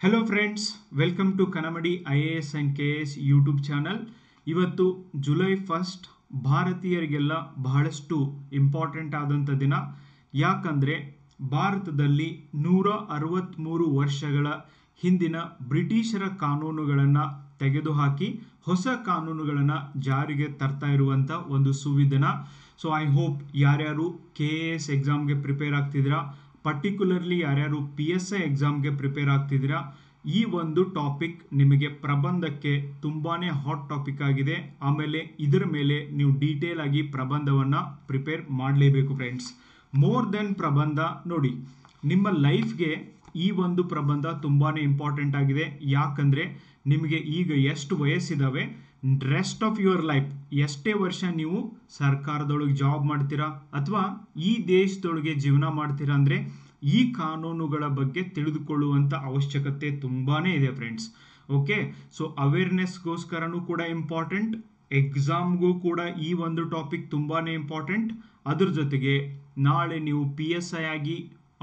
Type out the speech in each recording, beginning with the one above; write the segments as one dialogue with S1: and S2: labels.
S1: Hello friends, welcome to Kanamadi IAS and KAS YouTube channel. ಇವತ್ತು July 1 ಭಾರತೀಯರಿಗೆಲ್ಲ ಬಹಳಷ್ಟು important ಆದಂಥ ದಿನ. ಯಾಕಂದರೆ ಭಾರತದಲ್ಲಿ 163 ವರ್ಷಗಳ ಹಿಂದಿನ ಬ್ರಿಟಿಷರ ಕಾನೂನುಗಳನ್ನು ತೆಗೆದುಹಾಕಿ ಹೊಸ ಕಾನೂನುಗಳನ್ನು ಜಾರಿಗೆ ತರ್ತಾ ಇರುವಂಥ ಒಂದು ಸುವಿದಿನ. ಸೊ ಐ ಹೋಪ್ ಯಾರ್ಯಾರು KAS ಎಕ್ಸಾಮ್ಗೆ ಪ್ರಿಪೇರ್ ಆಗ್ತಿದ್ದೀರಾ, ಪರ್ಟಿಕ್ಯುಲರ್ಲಿ ಯಾರ್ಯಾರು PSI ಎಕ್ಸಾಮ್ಗೆ ಪ್ರಿಪೇರ್ ಆಗ್ತಿದ್ದೀರಾ, ಈ ಒಂದು ಟಾಪಿಕ್ ನಿಮಗೆ ಪ್ರಬಂಧಕ್ಕೆ ತುಂಬಾ ಹಾಟ್ ಟಾಪಿಕ್ ಆಗಿದೆ. ಆಮೇಲೆ ಇದರ ಮೇಲೆ ನೀವು ಡೀಟೇಲ್ ಆಗಿ ಪ್ರಬಂಧವನ್ನು ಪ್ರಿಪೇರ್ ಮಾಡಲೇಬೇಕು ಫ್ರೆಂಡ್ಸ್. ಮೋರ್ ದೆನ್ ಪ್ರಬಂಧ ನೋಡಿ, ನಿಮ್ಮ ಲೈಫ್ಗೆ ಈ ಒಂದು ಪ್ರಬಂಧ ತುಂಬಾ ಇಂಪಾರ್ಟೆಂಟ್ ಆಗಿದೆ. ಯಾಕಂದರೆ ನಿಮಗೆ ಈಗ ಎಷ್ಟು ವಯಸ್ಸಿದ್ದಾವೆ, ರೆಸ್ಟ್ ಆಫ್ ಯುವರ್ ಲೈಫ್ ಎಷ್ಟೇ ವರ್ಷ ನೀವು ಸರ್ಕಾರದೊಳಗೆ ಜಾಬ್ ಮಾಡ್ತೀರಾ ಅಥವಾ ಈ ದೇಶದೊಳಗೆ ಜೀವನ ಮಾಡ್ತೀರಾ ಅಂದರೆ ಈ ಕಾನೂನುಗಳ ಬಗ್ಗೆ ತಿಳಿದುಕೊಳ್ಳುವಂಥ ಅವಶ್ಯಕತೆ ತುಂಬಾ ಇದೆ ಫ್ರೆಂಡ್ಸ್. ಓಕೆ, ಸೊ ಅವೇರ್ನೆಸ್ಗೋಸ್ಕರನೂ ಕೂಡ ಇಂಪಾರ್ಟೆಂಟ್, ಎಕ್ಸಾಮ್ಗೂ ಕೂಡ ಈ ಒಂದು ಟಾಪಿಕ್ ತುಂಬಾ ಇಂಪಾರ್ಟೆಂಟ್. ಅದ್ರ ಜೊತೆಗೆ ನಾಳೆ ನೀವು PSI ಆಗಿ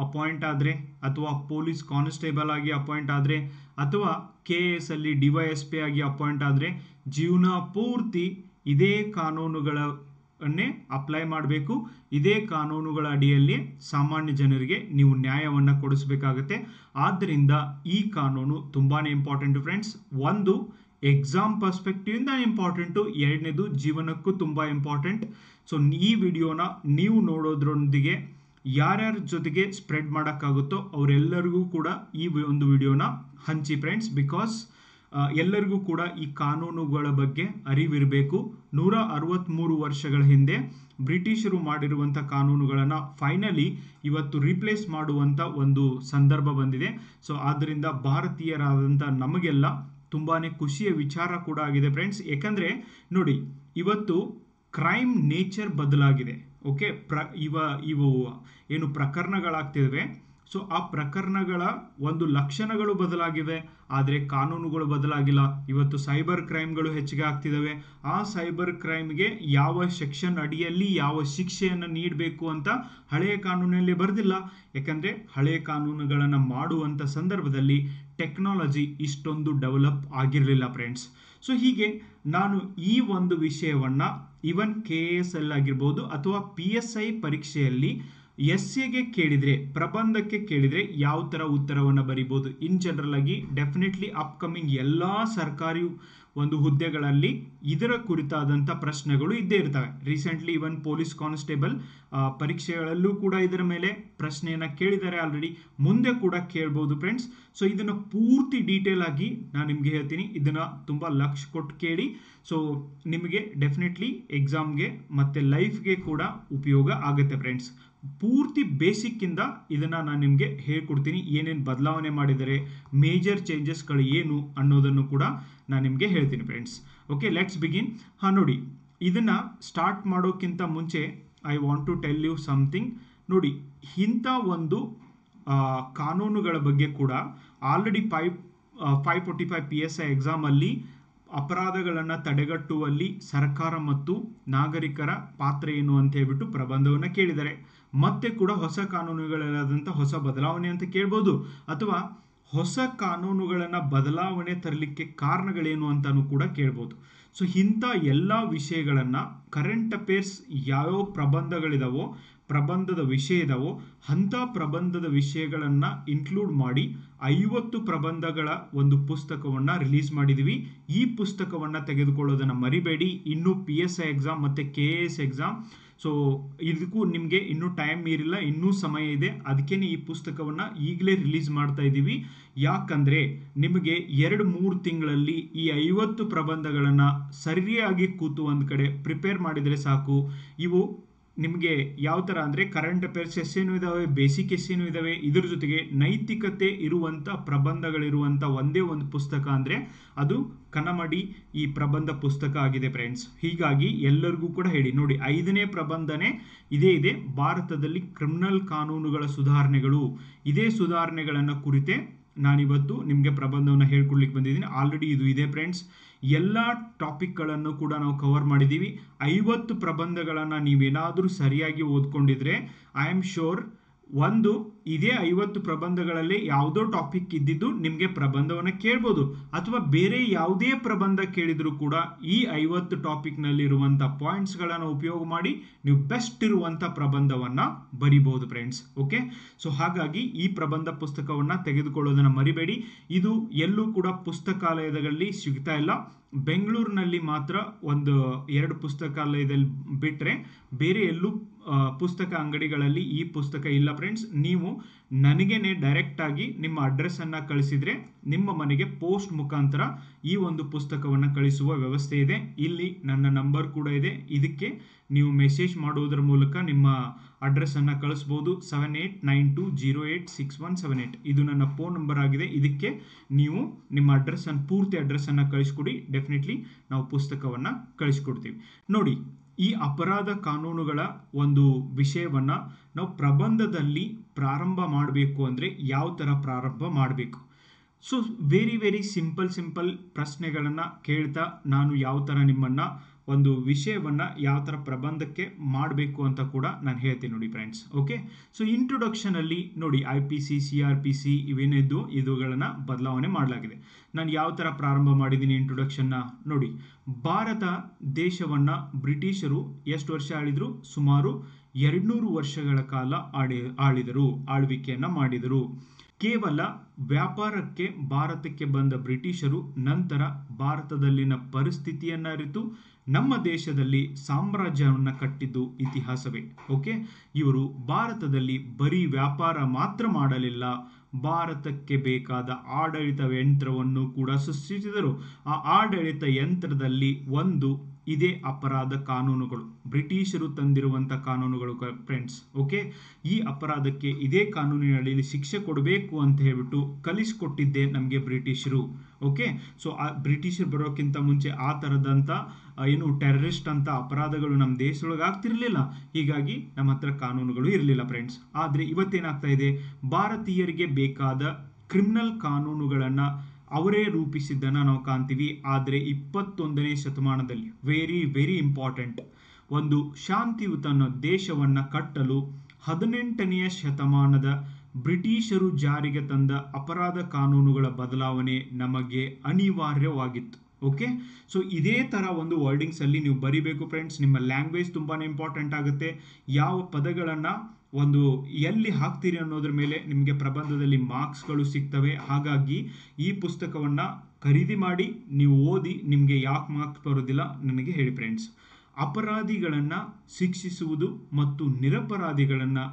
S1: ಅಪಾಯಿಂಟ್ ಆದರೆ ಅಥವಾ ಪೊಲೀಸ್ ಕಾನ್ಸ್ಟೇಬಲ್ ಆಗಿ ಅಪಾಯಿಂಟ್ ಆದರೆ ಅಥವಾ KAS ಅಲ್ಲಿ DYSP ಆಗಿ ಅಪಾಯಿಂಟ್ ಆದರೆ ಜೀವನ ಪೂರ್ತಿ ಇದೇ ಕಾನೂನುಗಳನ್ನೇ ಅಪ್ಲೈ ಮಾಡಬೇಕು. ಇದೇ ಕಾನೂನುಗಳ ಅಡಿಯಲ್ಲಿ ಸಾಮಾನ್ಯ ಜನರಿಗೆ ನೀವು ನ್ಯಾಯವನ್ನು ಕೊಡಿಸಬೇಕಾಗತ್ತೆ. ಆದ್ದರಿಂದ ಈ ಕಾನೂನು ತುಂಬಾ ಇಂಪಾರ್ಟೆಂಟ್ ಫ್ರೆಂಡ್ಸ್. ಒಂದು ಎಕ್ಸಾಮ್ ಪರ್ಸ್ಪೆಕ್ಟಿವಿಂದ ಇಂಪಾರ್ಟೆಂಟು, ಎರಡನೇದು ಜೀವನಕ್ಕೂ ತುಂಬ ಇಂಪಾರ್ಟೆಂಟ್. ಸೊ ಈ ವಿಡಿಯೋನ ನೀವು ನೋಡೋದ್ರೊಂದಿಗೆ ಯಾರ್ಯಾರ ಜೊತೆಗೆ ಸ್ಪ್ರೆಡ್ ಮಾಡೋಕ್ಕಾಗುತ್ತೋ ಅವರೆಲ್ಲರಿಗೂ ಕೂಡ ಈ ಒಂದು ವಿಡಿಯೋನ ಹಂಚಿ ಫ್ರೆಂಡ್ಸ್. ಬಿಕಾಸ್ ಎಲ್ಲರಿಗೂ ಕೂಡ ಈ ಕಾನೂನುಗಳ ಬಗ್ಗೆ ಅರಿವಿರಬೇಕು. 163 ವರ್ಷಗಳ ಹಿಂದೆ ಬ್ರಿಟಿಷರು ಮಾಡಿರುವಂಥ ಕಾನೂನುಗಳನ್ನು ಫೈನಲಿ ಇವತ್ತು ರಿಪ್ಲೇಸ್ ಮಾಡುವಂಥ ಒಂದು ಸಂದರ್ಭ ಬಂದಿದೆ. ಸೊ ಆದ್ದರಿಂದ ಭಾರತೀಯರಾದಂಥ ನಮಗೆಲ್ಲ ತುಂಬಾ ಖುಷಿಯ ವಿಚಾರ ಕೂಡ ಆಗಿದೆ ಫ್ರೆಂಡ್ಸ್. ಯಾಕಂದರೆ ನೋಡಿ, ಇವತ್ತು ಕ್ರೈಮ್ ನೇಚರ್ ಬದಲಾಗಿದೆ. ಓಕೆ, ಇವು ಏನು ಪ್ರಕರಣಗಳಾಗ್ತಿವೆ, ಸೊ ಆ ಪ್ರಕರಣಗಳ ಒಂದು ಲಕ್ಷಣಗಳು ಬದಲಾಗಿವೆ, ಆದರೆ ಕಾನೂನುಗಳು ಬದಲಾಗಿಲ್ಲ. ಇವತ್ತು ಸೈಬರ್ ಕ್ರೈಮ್ಗಳು ಹೆಚ್ಚಿಗೆ ಆಗ್ತಿದ್ದಾವೆ. ಆ ಸೈಬರ್ ಕ್ರೈಮ್ಗೆ ಯಾವ ಸೆಕ್ಷನ್ ಅಡಿಯಲ್ಲಿ ಯಾವ ಶಿಕ್ಷೆಯನ್ನು ನೀಡಬೇಕು ಅಂತ ಹಳೆಯ ಕಾನೂನಲ್ಲಿ ಬರೆದಿಲ್ಲ. ಯಾಕಂದರೆ ಹಳೆಯ ಕಾನೂನುಗಳನ್ನು ಮಾಡುವಂಥ ಸಂದರ್ಭದಲ್ಲಿ ಟೆಕ್ನಾಲಜಿ ಇಷ್ಟೊಂದು ಡೆವಲಪ್ ಆಗಿರಲಿಲ್ಲ ಫ್ರೆಂಡ್ಸ್. ಸೊ ಹೀಗೆ ನಾನು ಈ ಒಂದು ವಿಷಯವನ್ನು ಇವನ್ KAS ಆಗಿರ್ಬೋದು ಅಥವಾ PSI ಪರೀಕ್ಷೆಯಲ್ಲಿ ಎಸ್ಸೆಗೆ ಕೇಳಿದರೆ, ಪ್ರಬಂಧಕ್ಕೆ ಕೇಳಿದರೆ ಯಾವ ಥರ ಉತ್ತರವನ್ನು ಬರಿಬೋದು. ಇನ್ ಜನರಲ್ ಆಗಿ ಡೆಫಿನೆಟ್ಲಿ ಅಪ್ಕಮಿಂಗ್ ಎಲ್ಲ ಸರ್ಕಾರಿ ಒಂದು ಹುದ್ದೆಗಳಲ್ಲಿ ಇದರ ಕುರಿತಾದಂಥ ಪ್ರಶ್ನೆಗಳು ಇದ್ದೇ ಇರ್ತವೆ. ರೀಸೆಂಟ್ಲಿ ಇವನ್ ಪೊಲೀಸ್ ಕಾನ್ಸ್ಟೇಬಲ್ ಪರೀಕ್ಷೆಗಳಲ್ಲೂ ಕೂಡ ಇದರ ಮೇಲೆ ಪ್ರಶ್ನೆಯನ್ನು ಕೇಳಿದ್ದಾರೆ ಆಲ್ರೆಡಿ, ಮುಂದೆ ಕೂಡ ಕೇಳ್ಬೋದು ಫ್ರೆಂಡ್ಸ್. ಸೊ ಇದನ್ನು ಪೂರ್ತಿ ಡೀಟೇಲ್ ಆಗಿ ನಾನು ನಿಮಗೆ ಹೇಳ್ತೀನಿ. ಇದನ್ನು ತುಂಬ ಲಕ್ಷ ಕೊಟ್ಟು ಕೇಳಿ. ಸೊ ನಿಮಗೆ ಡೆಫಿನೆಟ್ಲಿ ಎಕ್ಸಾಮ್ಗೆ ಮತ್ತು ಲೈಫ್ಗೆ ಕೂಡ ಉಪಯೋಗ ಆಗುತ್ತೆ ಫ್ರೆಂಡ್ಸ್. ಪೂರ್ತಿ ಬೇಸಿಕ್ಕಿಂದ ಇದನ್ನು ನಾನು ನಿಮಗೆ ಹೇಳ್ಕೊಡ್ತೀನಿ. ಏನೇನು ಬದಲಾವಣೆ ಮಾಡಿದರೆ, ಮೇಜರ್ ಚೇಂಜಸ್ಗಳು ಏನು ಅನ್ನೋದನ್ನು ಕೂಡ ನಾನು ನಿಮಗೆ ಹೇಳ್ತೀನಿ ಫ್ರೆಂಡ್ಸ್. Okay, let's begin. ನೋಡಿ, ಇದನ್ನು ಸ್ಟಾರ್ಟ್ ಮಾಡೋಕ್ಕಿಂತ ಮುಂಚೆ I want to tell you something. ನೋಡಿ, ಇಂಥ ಒಂದು ಕಾನೂನುಗಳ ಬಗ್ಗೆ ಕೂಡ ಆಲ್ರೆಡಿ 545 PSI ಎಕ್ಸಾಮಲ್ಲಿ ಅಪರಾಧಗಳನ್ನು ತಡೆಗಟ್ಟುವಲ್ಲಿ ಸರ್ಕಾರ ಮತ್ತು ನಾಗರಿಕರ ಪಾತ್ರ ಏನು ಅಂತ ಹೇಳ್ಬಿಟ್ಟು ಪ್ರಬಂಧವನ್ನು ಕೇಳಿದ್ದಾರೆ. ಮತ್ತೆ ಕೂಡ ಹೊಸ ಕಾನೂನುಗಳಾದಂಥ ಹೊಸ ಬದಲಾವಣೆ ಅಂತ ಕೇಳ್ಬೋದು, ಅಥವಾ ಹೊಸ ಕಾನೂನುಗಳನ್ನು ಬದಲಾವಣೆ ತರಲಿಕ್ಕೆ ಕಾರಣಗಳೇನು ಅಂತಲೂ ಕೂಡ ಕೇಳ್ಬೋದು. ಸೊ ಇಂಥ ಎಲ್ಲ ವಿಷಯಗಳನ್ನು ಕರೆಂಟ್ ಅಫೇರ್ಸ್ ಯಾವ್ಯಾವ ಪ್ರಬಂಧಗಳಿದಾವೋ, ಪ್ರಬಂಧದ ವಿಷಯ ಇದಾವೋ ಅಂಥ ಪ್ರಬಂಧದ ವಿಷಯಗಳನ್ನು ಇನ್ಕ್ಲೂಡ್ ಮಾಡಿ 50 ಪ್ರಬಂಧಗಳ ಒಂದು ಪುಸ್ತಕವನ್ನು ರಿಲೀಸ್ ಮಾಡಿದ್ದೀವಿ. ಈ ಪುಸ್ತಕವನ್ನು ತೆಗೆದುಕೊಳ್ಳೋದನ್ನು ಮರಿಬೇಡಿ. ಇನ್ನೂ PSI ಎಕ್ಸಾಮ್ ಮತ್ತು KAS ಎಕ್ಸಾಮ್, ಸೊ ಇದಕ್ಕೂ ನಿಮಗೆ ಇನ್ನೂ ಟೈಮ್ ಇರಿಲ್ಲ, ಇನ್ನೂ ಸಮಯ ಇದೆ. ಅದಕ್ಕೇ ಈ ಪುಸ್ತಕವನ್ನು ಈಗಲೇ ರಿಲೀಸ್ ಮಾಡ್ತಾ ಇದ್ದೀವಿ. ಯಾಕಂದರೆ ನಿಮಗೆ 2-3 ತಿಂಗಳಲ್ಲಿ ಈ 50 ಪ್ರಬಂಧಗಳನ್ನು ಸರಿಯಾಗಿ ಕೂತು ಒಂದು ಕಡೆ ಪ್ರಿಪೇರ್ ಮಾಡಿದರೆ ಸಾಕು. ಇವು ನಿಮಗೆ ಯಾವ ಥರ ಅಂದರೆ ಕರೆಂಟ್ ಅಫೇರ್ಸ್ ಎಸ್ಸೇನೂ ಇದ್ದಾವೆ, ಬೇಸಿಕ್ ಎಸ್ಸೇನೂ ಇದ್ದಾವೆ. ಇದ್ರ ಜೊತೆಗೆ ನೈತಿಕತೆ ಇರುವಂಥ ಪ್ರಬಂಧಗಳಿರುವಂಥ ಒಂದೇ ಒಂದು ಪುಸ್ತಕ ಅಂದರೆ ಅದು ಕನಮಡಿ ಈ ಪ್ರಬಂಧ ಪುಸ್ತಕ ಆಗಿದೆ ಫ್ರೆಂಡ್ಸ್. ಹೀಗಾಗಿ ಎಲ್ಲರಿಗೂ ಕೂಡ ಹೇಳಿ ನೋಡಿ, 5ನೇ ಪ್ರಬಂಧನೇ ಇದೇ ಇದೆ, ಭಾರತದಲ್ಲಿ ಕ್ರಿಮಿನಲ್ ಕಾನೂನುಗಳ ಸುಧಾರಣೆಗಳು. ಇದೇ ಸುಧಾರಣೆಗಳನ್ನು ಕುರಿತೇ ನಾನಿವತ್ತು ನಿಮಗೆ ಪ್ರಬಂಧವನ್ನು ಹೇಳ್ಕೊಡ್ಲಿಕ್ಕೆ ಬಂದಿದ್ದೀನಿ. ಆಲ್ರೆಡಿ ಇದು ಇದೆ ಫ್ರೆಂಡ್ಸ್. ಎಲ್ಲ ಟಾಪಿಕ್ಗಳನ್ನು ಕೂಡ ನಾವು ಕವರ್ ಮಾಡಿದ್ದೀವಿ. 50 ಪ್ರಬಂಧಗಳನ್ನು ನೀವೇನಾದರೂ ಸರಿಯಾಗಿ ಓದ್ಕೊಂಡಿದ್ರೆ ಐ ಆಮ್ ಶೋರ್ ಒಂದು ಇದೇ 50 ಪ್ರಬಂಧಗಳಲ್ಲಿ ಯಾವುದೋ ಟಾಪಿಕ್ ಇದ್ದಿದ್ದು ನಿಮಗೆ ಪ್ರಬಂಧವನ್ನು ಕೇಳ್ಬೋದು, ಅಥವಾ ಬೇರೆ ಯಾವುದೇ ಪ್ರಬಂಧ ಕೇಳಿದ್ರು ಕೂಡ ಈ 50 ಟಾಪಿಕ್ನಲ್ಲಿರುವಂಥ ಪಾಯಿಂಟ್ಸ್ಗಳನ್ನು ಉಪಯೋಗ ಮಾಡಿ ನೀವು ಬೆಸ್ಟ್ ಇರುವಂಥ ಪ್ರಬಂಧವನ್ನು ಬರಿಬಹುದು ಫ್ರೆಂಡ್ಸ್. ಓಕೆ, ಸೊ ಹಾಗಾಗಿ ಈ ಪ್ರಬಂಧ ಪುಸ್ತಕವನ್ನು ತೆಗೆದುಕೊಳ್ಳೋದನ್ನು ಮರಿಬೇಡಿ. ಇದು ಎಲ್ಲೂ ಕೂಡ ಪುಸ್ತಕಾಲಯದಲ್ಲಿ ಸಿಗ್ತಾ ಇಲ್ಲ. ಬೆಂಗಳೂರಿನಲ್ಲಿ ಮಾತ್ರ 1-2 ಪುಸ್ತಕಾಲಯದಲ್ಲಿ ಬಿಟ್ಟರೆ ಬೇರೆ ಎಲ್ಲೂ ಪುಸ್ತಕ ಅಂಗಡಿಗಳಲ್ಲಿ ಈ ಪುಸ್ತಕ ಇಲ್ಲ ಫ್ರೆಂಡ್ಸ್. ನೀವು ನನಗೇನೆ ಡೈರೆಕ್ಟ್ ಆಗಿ ನಿಮ್ಮ ಅಡ್ರೆಸ್ಸನ್ನು ಕಳಿಸಿದರೆ ನಿಮ್ಮ ಮನೆಗೆ ಪೋಸ್ಟ್ ಮುಖಾಂತರ ಈ ಒಂದು ಪುಸ್ತಕವನ್ನು ಕಳಿಸುವ ವ್ಯವಸ್ಥೆ ಇದೆ. ಇಲ್ಲಿ ನನ್ನ ನಂಬರ್ ಕೂಡ ಇದೆ. ಇದಕ್ಕೆ ನೀವು ಮೆಸೇಜ್ ಮಾಡುವುದರ ಮೂಲಕ ನಿಮ್ಮ ಅಡ್ರೆಸ್ಸನ್ನು ಕಳಿಸ್ಬೋದು. 7892086178 ಇದು ನನ್ನ ಫೋನ್ ನಂಬರ್ ಆಗಿದೆ. ಇದಕ್ಕೆ ನೀವು ನಿಮ್ಮ ಅಡ್ರೆಸ್ಸನ್ನು ಪೂರ್ತಿ ಅಡ್ರೆಸ್ಸನ್ನು ಕಳಿಸ್ಕೊಡಿ. ಡೆಫಿನೆಟ್ಲಿ ನಾವು ಪುಸ್ತಕವನ್ನು ಕಳಿಸ್ಕೊಡ್ತೀವಿ. ನೋಡಿ, ಈ ಅಪರಾಧ ಕಾನೂನುಗಳ ಒಂದು ವಿಷಯವನ್ನು ನಾವು ಪ್ರಬಂಧದಲ್ಲಿ ಪ್ರಾರಂಭ ಮಾಡಬೇಕು ಅಂದರೆ ಯಾವ ಥರ ಪ್ರಾರಂಭ ಮಾಡಬೇಕು? ಸೊ ವೆರಿ ಸಿಂಪಲ್ ಪ್ರಶ್ನೆಗಳನ್ನು ಕೇಳ್ತಾ ನಾನು ಯಾವ ಥರ ನಿಮ್ಮನ್ನು ಒಂದು ವಿಷಯವನ್ನು ಯಾವ ಥರ ಪ್ರಬಂಧಕ್ಕೆ ಮಾಡಬೇಕು ಅಂತ ಕೂಡ ನಾನು ಹೇಳ್ತೀನಿ ನೋಡಿ ಫ್ರೆಂಡ್ಸ್. ಓಕೆ, ಸೊ ಇಂಟ್ರೊಡಕ್ಷನಲ್ಲಿ ನೋಡಿ IPC CRPC ಇವೇನಿದ್ದು ಇವುಗಳನ್ನು ಬದಲಾವಣೆ ಮಾಡಲಾಗಿದೆ. ನಾನು ಯಾವ ಥರ ಪ್ರಾರಂಭ ಮಾಡಿದ್ದೀನಿ ಇಂಟ್ರೊಡಕ್ಷನ್ನ ನೋಡಿ. ಭಾರತ ದೇಶವನ್ನು ಬ್ರಿಟಿಷರು ಎಷ್ಟು ವರ್ಷ ಆಳಿದ್ರು? ಸುಮಾರು 200 ವರ್ಷಗಳ ಕಾಲ ಆಳ್ವಿಕೆಯನ್ನು ಮಾಡಿದರು. ಕೇವಲ ವ್ಯಾಪಾರಕ್ಕೆ ಭಾರತಕ್ಕೆ ಬಂದ ಬ್ರಿಟಿಷರು ನಂತರ ಭಾರತದಲ್ಲಿನ ಪರಿಸ್ಥಿತಿಯನ್ನು ಅರಿತು ನಮ್ಮ ದೇಶದಲ್ಲಿ ಸಾಮ್ರಾಜ್ಯವನ್ನು ಕಟ್ಟಿದ್ದು ಇತಿಹಾಸವೇ. ಓಕೆ, ಇವರು ಭಾರತದಲ್ಲಿ ಬರೀ ವ್ಯಾಪಾರ ಮಾತ್ರ ಮಾಡಲಿಲ್ಲ, ಭಾರತಕ್ಕೆ ಬೇಕಾದ ಆಡಳಿತ ಯಂತ್ರವನ್ನು ಕೂಡ ಸೃಷ್ಟಿಸಿದರು. ಆ ಆಡಳಿತ ಯಂತ್ರದಲ್ಲಿ ಒಂದು ಇದೇ ಅಪರಾಧ ಕಾನೂನುಗಳು, ಬ್ರಿಟಿಷರು ತಂದಿರುವಂಥ ಕಾನೂನುಗಳು ಫ್ರೆಂಡ್ಸ್. ಓಕೆ, ಈ ಅಪರಾಧಕ್ಕೆ ಇದೇ ಕಾನೂನಿನಲ್ಲಿ ಶಿಕ್ಷೆ ಕೊಡಬೇಕು ಅಂತ ಹೇಳ್ಬಿಟ್ಟು ಕಲಿಸಿಕೊಟ್ಟಿದ್ದೆ ನಮಗೆ ಬ್ರಿಟಿಷರು. ಓಕೆ, ಸೊ ಆ ಬ್ರಿಟಿಷರು ಬರೋಕ್ಕಿಂತ ಮುಂಚೆ ಆ ಥರದಂಥ ಏನು ಟೆರರಿಸ್ಟ್ ಅಂತ ಅಪರಾಧಗಳು ನಮ್ಮ ದೇಶದೊಳಗೆ ಆಗ್ತಿರ್ಲಿಲ್ಲ. ಹೀಗಾಗಿ ನಮ್ಮ ಹತ್ರ ಕಾನೂನುಗಳು ಇರಲಿಲ್ಲ ಫ್ರೆಂಡ್ಸ್. ಆದರೆ ಇವತ್ತೇನಾಗ್ತಾ ಇದೆ, ಭಾರತೀಯರಿಗೆ ಬೇಕಾದ ಕ್ರಿಮಿನಲ್ ಕಾನೂನುಗಳನ್ನು ಅವರೇ ರೂಪಿಸಿದ್ದನ್ನು ನಾವು ಕಾಣ್ತೀವಿ. ಆದರೆ 21ನೇ ಶತಮಾನದಲ್ಲಿ ವೆರಿ ಇಂಪಾರ್ಟೆಂಟ್, ಒಂದು ಶಾಂತಿಯುತ ದೇಶವನ್ನು ಕಟ್ಟಲು 18ನೇ ಶತಮಾನದ ಬ್ರಿಟಿಷರು ಜಾರಿಗೆ ತಂದ ಅಪರಾಧ ಕಾನೂನುಗಳ ಬದಲಾವಣೆ ನಮಗೆ ಅನಿವಾರ್ಯವಾಗಿತ್ತು. ಓಕೆ, ಸೊ ಇದೇ ಥರ ಒಂದು ವರ್ಡಿಂಗ್ಸಲ್ಲಿ ನೀವು ಬರಿಬೇಕು ಫ್ರೆಂಡ್ಸ್. ನಿಮ್ಮ ಲ್ಯಾಂಗ್ವೇಜ್ ತುಂಬಾ ಇಂಪಾರ್ಟೆಂಟ್ ಆಗುತ್ತೆ. ಯಾವ ಪದಗಳನ್ನು ಒಂದು ಎಲ್ಲಿ ಹಾಕ್ತೀರಿ ಅನ್ನೋದ್ರ ಮೇಲೆ ನಿಮಗೆ ಪ್ರಬಂಧದಲ್ಲಿ ಮಾರ್ಕ್ಸ್ಗಳು ಸಿಗ್ತವೆ. ಹಾಗಾಗಿ ಈ ಪುಸ್ತಕವನ್ನು ಖರೀದಿ ಮಾಡಿ ನೀವು ಓದಿ. ನಿಮಗೆ ಯಾಕೆ ಮಾರ್ಕ್ಸ್ ಬರೋದಿಲ್ಲ ನನಗೆ ಹೇಳಿ ಫ್ರೆಂಡ್ಸ್. ಅಪರಾಧಿಗಳನ್ನು ಶಿಕ್ಷಿಸುವುದು ಮತ್ತು ನಿರಪರಾಧಿಗಳನ್ನು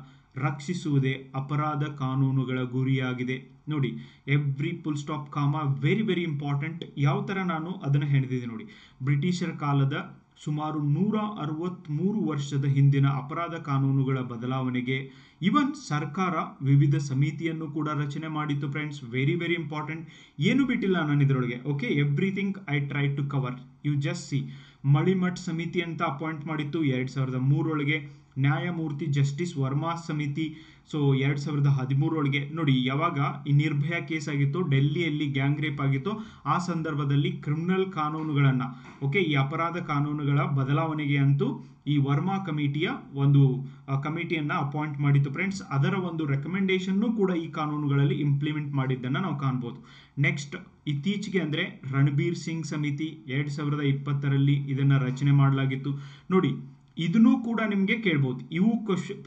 S1: ರಕ್ಷಿಸುವುದೇ ಅಪರಾಧ ಕಾನೂನುಗಳ ಗುರಿಯಾಗಿದೆ. ನೋಡಿ, ಎವ್ರಿ ಫುಲ್ ಸ್ಟಾಪ್ ಕಾಮ ವೆರಿ ಇಂಪಾರ್ಟೆಂಟ್. ಯಾವ ಥರ ನಾನು ಅದನ್ನು ಹೇಳಿದ್ದೀನಿ ನೋಡಿ. ಬ್ರಿಟಿಷರ ಕಾಲದ ಸುಮಾರು 163 ವರ್ಷದ ಹಿಂದಿನ ಅಪರಾಧ ಕಾನೂನುಗಳ ಬದಲಾವಣೆಗೆ ಇವನ್ ಸರ್ಕಾರ ವಿವಿಧ ಸಮಿತಿಯನ್ನು ಕೂಡ ರಚನೆ ಮಾಡಿತ್ತು ಫ್ರೆಂಡ್ಸ್. Very important. ಏನು ಬಿಟ್ಟಿಲ್ಲ ನಾನು ಇದರೊಳಗೆ. Okay, everything I try to cover. You just see. Malimath ಸಮಿತಿ ಅಂತ ಅಪಾಯಿಂಟ್ ಮಾಡಿತ್ತು 2003 ಒಳಗೆ. ನ್ಯಾಯಮೂರ್ತಿ ಜಸ್ಟಿಸ್ ವರ್ಮಾ ಸಮಿತಿ ಸೊ 2013 ಒಳಗೆ. ನೋಡಿ, ಯಾವಾಗ ಈ ನಿರ್ಭಯ ಕೇಸ್ ಆಗಿತ್ತು, ಡೆಲ್ಲಿಯಲ್ಲಿ ಗ್ಯಾಂಗ್ ರೇಪ್ ಆಗಿತ್ತು, ಆ ಸಂದರ್ಭದಲ್ಲಿ ಕ್ರಿಮಿನಲ್ ಕಾನೂನುಗಳನ್ನು ಓಕೆ ಈ ಅಪರಾಧ ಕಾನೂನುಗಳ ಬದಲಾವಣೆಗೆ ಅಂತೂ ಈ ವರ್ಮಾ ಕಮಿಟಿಯ ಒಂದು ಕಮಿಟಿಯನ್ನು ಅಪಾಯಿಂಟ್ ಮಾಡಿತ್ತು ಫ್ರೆಂಡ್ಸ್. ಅದರ ಒಂದು ರೆಕಮೆಂಡೇಶನ್ನು ಕೂಡ ಈ ಕಾನೂನುಗಳಲ್ಲಿ ಇಂಪ್ಲಿಮೆಂಟ್ ಮಾಡಿದ್ದನ್ನು ನಾವು ಕಾಣ್ಬೋದು. ನೆಕ್ಸ್ಟ್, ಇತ್ತೀಚೆಗೆ ಅಂದರೆ ರಣಬೀರ್ ಸಿಂಗ್ ಸಮಿತಿ 2020ರಲ್ಲಿ ಇದನ್ನು ರಚನೆ ಮಾಡಲಾಗಿತ್ತು. ನೋಡಿ, ಇದನ್ನೂ ಕೂಡ ನಿಮಗೆ ಕೇಳ್ಬೋದು.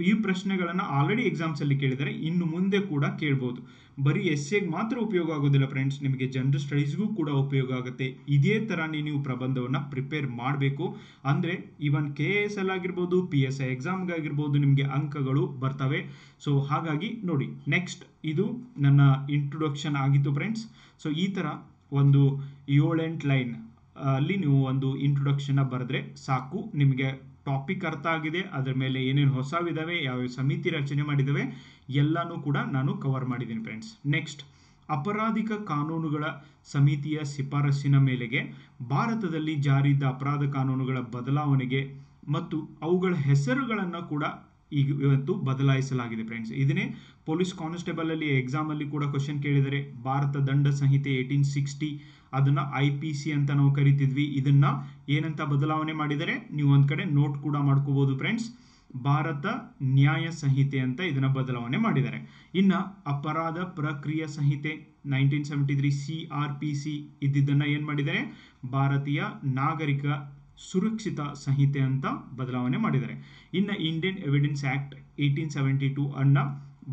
S1: ಈ ಪ್ರಶ್ನೆಗಳನ್ನು ಆಲ್ರೆಡಿ ಎಕ್ಸಾಮ್ಸಲ್ಲಿ ಕೇಳಿದರೆ, ಇನ್ನು ಮುಂದೆ ಕೂಡ ಕೇಳ್ಬೋದು. ಬರೀ ಎಸ್ಸೆಗೆ ಮಾತ್ರ ಉಪಯೋಗ ಆಗೋದಿಲ್ಲ ಫ್ರೆಂಡ್ಸ್, ನಿಮಗೆ ಜನರಲ್ ಸ್ಟಡೀಸ್ಗೂ ಕೂಡ ಉಪಯೋಗ ಆಗುತ್ತೆ. ಇದೇ ಥರ ನೀವು ಪ್ರಬಂಧವನ್ನು ಪ್ರಿಪೇರ್ ಮಾಡಬೇಕು. ಅಂದರೆ ಇವನ್ KS ಆಗಿರ್ಬೋದು, PSI ಎಕ್ಸಾಮ್ಗಾಗಿರ್ಬೋದು ನಿಮಗೆ ಅಂಕಗಳು ಬರ್ತವೆ. ಸೊ ಹಾಗಾಗಿ ನೋಡಿ, ನೆಕ್ಸ್ಟ್ ಇದು ನನ್ನ ಇಂಟ್ರೊಡಕ್ಷನ್ ಆಗಿತ್ತು ಫ್ರೆಂಡ್ಸ್. ಸೊ ಈ ಥರ ಒಂದು 7-8 ಲೈನ್ ಅಲ್ಲಿ ನೀವು ಒಂದು ಇಂಟ್ರೊಡಕ್ಷನ್ನ ಬರೆದ್ರೆ ಸಾಕು. ನಿಮಗೆ ಟಾಪಿಕ್ ಅರ್ಥ ಆಗಿದೆ, ಅದರ ಮೇಲೆ ಏನೇನು ಹೊಸವಿದ್ದಾವೆ, ಯಾವ್ಯಾವ ಸಮಿತಿ ರಚನೆ ಮಾಡಿದ್ದಾವೆ ಎಲ್ಲನೂ ಕೂಡ ನಾನು ಕವರ್ ಮಾಡಿದ್ದೀನಿ ಫ್ರೆಂಡ್ಸ್. ನೆಕ್ಸ್ಟ್, ಅಪರಾಧಿಕ ಕಾನೂನುಗಳ ಸಮಿತಿಯ ಶಿಫಾರಸ್ಸಿನ ಮೇಲೆಗೆ ಭಾರತದಲ್ಲಿ ಜಾರಿಯಿದ್ದ ಅಪರಾಧ ಕಾನೂನುಗಳ ಬದಲಾವಣೆಗೆ ಮತ್ತು ಅವುಗಳ ಹೆಸರುಗಳನ್ನು ಕೂಡ ಈಗ ಇವತ್ತು ಬದಲಾಯಿಸಲಾಗಿದೆ ಫ್ರೆಂಡ್ಸ್. ಇದನ್ನೇ ಪೊಲೀಸ್ ಕಾನ್ಸ್ಟೇಬಲ್ ಅಲ್ಲಿ ಎಕ್ಸಾಮ್ ಅಲ್ಲಿ ಕೂಡ ಕ್ವಶನ್ ಕೇಳಿದರೆ, ಭಾರತ ದಂಡ ಸಂಹಿತೆ 1860 ಅದನ್ನ IPC ಅಂತ ನಾವು ಕರಿತಿದ್ವಿ. ಇದನ್ನ ಏನಂತ ಬದಲಾವಣೆ ಮಾಡಿದರೆ ನೀವು ಒಂದ್ ಕಡೆ ನೋಟ್ ಕೂಡ ಮಾಡ್ಕೋಬಹುದು ಫ್ರೆಂಡ್ಸ್. ಭಾರತ ನ್ಯಾಯ ಸಂಹಿತೆ ಅಂತ ಇದನ್ನ ಬದಲಾವಣೆ ಮಾಡಿದ್ದಾರೆ. ಇನ್ನ ಅಪರಾಧ ಪ್ರಕ್ರಿಯೆ ಸಂಹಿತೆ 1973 CRPC ಇದ್ದಿದ್ದನ್ನ ಏನ್ ಮಾಡಿದ್ದಾರೆ, ಭಾರತೀಯ ನಾಗರಿಕ ಸುರಕ್ಷಿತ ಸಂಹಿತೆ ಅಂತ ಬದಲಾವಣೆ ಮಾಡಿದ್ದಾರೆ. ಇನ್ನ ಇಂಡಿಯನ್ ಎವಿಡೆನ್ಸ್ ಆಕ್ಟ್ 1872 ಅನ್ನ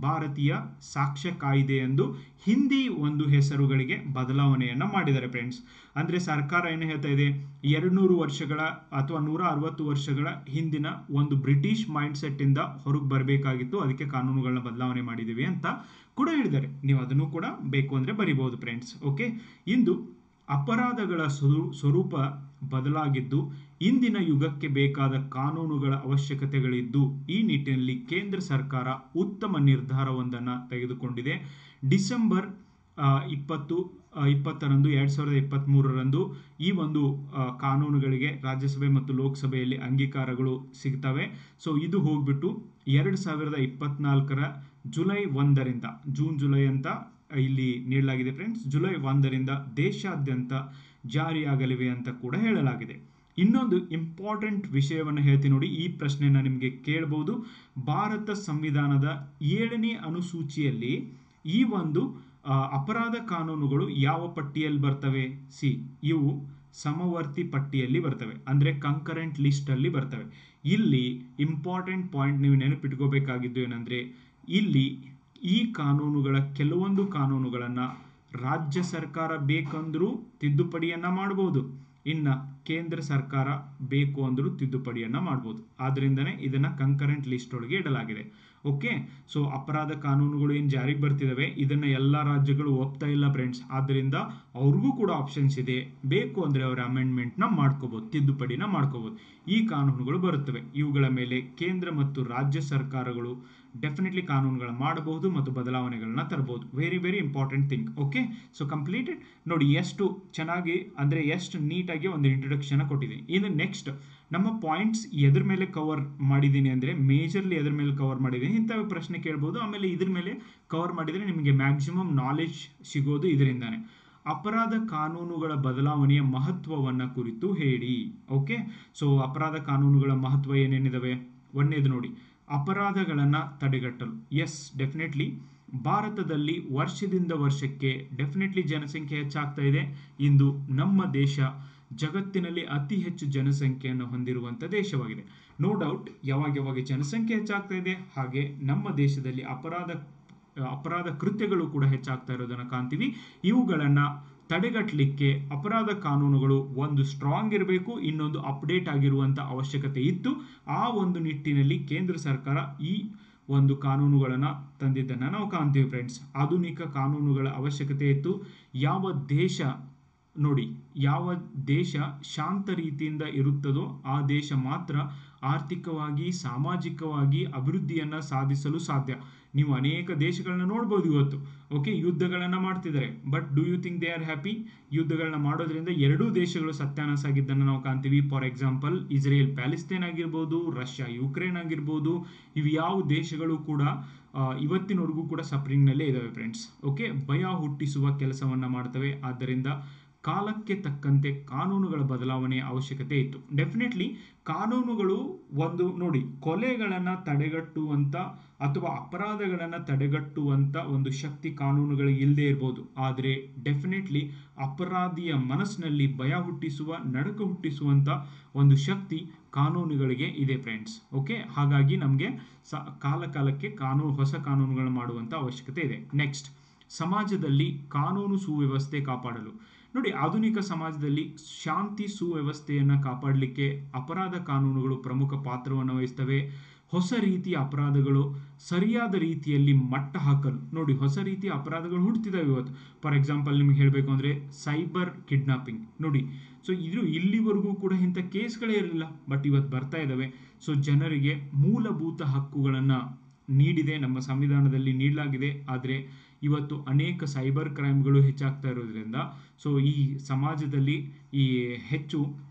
S1: ಭಾರತೀಯ ಸಾಕ್ಷ್ಯ ಕಾಯ್ದೆ ಎಂದು ಹಿಂದಿ ಒಂದು ಹೆಸರುಗಳಿಗೆ ಬದಲಾವಣೆಯನ್ನ ಮಾಡಿದ್ದಾರೆ ಫ್ರೆಂಡ್ಸ್. ಅಂದ್ರೆ ಸರ್ಕಾರ ಏನು ಹೇಳ್ತಾ ಇದೆ, 200 ವರ್ಷಗಳ ಅಥವಾ 160 ವರ್ಷಗಳ ಹಿಂದಿನ ಒಂದು ಬ್ರಿಟಿಷ್ ಮೈಂಡ್ ಸೆಟ್ ಇಂದ ಹೊರಗೆ ಬರಬೇಕಾಗಿತ್ತು, ಅದಕ್ಕೆ ಕಾನೂನುಗಳನ್ನ ಬದಲಾವಣೆ ಮಾಡಿದೀವಿ ಅಂತ ಕೂಡ ಹೇಳಿದ್ದಾರೆ. ನೀವು ಅದನ್ನು ಕೂಡ ಬೇಕು ಅಂದ್ರೆ ಬರಿಬಹುದು ಫ್ರೆಂಡ್ಸ್. ಓಕೆ, ಇಂದು ಅಪರಾಧಗಳ ಸ್ವರೂಪ ಬದಲಾಗಿದ್ದು ಇಂದಿನ ಯುಗಕ್ಕೆ ಬೇಕಾದ ಕಾನೂನುಗಳ ಅವಶ್ಯಕತೆಗಳಿದ್ದು ಈ ನಿಟ್ಟಿನಲ್ಲಿ ಕೇಂದ್ರ ಸರ್ಕಾರ ಉತ್ತಮ ನಿರ್ಧಾರವೊಂದನ್ನು ತೆಗೆದುಕೊಂಡಿದೆ. ಡಿಸೆಂಬರ್ 20 2023 ಈ ಒಂದು ಕಾನೂನುಗಳಿಗೆ ರಾಜ್ಯಸಭೆ ಮತ್ತು ಲೋಕಸಭೆಯಲ್ಲಿ ಅಂಗೀಕಾರಗಳು ಸಿಗ್ತವೆ. ಸೊ ಇದು ಹೋಗ್ಬಿಟ್ಟು 2024 ಜುಲೈ 1ರಿಂದ ಜುಲೈ ಅಂತ ಇಲ್ಲಿ ನೀಡಲಾಗಿದೆ ಫ್ರೆಂಡ್ಸ್. ಜುಲೈ 1ರಿಂದ ದೇಶಾದ್ಯಂತ ಜಾರಿಯಾಗಲಿವೆ ಅಂತ ಕೂಡ ಹೇಳಲಾಗಿದೆ. ಇನ್ನೊಂದು ಇಂಪಾರ್ಟೆಂಟ್ ವಿಷಯವನ್ನು ಹೇಳ್ತೀನಿ ನೋಡಿ, ಈ ಪ್ರಶ್ನೆನ ನಿಮಗೆ ಕೇಳಬಹುದು. ಭಾರತ ಸಂವಿಧಾನದ 7ನೇ ಅನುಸೂಚಿಯಲ್ಲಿ ಈ ಒಂದು ಅಪರಾಧ ಕಾನೂನುಗಳು ಯಾವ ಪಟ್ಟಿಯಲ್ಲಿ ಬರ್ತವೆ? ಇವು ಸಮವರ್ತಿ ಪಟ್ಟಿಯಲ್ಲಿ ಬರ್ತವೆ, ಅಂದ್ರೆ ಕಂಕರೆಂಟ್ ಲಿಸ್ಟ್ ಅಲ್ಲಿ ಬರ್ತವೆ. ಇಲ್ಲಿ ಇಂಪಾರ್ಟೆಂಟ್ ಪಾಯಿಂಟ್ ನೀವು ನೆನಪಿಟ್ಕೋಬೇಕಾಗಿದ್ದು ಏನಂದ್ರೆ, ಇಲ್ಲಿ ಈ ಕಾನೂನುಗಳ ಕೆಲವೊಂದು ಕಾನೂನುಗಳನ್ನ ರಾಜ್ಯ ಸರ್ಕಾರ ಬೇಕಂದ್ರೂ ತಿದ್ದುಪಡಿಯನ್ನ ಮಾಡಬಹುದು, ಇನ್ನ ಕೇಂದ್ರ ಸರ್ಕಾರ ಬೇಕು ಅಂದ್ರೂ ತಿದ್ದುಪಡಿಯನ್ನ ಮಾಡಬಹುದು. ಆದ್ರಿಂದನೇ ಇದನ್ನ ಕಂಕರೆಂಟ್ ಲಿಸ್ಟ್ ಒಳಗೆ ಇಡಲಾಗಿದೆ. ಓಕೆ, ಸೊ ಅಪರಾಧ ಕಾನೂನುಗಳು ಏನ್ ಜಾರಿಗೆ ಬರ್ತಿದಾವೆ ಇದನ್ನ ಎಲ್ಲಾ ರಾಜ್ಯಗಳು ಒಪ್ತಾ ಇಲ್ಲ ಫ್ರೆಂಡ್ಸ್. ಆದ್ರಿಂದ ಅವ್ರಿಗೂ ಕೂಡ ಆಪ್ಷನ್ಸ್ ಇದೆ, ಬೇಕು ಅಂದ್ರೆ ಅವರ ಅಮೆಂಡ್ಮೆಂಟ್ ನ ಮಾಡ್ಕೋಬಹುದು, ತಿದ್ದುಪಡಿನ ಮಾಡ್ಕೋಬಹುದು. ಈ ಕಾನೂನುಗಳು ಬರುತ್ತವೆ, ಇವುಗಳ ಮೇಲೆ ಕೇಂದ್ರ ಮತ್ತು ರಾಜ್ಯ ಸರ್ಕಾರಗಳು ಡೆಫಿನೆಟ್ಲಿ ಕಾನೂನುಗಳನ್ನ ಮಾಡಬಹುದು ಮತ್ತು ಬದಲಾವಣೆಗಳನ್ನ ತರಬಹುದು. Very very important thing. Okay, so completed ನೋಡಿ, ಎಷ್ಟು ಚೆನ್ನಾಗಿ ಅಂದ್ರೆ ಎಷ್ಟು ನೀಟಾಗಿ ಒಂದು ಇಂಟ್ರೊಡಕ್ಷನ್ ಕೊಟ್ಟಿದ್ದೀನಿ. ಇನ್ನು ನೆಕ್ಸ್ಟ್ ನಮ್ಮ ಪಾಯಿಂಟ್ಸ್ ಎದ್ರ ಮೇಲೆ ಕವರ್ ಮಾಡಿದ್ದೀನಿ ಅಂದ್ರೆ, ಮೇಜರ್ಲಿ ಎದ್ರ ಮೇಲೆ ಕವರ್ ಮಾಡಿದ್ದೀನಿ ಇಂಥವು ಪ್ರಶ್ನೆ ಕೇಳ್ಬೋದು. ಆಮೇಲೆ ಇದ್ರ ಮೇಲೆ ಕವರ್ ಮಾಡಿದ್ರೆ ನಿಮಗೆ ಮ್ಯಾಕ್ಸಿಮಮ್ ನಾಲೆಡ್ಜ್ ಸಿಗೋದು ಇದರಿಂದಾನೆ. ಅಪರಾಧ ಕಾನೂನುಗಳ ಬದಲಾವಣೆಯ ಮಹತ್ವವನ್ನ ಕುರಿತು ಹೇಳಿ. ಓಕೆ, ಸೊ ಅಪರಾಧ ಕಾನೂನುಗಳ ಮಹತ್ವ ಏನೇನಿದಾವೆ? ಒಂದನೇದು ನೋಡಿ, ಅಪರಾಧಗಳನ್ನ ತಡೆಗಟ್ಟಲು. ಎಸ್, ಡೆಫಿನೆಟ್ಲಿ ಭಾರತದಲ್ಲಿ ವರ್ಷದಿಂದ ವರ್ಷಕ್ಕೆ ಡೆಫಿನೆಟ್ಲಿ ಜನಸಂಖ್ಯೆ ಹೆಚ್ಚಾಗ್ತಾ ಇದೆ. ಇಂದು ನಮ್ಮ ದೇಶ ಜಗತ್ತಿನಲ್ಲಿ ಅತಿ ಹೆಚ್ಚು ಜನಸಂಖ್ಯೆಯನ್ನು ಹೊಂದಿರುವಂತ ದೇಶವಾಗಿದೆ. ನೋ ಡೌಟ್, ಯಾವಾಗ ಜನಸಂಖ್ಯೆ ಹೆಚ್ಚಾಗ್ತಾ ಇದೆ ಹಾಗೆ ನಮ್ಮ ದೇಶದಲ್ಲಿ ಅಪರಾಧ ಕೃತ್ಯಗಳು ಕೂಡ ಹೆಚ್ಚಾಗ್ತಾ ಇರೋದನ್ನ ಕಾಣ್ತೀವಿ. ಇವುಗಳನ್ನ ತಡೆಗಟ್ಟಲಿಕ್ಕೆ ಅಪರಾಧ ಕಾನೂನುಗಳು ಒಂದು ಸ್ಟ್ರಾಂಗ್ ಇರಬೇಕು, ಇನ್ನೊಂದು ಅಪ್ಡೇಟ್ ಆಗಿರುವಂತ ಅವಶ್ಯಕತೆ ಇತ್ತು. ಆ ಒಂದು ನಿಟ್ಟಿನಲ್ಲಿ ಕೇಂದ್ರ ಸರ್ಕಾರ ಈ ಒಂದು ಕಾನೂನುಗಳನ್ನ ತಂದಿದ್ದನ್ನ ನಾವು ಕಾಣ್ತೀವಿ ಫ್ರೆಂಡ್ಸ್. ಆಧುನಿಕ ಕಾನೂನುಗಳ ಅವಶ್ಯಕತೆ ಇತ್ತು. ಯಾವ ದೇಶ ಶಾಂತ ರೀತಿಯಿಂದ ಇರುತ್ತದೋ ಆ ದೇಶ ಮಾತ್ರ ಆರ್ಥಿಕವಾಗಿ ಸಾಮಾಜಿಕವಾಗಿ ಅಭಿವೃದ್ಧಿಯನ್ನ ಸಾಧಿಸಲು ಸಾಧ್ಯ. ನೀವು ಅನೇಕ ದೇಶಗಳನ್ನ ನೋಡ್ಬೋದು ಇವತ್ತು. ಓಕೆ, ಯುದ್ಧಗಳನ್ನ ಮಾಡ್ತಿದ್ದಾರೆ, but do you think they are happy? ಯುದ್ಧಗಳನ್ನ ಮಾಡೋದ್ರಿಂದ ಎರಡೂ ದೇಶಗಳು ಸತ್ಯಾನಾಶ ಆಗಿದ್ದನ್ನು ನಾವು ಕಾಣ್ತೀವಿ. ಫಾರ್ ಎಕ್ಸಾಂಪಲ್, ಇಸ್ರೇಲ್ ಪ್ಯಾಲೆಸ್ತೇನ್ ಆಗಿರ್ಬೋದು, ರಷ್ಯಾ ಯುಕ್ರೇನ್ ಆಗಿರ್ಬೋದು, ಇವು ಯಾವ ದೇಶಗಳು ಕೂಡ ಇವತ್ತಿನವರೆಗೂ ಕೂಡ ಸಫರಿಂಗ್ ನಲ್ಲೇ ಇದಾವೆ ಫ್ರೆಂಡ್ಸ್. ಓಕೆ, ಭಯ ಹುಟ್ಟಿಸುವ ಕೆಲಸವನ್ನ ಮಾಡ್ತವೆ. ಆದ್ದರಿಂದ ಕಾಲಕ್ಕೆ ತಕ್ಕಂತೆ ಕಾನೂನುಗಳ ಬದಲಾವಣೆಯ ಅವಶ್ಯಕತೆ ಇತ್ತು. ಡೆಫಿನೆಟ್ಲಿ ಕಾನೂನುಗಳು ಒಂದು ನೋಡಿ, ಕೊಲೆಗಳನ್ನ ತಡೆಗಟ್ಟುವಂತ ಅಥವಾ ಅಪರಾಧಗಳನ್ನ ತಡೆಗಟ್ಟುವಂತ ಒಂದು ಶಕ್ತಿ ಕಾನೂನುಗಳಿಗೆ ಇಲ್ಲದೆ ಇರ್ಬೋದು, ಆದರೆ ಡೆಫಿನೆಟ್ಲಿ ಅಪರಾಧಿಯ ಮನಸ್ಸಿನಲ್ಲಿ ಭಯ ಹುಟ್ಟಿಸುವ, ನಡುಕ ಹುಟ್ಟಿಸುವಂತ ಒಂದು ಶಕ್ತಿ ಕಾನೂನುಗಳಿಗೆ ಇದೆ ಫ್ರೆಂಡ್ಸ್. ಓಕೆ, ಹಾಗಾಗಿ ನಮಗೆ ಕಾಲಕ್ಕೆ ಹೊಸ ಕಾನೂನುಗಳನ್ನು ಮಾಡುವಂತ ಅವಶ್ಯಕತೆ ಇದೆ. ನೆಕ್ಸ್ಟ್, ಸಮಾಜದಲ್ಲಿ ಕಾನೂನು ಸುವ್ಯವಸ್ಥೆ ಕಾಪಾಡಲು. ನೋಡಿ, ಆಧುನಿಕ ಸಮಾಜದಲ್ಲಿ ಶಾಂತಿ ಸುವ್ಯವಸ್ಥೆಯನ್ನು ಕಾಪಾಡಲಿಕ್ಕೆ ಅಪರಾಧ ಕಾನೂನುಗಳು ಪ್ರಮುಖ ಪಾತ್ರವನ್ನು ವಹಿಸ್ತವೆ. ಹೊಸ ರೀತಿಯ ಅಪರಾಧಗಳು ಸರಿಯಾದ ರೀತಿಯಲ್ಲಿ ಮಟ್ಟ ಹಾಕಲು ನೋಡಿ, ಹೊಸ ರೀತಿಯ ಅಪರಾಧಗಳು ಹುಡ್ತಿದ್ದಾವೆ ಇವತ್ತು. ಫಾರ್ ಎಕ್ಸಾಂಪಲ್ ನಿಮ್ಗೆ ಹೇಳಬೇಕು ಅಂದ್ರೆ ಸೈಬರ್ ಕಿಡ್ನಾಪಿಂಗ್ ನೋಡಿ. ಸೊ ಇಲ್ಲಿವರೆಗೂ ಕೂಡ ಇಂಥ ಕೇಸ್ಗಳೇ ಇರಲಿಲ್ಲ, ಬಟ್ ಇವತ್ತು ಬರ್ತಾ ಇದ್ದಾವೆ. ಸೊ ಜನರಿಗೆ ಮೂಲಭೂತ ಹಕ್ಕುಗಳನ್ನು ನೀಡಿದೆ, ನಮ್ಮ ಸಂವಿಧಾನದಲ್ಲಿ ನೀಡಲಾಗಿದೆ. ಆದರೆ ಇವತ್ತು ಅನೇಕ ಸೈಬರ್ ಕ್ರೈಮ್ಗಳು ಹೆಚ್ಚಾಗ್ತಾ ಇರೋದ್ರಿಂದ ಸೊ ಈ ಸಮಾಜದಲ್ಲಿ ಈ ಹೆಚ್ಚು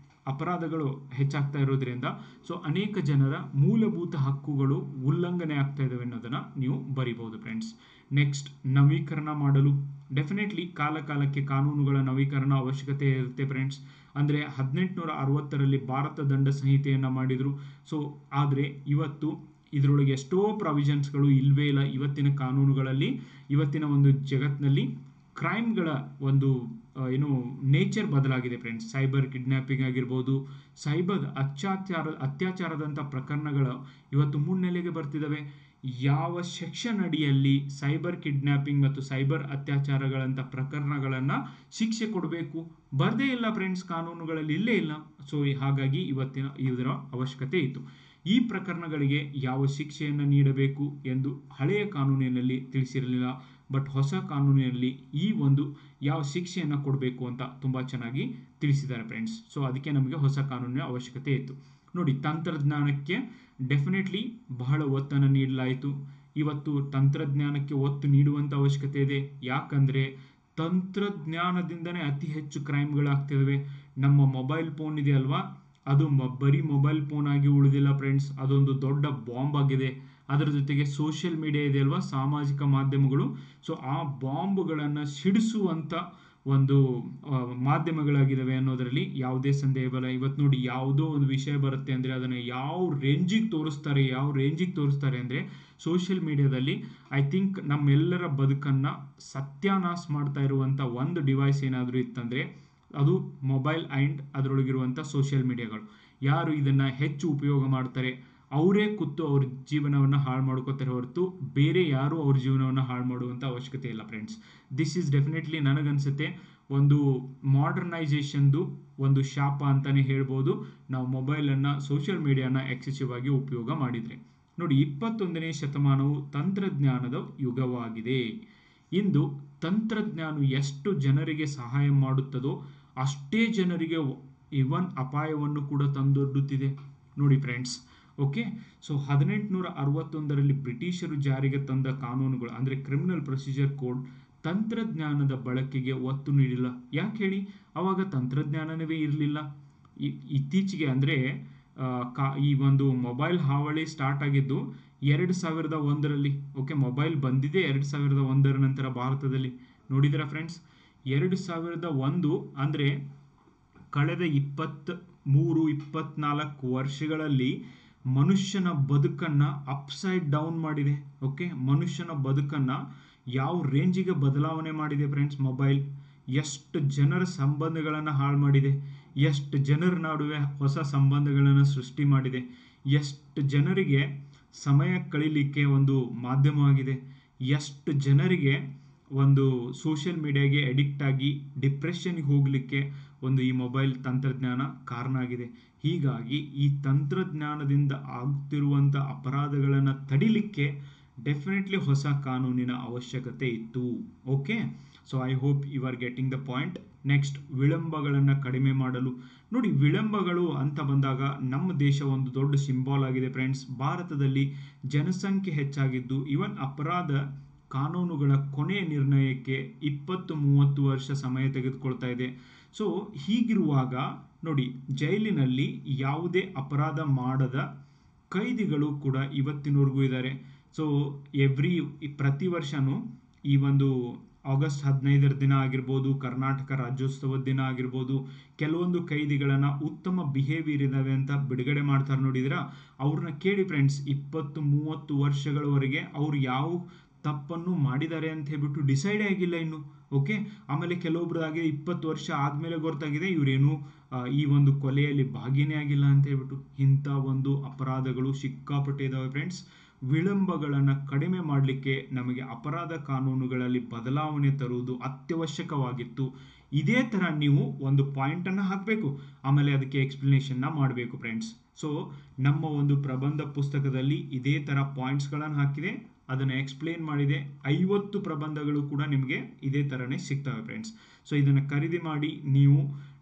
S1: ಅಪರಾಧಗಳು ಹೆಚ್ಚಾಗ್ತಾ ಇರೋದ್ರಿಂದ ಸೊ ಅನೇಕ ಜನರ ಮೂಲಭೂತ ಹಕ್ಕುಗಳು ಉಲ್ಲಂಘನೆ ಆಗ್ತಾ ಇದಾವೆ ಅನ್ನೋದನ್ನ ನೀವು ಬರಿಬಹುದು ಫ್ರೆಂಡ್ಸ್. ನೆಕ್ಸ್ಟ್ ನವೀಕರಣ ಮಾಡಲು ಡೆಫಿನೆಟ್ಲಿ ಕಾಲಕ್ಕೆ ಕಾನೂನುಗಳ ನವೀಕರಣ ಅವಶ್ಯಕತೆ ಇರುತ್ತೆ ಫ್ರೆಂಡ್ಸ್. ಅಂದರೆ 1860ರಲ್ಲಿ ಭಾರತ ದಂಡ ಸಂಹಿತೆಯನ್ನು ಮಾಡಿದರು. ಸೊ ಆದರೆ ಇವತ್ತು ಇದರೊಳಗೆ ಎಷ್ಟೋ ಪ್ರಾವಿಷನ್ಸ್ಗಳು ಇಲ್ಲವೇ ಇಲ್ಲ ಇವತ್ತಿನ ಕಾನೂನುಗಳಲ್ಲಿ. ಇವತ್ತಿನ ಒಂದು ಜಗತ್ತಿನಲ್ಲಿ ಕ್ರೈಮ್ಗಳ ಒಂದು ನೇಚರ್ ಬದಲಾಗಿದೆ ಫ್ರೆಂಡ್ಸ್. ಸೈಬರ್ ಕಿಡ್ನ್ಯಾಪಿಂಗ್ ಆಗಿರ್ಬೋದು, ಸೈಬರ್ ಅತ್ಯಾಚಾರದಂಥ ಪ್ರಕರಣಗಳು ಇವತ್ತು ಮುನ್ನೆಲೆಗೆ ಬರ್ತಿದ್ದಾವೆ. ಯಾವ ಸೆಕ್ಷನ್ ಅಡಿಯಲ್ಲಿ ಸೈಬರ್ ಕಿಡ್ನ್ಯಾಪಿಂಗ್ ಮತ್ತು ಸೈಬರ್ ಅತ್ಯಾಚಾರಗಳಂಥ ಪ್ರಕರಣಗಳನ್ನು ಶಿಕ್ಷೆ ಕೊಡಬೇಕು ಬರದೇ ಇಲ್ಲ ಫ್ರೆಂಡ್ಸ್, ಕಾನೂನುಗಳಲ್ಲಿ ಇಲ್ಲೇ ಇಲ್ಲ. ಸೊ ಹಾಗಾಗಿ ಇದರ ಅವಶ್ಯಕತೆ ಇತ್ತು. ಈ ಪ್ರಕರಣಗಳಿಗೆ ಯಾವ ಶಿಕ್ಷೆಯನ್ನು ನೀಡಬೇಕು ಎಂದು ಹಳೆಯ ಕಾನೂನಿನಲ್ಲಿ ತಿಳಿಸಿರಲಿಲ್ಲ. ಬಟ್ ಹೊಸ ಕಾನೂನಿನಲ್ಲಿ ಈ ಒಂದು ಯಾವ ಶಿಕ್ಷೆಯನ್ನು ಕೊಡಬೇಕು ಅಂತ ತುಂಬ ಚೆನ್ನಾಗಿ ತಿಳಿಸಿದ್ದಾರೆ ಫ್ರೆಂಡ್ಸ್. ಸೊ ಅದಕ್ಕೆ ನಮಗೆ ಹೊಸ ಕಾನೂನಿನ ಅವಶ್ಯಕತೆ ಇತ್ತು. ನೋಡಿ, ತಂತ್ರಜ್ಞಾನಕ್ಕೆ ಡೆಫಿನೆಟ್ಲಿ ಬಹಳ ಒತ್ತನ್ನು ನೀಡಲಾಯಿತು. ಇವತ್ತು ತಂತ್ರಜ್ಞಾನಕ್ಕೆ ಒತ್ತು ನೀಡುವಂಥ ಅವಶ್ಯಕತೆ ಇದೆ. ಯಾಕಂದರೆ ತಂತ್ರಜ್ಞಾನದಿಂದನೇ ಅತಿ ಹೆಚ್ಚು ಕ್ರೈಮ್ಗಳಾಗ್ತಿದ್ದಾವೆ. ನಮ್ಮ ಮೊಬೈಲ್ ಫೋನ್ ಇದೆ ಅಲ್ವಾ, ಅದು ಬರೀ ಮೊಬೈಲ್ ಫೋನ್ ಆಗಿ ಉಳಿದಿಲ್ಲ ಫ್ರೆಂಡ್ಸ್, ಅದೊಂದು ದೊಡ್ಡ ಬಾಂಬ್ ಆಗಿದೆ. ಅದರ ಜೊತೆಗೆ ಸೋಷಿಯಲ್ ಮೀಡಿಯಾ ಇದೆ ಅಲ್ವಾ, ಸಾಮಾಜಿಕ ಮಾಧ್ಯಮಗಳು. ಸೊ ಆ ಬಾಂಬ್ಗಳನ್ನು ಸಿಡಿಸುವಂಥ ಒಂದು ಮಾಧ್ಯಮಗಳಾಗಿದ್ದಾವೆ ಅನ್ನೋದರಲ್ಲಿ ಯಾವುದೇ ಸಂದೇಹವಿಲ್ಲ. ಇವತ್ತು ನೋಡಿ, ಯಾವುದೋ ಒಂದು ವಿಷಯ ಬರುತ್ತೆ ಅಂದರೆ ಅದನ್ನು ಯಾವ ರೇಂಜಿಗೆ ತೋರಿಸ್ತಾರೆ ಅಂದರೆ ಸೋಷಿಯಲ್ ಮೀಡಿಯಾದಲ್ಲಿ ಐ ಥಿಂಕ್ ನಮ್ಮೆಲ್ಲರ ಬದುಕನ್ನು ಸತ್ಯಾನಾಶ ಮಾಡ್ತಾ ಇರುವಂಥ ಒಂದು ಡಿವೈಸ್ ಏನಾದರೂ ಇತ್ತಂದರೆ ಅದು ಮೊಬೈಲ್ ಆ್ಯಂಡ್ ಅದರೊಳಗಿರುವಂಥ ಸೋಷಿಯಲ್ ಮೀಡಿಯಾಗಳು. ಯಾರು ಇದನ್ನು ಹೆಚ್ಚು ಉಪಯೋಗ ಮಾಡ್ತಾರೆ ಅವರೇ ಕೂತು ಅವ್ರ ಜೀವನವನ್ನು ಹಾಳು ಮಾಡ್ಕೋತಾರೆ ಹೊರತು ಬೇರೆ ಯಾರೂ ಅವ್ರ ಜೀವನವನ್ನು ಹಾಳು ಮಾಡುವಂಥ ಅವಶ್ಯಕತೆ ಇಲ್ಲ ಫ್ರೆಂಡ್ಸ್. ದಿಸ್ ಈಸ್ ಡೆಫಿನೆಟ್ಲಿ ನನಗನ್ಸುತ್ತೆ ಒಂದು ಮಾಡರ್ನೈಸೇಷನ್ದು ಒಂದು ಶಾಪ ಅಂತಲೇ ಹೇಳ್ಬೋದು, ನಾವು ಮೊಬೈಲನ್ನು ಸೋಷಿಯಲ್ ಮೀಡಿಯಾನ ಎಕ್ಸೆಸಿವ್ ಆಗಿ ಉಪಯೋಗ ಮಾಡಿದರೆ. ನೋಡಿ, 21ನೇ ಶತಮಾನವು ತಂತ್ರಜ್ಞಾನದ ಯುಗವಾಗಿದೆ. ಇಂದು ತಂತ್ರಜ್ಞಾನ ಎಷ್ಟು ಜನರಿಗೆ ಸಹಾಯ ಮಾಡುತ್ತದೋ ಅಷ್ಟೇ ಜನರಿಗೆ ಇವನ್ ಅಪಾಯವನ್ನು ಕೂಡ ತಂದೊಡ್ಡುತ್ತಿದೆ. ನೋಡಿ ಫ್ರೆಂಡ್ಸ್, ಓಕೆ. ಸೊ 1861ರಲ್ಲಿ ಬ್ರಿಟಿಷರು ಜಾರಿಗೆ ತಂದ ಕಾನೂನುಗಳು ಅಂದರೆ ಕ್ರಿಮಿನಲ್ ಪ್ರೊಸೀಜರ್ ಕೋಡ್ ತಂತ್ರಜ್ಞಾನದ ಬಳಕೆಗೆ ಒತ್ತು ನೀಡಿಲ್ಲ. ಯಾಕೆ ಹೇಳಿ, ಆವಾಗ ತಂತ್ರಜ್ಞಾನವೇ ಇರಲಿಲ್ಲ. ಇತ್ತೀಚೆಗೆ ಅಂದರೆ ಈ ಒಂದು ಮೊಬೈಲ್ ಹಾವಳಿ ಸ್ಟಾರ್ಟ್ ಆಗಿದ್ದು 2001ರಲ್ಲಿ. ಓಕೆ, ಮೊಬೈಲ್ ಬಂದಿದೆ 2001ರ ನಂತರ ಭಾರತದಲ್ಲಿ. ನೋಡಿದಿರಾ ಫ್ರೆಂಡ್ಸ್, 2001 ಅಂದರೆ ಕಳೆದ 23-24 ವರ್ಷಗಳಲ್ಲಿ ಮನುಷ್ಯನ ಬದುಕನ್ನು ಅಪ್ಸೈಡ್ ಡೌನ್ ಮಾಡಿದೆ. ಓಕೆ, ಮನುಷ್ಯನ ಬದುಕನ್ನು ಯಾವ ರೇಂಜಿಗೆ ಬದಲಾವಣೆ ಮಾಡಿದೆ ಫ್ರೆಂಡ್ಸ್ ಮೊಬೈಲ್. ಎಷ್ಟು ಜನರ ಸಂಬಂಧಗಳನ್ನು ಹಾಳು ಮಾಡಿದೆ, ಎಷ್ಟು ಜನರ ನಡುವೆ ಹೊಸ ಸಂಬಂಧಗಳನ್ನು ಸೃಷ್ಟಿ ಮಾಡಿದೆ, ಎಷ್ಟು ಜನರಿಗೆ ಸಮಯ ಕಳೀಲಿಕ್ಕೆ ಒಂದು ಮಾಧ್ಯಮವಾಗಿದೆ, ಎಷ್ಟು ಜನರಿಗೆ ಒಂದು ಸೋಷಿಯಲ್ ಮೀಡಿಯಾಗೆ ಅಡಿಕ್ಟ್ ಆಗಿ ಡಿಪ್ರೆಷನ್ಗೆ ಹೋಗಲಿಕ್ಕೆ ಒಂದು ಈ ಮೊಬೈಲ್ ತಂತ್ರಜ್ಞಾನ ಕಾರಣ ಆಗಿದೆ. ಹೀಗಾಗಿ ಈ ತಂತ್ರಜ್ಞಾನದಿಂದ ಆಗುತ್ತಿರುವಂಥ ಅಪರಾಧಗಳನ್ನು ತಡಿಲಿಕ್ಕೆ ಡೆಫಿನೆಟ್ಲಿ ಹೊಸ ಕಾನೂನಿನ ಅವಶ್ಯಕತೆ ಇತ್ತು. Okay, so I hope you are getting the point. Next, ವಿಳಂಬಗಳನ್ನು ಕಡಿಮೆ ಮಾಡಲು. ನೋಡಿ, ವಿಳಂಬಗಳು ಅಂತ ಬಂದಾಗ ನಮ್ಮ ದೇಶ ಒಂದು ದೊಡ್ಡ ಸಿಂಬಾಲ್ ಆಗಿದೆ ಫ್ರೆಂಡ್ಸ್. ಭಾರತದಲ್ಲಿ ಜನಸಂಖ್ಯೆ ಹೆಚ್ಚಾಗಿದ್ದು ಇವನ್ ಅಪರಾಧ ಕಾನೂನುಗಳ ಕೊನೆಯ ನಿರ್ಣಯಕ್ಕೆ 20-30 ವರ್ಷ ಸಮಯ ತೆಗೆದುಕೊಳ್ತಾ ಇದೆ. ಸೊ ಹೀಗಿರುವಾಗ ನೋಡಿ, ಜೈಲಿನಲ್ಲಿ ಯಾವುದೇ ಅಪರಾಧ ಮಾಡದ ಕೈದಿಗಳು ಕೂಡ ಇವತ್ತಿನವರೆಗೂ ಇದ್ದಾರೆ. ಸೊ ಪ್ರತಿ ವರ್ಷವೂ ಈ ಒಂದು ಆಗಸ್ಟ್ 15ರ ದಿನ ಆಗಿರ್ಬೋದು, ಕರ್ನಾಟಕ ರಾಜ್ಯೋತ್ಸವದ ದಿನ ಆಗಿರ್ಬೋದು, ಕೆಲವೊಂದು ಕೈದಿಗಳನ್ನು ಉತ್ತಮ ಬಿಹೇವಿಯರ್ ಇದ್ದಾವೆ ಅಂತ ಬಿಡುಗಡೆ ಮಾಡ್ತಾರೆ. ನೋಡಿದಿರಾ, ಅವ್ರನ್ನ ಕೇಳಿ ಫ್ರೆಂಡ್ಸ್, 20-30 ವರ್ಷಗಳವರೆಗೆ ಅವ್ರು ಯಾವ ತಪ್ಪನ್ನು ಮಾಡಿದ್ದಾರೆ ಅಂತ ಹೇಳ್ಬಿಟ್ಟು ಡಿಸೈಡೇ ಆಗಿಲ್ಲ ಇನ್ನು. ಓಕೆ, ಆಮೇಲೆ ಕೆಲವೊಬ್ರದಾಗೆ 20 ವರ್ಷ ಆದಮೇಲೆ ಗೊತ್ತಾಗಿದೆ ಇವರೇನು ಈ ಒಂದು ಕೊಲೆಯಲ್ಲಿ ಭಾಗಿನೇ ಆಗಿಲ್ಲ ಅಂತ ಹೇಳ್ಬಿಟ್ಟು. ಇಂಥ ಒಂದು ಅಪರಾಧಗಳು ಸಿಕ್ಕಾಪಟ್ಟೆ ಇದ್ದಾವೆ ಫ್ರೆಂಡ್ಸ್. ವಿಳಂಬಗಳನ್ನು ಕಡಿಮೆ ಮಾಡಲಿಕ್ಕೆ ನಮಗೆ ಅಪರಾಧ ಕಾನೂನುಗಳಲ್ಲಿ ಬದಲಾವಣೆ ತರುವುದು ಅತ್ಯವಶ್ಯಕವಾಗಿತ್ತು. ಇದೇ ಥರ ನೀವು ಒಂದು ಪಾಯಿಂಟನ್ನು ಹಾಕಬೇಕು, ಆಮೇಲೆ ಅದಕ್ಕೆ ಎಕ್ಸ್ಪ್ಲನೇಷನ್ನ ಮಾಡಬೇಕು ಫ್ರೆಂಡ್ಸ್. ಸೊ ನಮ್ಮ ಒಂದು ಪ್ರಬಂಧ ಪುಸ್ತಕದಲ್ಲಿ ಇದೇ ಥರ ಪಾಯಿಂಟ್ಸ್ಗಳನ್ನು ಹಾಕಿದೆ, ಅದನ್ನು ಎಕ್ಸ್ಪ್ಲೇನ್ ಮಾಡಿದೆ. 50 ಪ್ರಬಂಧಗಳು ಕೂಡ ನಿಮಗೆ ಇದೇ ಥರನೇ ಸಿಗ್ತವೆ ಫ್ರೆಂಡ್ಸ್. ಸೊ ಇದನ್ನು ಖರೀದಿ ಮಾಡಿ ನೀವು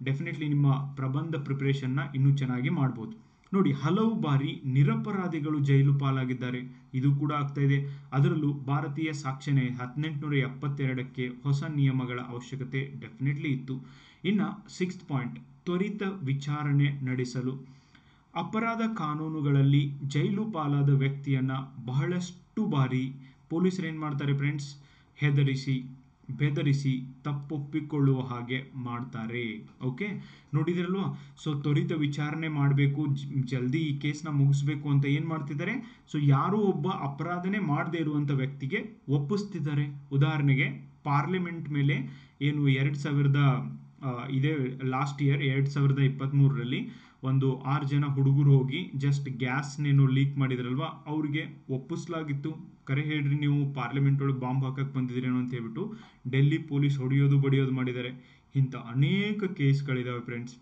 S1: ಡೆಫಿನೆಟ್ಲಿ ನಿಮ್ಮ ಪ್ರಬಂಧ ಪ್ರಿಪ್ರೇಷನ್ನ ಇನ್ನೂ ಚೆನ್ನಾಗಿ ಮಾಡ್ಬೋದು. ನೋಡಿ, ಹಲವು ಬಾರಿ ನಿರಪರಾಧಿಗಳು ಜೈಲು ಪಾಲಾಗಿದ್ದಾರೆ, ಇದು ಕೂಡ ಆಗ್ತಾ ಇದೆ. ಅದರಲ್ಲೂ ಭಾರತೀಯ ಸಾಕ್ಷ್ಯ ನ್ಯಾಯ 1872ಕ್ಕೆ ಹೊಸ ನಿಯಮಗಳ ಅವಶ್ಯಕತೆ ಡೆಫಿನೆಟ್ಲಿ ಇತ್ತು. ಇನ್ನು 6th ಪಾಯಿಂಟ್, ತ್ವರಿತ ವಿಚಾರಣೆ ನಡೆಸಲು. ಅಪರಾಧ ಕಾನೂನುಗಳಲ್ಲಿ ಜೈಲು ಪಾಲಾದ ವ್ಯಕ್ತಿಯನ್ನು ಬಹಳಷ್ಟು ಬಾರಿ ಪೊಲೀಸರು ಏನು ಮಾಡ್ತಾರೆ ಫ್ರೆಂಡ್ಸ್, ಹೆದರಿಸಿ ಬೆದರಿಸಿ ತಪ್ಪೊಪ್ಪಿಕೊಳ್ಳುವ ಹಾಗೆ ಮಾಡ್ತಾರೆ. ಓಕೆ, ನೋಡಿದ್ರಲ್ವಾ? ಸೊ ತ್ವರಿತ ವಿಚಾರಣೆ ಮಾಡಬೇಕು, ಜಲ್ದಿ ಈ ಕೇಸ್ನ ಮುಗಿಸ್ಬೇಕು ಅಂತ ಏನು ಮಾಡ್ತಿದ್ದಾರೆ, ಸೊ ಯಾರೋ ಒಬ್ಬ ಅಪರಾಧನೇ ಮಾಡದೇ ಇರುವಂಥ ವ್ಯಕ್ತಿಗೆ ಒಪ್ಪಿಸ್ತಿದ್ದಾರೆ. ಉದಾಹರಣೆಗೆ ಪಾರ್ಲಿಮೆಂಟ್ ಮೇಲೆ ಏನು 2000 ಇದೇ ಲಾಸ್ಟ್ ಇಯರ್ 2023ರಲ್ಲಿ ಒಂದು 6 ಜನ ಹುಡುಗರು ಹೋಗಿ ಜಸ್ಟ್ ಗ್ಯಾಸ್ನೇನು ಲೀಕ್ ಮಾಡಿದ್ರಲ್ವಾ, ಅವ್ರಿಗೆ ಒಪ್ಪಿಸಲಾಗಿತ್ತು. ಕರೆ ಹೇಳ್ರಿ, ನೀವು ಪಾರ್ಲಿಮೆಂಟ್ ಒಳಗೆ ಬಾಂಬ್ ಹಾಕಕ್ಕೆ ಬಂದಿದ್ರೇನು ಅಂತ ಹೇಳ್ಬಿಟ್ಟು ಡೆಲ್ಲಿ ಪೊಲೀಸ್ ಹೊಡೆಯೋದು ಬಡಿಯೋದು ಮಾಡಿದ್ದಾರೆ. ಇಂಥ ಅನೇಕ ಕೇಸ್ಗಳಿದಾವೆ ಫ್ರೆಂಡ್ಸ್.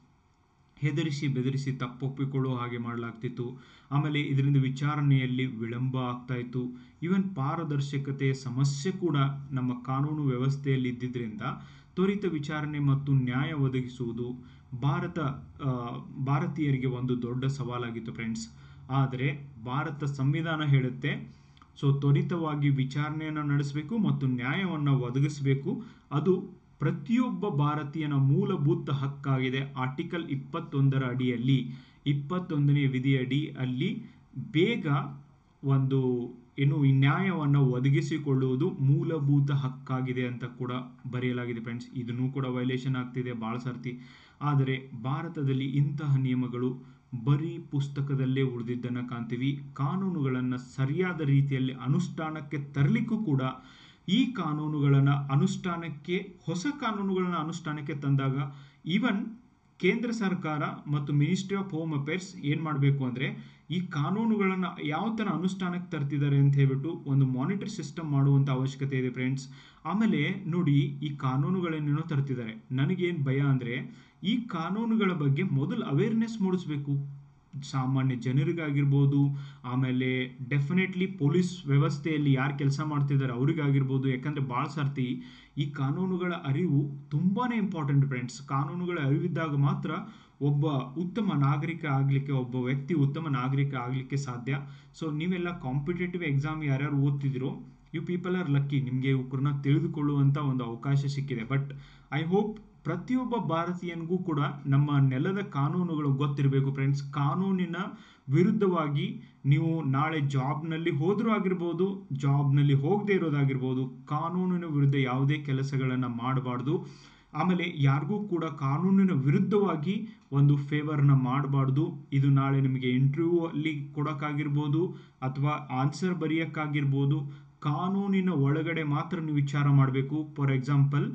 S1: ಹೆದರಿಸಿ ಬೆದರಿಸಿ ತಪ್ಪೊಪ್ಪಿಕೊಳ್ಳುವ ಹಾಗೆ ಮಾಡಲಾಗ್ತಿತ್ತು. ಆಮೇಲೆ ಇದರಿಂದ ವಿಚಾರಣೆಯಲ್ಲಿ ವಿಳಂಬ ಆಗ್ತಾ ಇತ್ತು. ಈವನ್ ಪಾರದರ್ಶಕತೆಯ ಸಮಸ್ಯೆ ಕೂಡ ನಮ್ಮ ಕಾನೂನು ವ್ಯವಸ್ಥೆಯಲ್ಲಿ ಇದ್ದಿದ್ದರಿಂದ ತ್ವರಿತ ವಿಚಾರಣೆ ಮತ್ತು ನ್ಯಾಯ ಒದಗಿಸುವುದು ಭಾರತೀಯರಿಗೆ ಒಂದು ದೊಡ್ಡ ಸವಾಲಾಗಿತ್ತು ಫ್ರೆಂಡ್ಸ್. ಆದರೆ ಭಾರತ ಸಂವಿಧಾನ ಹೇಳುತ್ತೆ, ಸೊ ತ್ವರಿತವಾಗಿ ವಿಚಾರಣೆಯನ್ನು ನಡೆಸಬೇಕು ಮತ್ತು ನ್ಯಾಯವನ್ನು ಒದಗಿಸಬೇಕು. ಅದು ಪ್ರತಿಯೊಬ್ಬ ಭಾರತೀಯನ ಮೂಲಭೂತ ಹಕ್ಕಾಗಿದೆ. ಆರ್ಟಿಕಲ್ 21ರ ಅಡಿಯಲ್ಲಿ 21ನೇ ವಿಧಿಯಡಿ ಅಲ್ಲಿ ಬೇಗ ಒಂದು ಈ ನ್ಯಾಯವನ್ನು ಒದಗಿಸಿಕೊಳ್ಳುವುದು ಮೂಲಭೂತ ಹಕ್ಕಾಗಿದೆ ಅಂತ ಕೂಡ ಬರೆಯಲಾಗಿದೆ ಫ್ರೆಂಡ್ಸ್. ಇದನ್ನೂ ಕೂಡ ವೈಲೇಷನ್ ಆಗ್ತಿದೆ ಭಾಳ ಸರ್ತಿ. ಆದರೆ ಭಾರತದಲ್ಲಿ ಇಂತಹ ನಿಯಮಗಳು ಬರೀ ಪುಸ್ತಕದಲ್ಲೇ ಉಳಿದಿದ್ದನ್ನು ಕಾಣ್ತೀವಿ. ಕಾನೂನುಗಳನ್ನು ಸರಿಯಾದ ರೀತಿಯಲ್ಲಿ ಅನುಷ್ಠಾನಕ್ಕೆ ತರಲಿಕ್ಕೂ ಕೂಡ ಈ ಕಾನೂನುಗಳನ್ನು ಹೊಸ ಕಾನೂನುಗಳನ್ನು ಅನುಷ್ಠಾನಕ್ಕೆ ತಂದಾಗ ಈವನ್ ಕೇಂದ್ರ ಸರ್ಕಾರ ಮತ್ತು ಮಿನಿಸ್ಟ್ರಿ ಆಫ್ ಹೋಮ್ ಅಫೇರ್ಸ್ ಏನು ಮಾಡಬೇಕು ಅಂದರೆ ಈ ಕಾನೂನುಗಳನ್ನು ಯಾವ ಥರ ಅನುಷ್ಠಾನಕ್ಕೆ ತರ್ತಿದ್ದಾರೆ ಅಂತ ಹೇಳ್ಬಿಟ್ಟು ಒಂದು ಮಾನಿಟರ್ ಸಿಸ್ಟಮ್ ಮಾಡುವಂಥ ಅವಶ್ಯಕತೆ ಇದೆ ಫ್ರೆಂಡ್ಸ್. ಆಮೇಲೆ ನೋಡಿ, ಈ ಕಾನೂನುಗಳನ್ನೇನೋ ತರ್ತಿದ್ದಾರೆ. ನನಗೇನು ಭಯ ಅಂದರೆ ಈ ಕಾನೂನುಗಳ ಬಗ್ಗೆ ಮೊದಲು ಅವೇರ್ನೆಸ್ ಮೂಡಿಸ್ಬೇಕು, ಸಾಮಾನ್ಯ ಜನರಿಗಾಗಿರ್ಬೋದು, ಆಮೇಲೆ ಡೆಫಿನೆಟ್ಲಿ ಪೊಲೀಸ್ ವ್ಯವಸ್ಥೆಯಲ್ಲಿ ಯಾರು ಕೆಲಸ ಮಾಡ್ತಿದ್ದಾರೆ ಅವರಿಗಾಗಿರ್ಬೋದು. ಯಾಕಂದರೆ ಭಾಳ ಸರ್ತಿ ಈ ಕಾನೂನುಗಳ ಅರಿವು ತುಂಬಾ ಇಂಪಾರ್ಟೆಂಟ್ ಫ್ರೆಂಡ್ಸ್. ಕಾನೂನುಗಳ ಅರಿವಿದ್ದಾಗ ಮಾತ್ರ ಒಬ್ಬ ಉತ್ತಮ ನಾಗರಿಕ ಆಗಲಿಕ್ಕೆ, ಒಬ್ಬ ವ್ಯಕ್ತಿ ಉತ್ತಮ ನಾಗರಿಕ ಆಗಲಿಕ್ಕೆ ಸಾಧ್ಯ. ಸೊ ನೀವೆಲ್ಲ ಕಾಂಪಿಟೇಟಿವ್ ಎಕ್ಸಾಮ್ ಯಾರ್ಯಾರು ಓದ್ತಿದ್ದೀರೋ, ಯು ಪೀಪಲ್ ಆರ್ ಲಕ್ಕಿ, ನಿಮಗೆ ಇವ್ರನ್ನ ತಿಳಿದುಕೊಳ್ಳುವಂಥ ಒಂದು ಅವಕಾಶ ಸಿಕ್ಕಿದೆ. ಬಟ್ ಐ ಹೋಪ್ ಪ್ರತಿಯೊಬ್ಬ ಭಾರತೀಯನಿಗೂ ಕೂಡ ನಮ್ಮ ನೆಲದ ಕಾನೂನುಗಳು ಗೊತ್ತಿರಬೇಕು ಫ್ರೆಂಡ್ಸ್. ಕಾನೂನಿನ ವಿರುದ್ಧವಾಗಿ ನೀವು ನಾಳೆ ಜಾಬ್ನಲ್ಲಿ ಹೋದರೂ ಆಗಿರ್ಬೋದು, ಜಾಬ್ನಲ್ಲಿ ಹೋಗದೇ ಇರೋದಾಗಿರ್ಬೋದು, ಕಾನೂನಿನ ವಿರುದ್ಧ ಯಾವುದೇ ಕೆಲಸಗಳನ್ನು ಮಾಡಬಾರ್ದು. ಆಮೇಲೆ ಯಾರಿಗೂ ಕೂಡ ಕಾನೂನಿನ ವಿರುದ್ಧವಾಗಿ ಒಂದು ಫೇವರ್ನ ಮಾಡಬಾರ್ದು. ಇದು ನಾಳೆ ನಿಮಗೆ ಇಂಟರ್ವ್ಯೂ ಅಲ್ಲಿ ಕೊಡೋಕ್ಕಾಗಿರ್ಬೋದು ಅಥವಾ ಆನ್ಸರ್ ಬರೆಯೋಕ್ಕಾಗಿರ್ಬೋದು. ಕಾನೂನಿನ ಒಳಗಡೆ ಮಾತ್ರ ನೀವು ವಿಚಾರ ಮಾಡಬೇಕು. ಫಾರ್ ಎಕ್ಸಾಂಪಲ್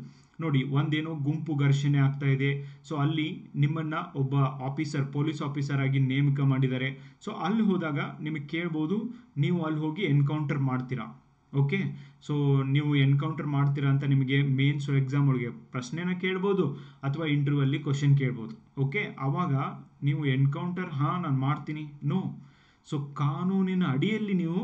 S1: ನೋಡಿ, ಒಂದೇನೋ ಗುಂಪು ಘರ್ಷಣೆ ಆಗ್ತಾ ಇದೆ, ಸೊ ಅಲ್ಲಿ ನಿಮ್ಮನ್ನು ಒಬ್ಬ ಆಫೀಸರ್, ಪೊಲೀಸ್ ಆಫೀಸರ್ ಆಗಿ ನೇಮಕ ಮಾಡಿದ್ದಾರೆ. ಸೊ ಅಲ್ಲಿ ಹೋದಾಗ ನಿಮಗೆ ಕೇಳ್ಬೋದು, ನೀವು ಅಲ್ಲಿ ಹೋಗಿ ಎನ್ಕೌಂಟರ್ ಮಾಡ್ತೀರಾ? ಓಕೆ, ಸೊ ನೀವು ಎನ್ಕೌಂಟರ್ ಮಾಡ್ತೀರಾ ಅಂತ ನಿಮಗೆ ಮೇನ್ಸ್ ಎಕ್ಸಾಮ್ ಒಳಗೆ ಪ್ರಶ್ನೆನ ಕೇಳ್ಬೋದು ಅಥವಾ ಇಂಟರ್ವ್ಯೂ ಅಲ್ಲಿ ಕ್ವಶನ್ ಕೇಳ್ಬೋದು. ಓಕೆ, ಆವಾಗ ನೀವು ಎನ್ಕೌಂಟರ್ ನಾನು ಮಾಡ್ತೀನಿ, ನೋ. ಸೊ ಕಾನೂನಿನ ಅಡಿಯಲ್ಲಿ ನೀವು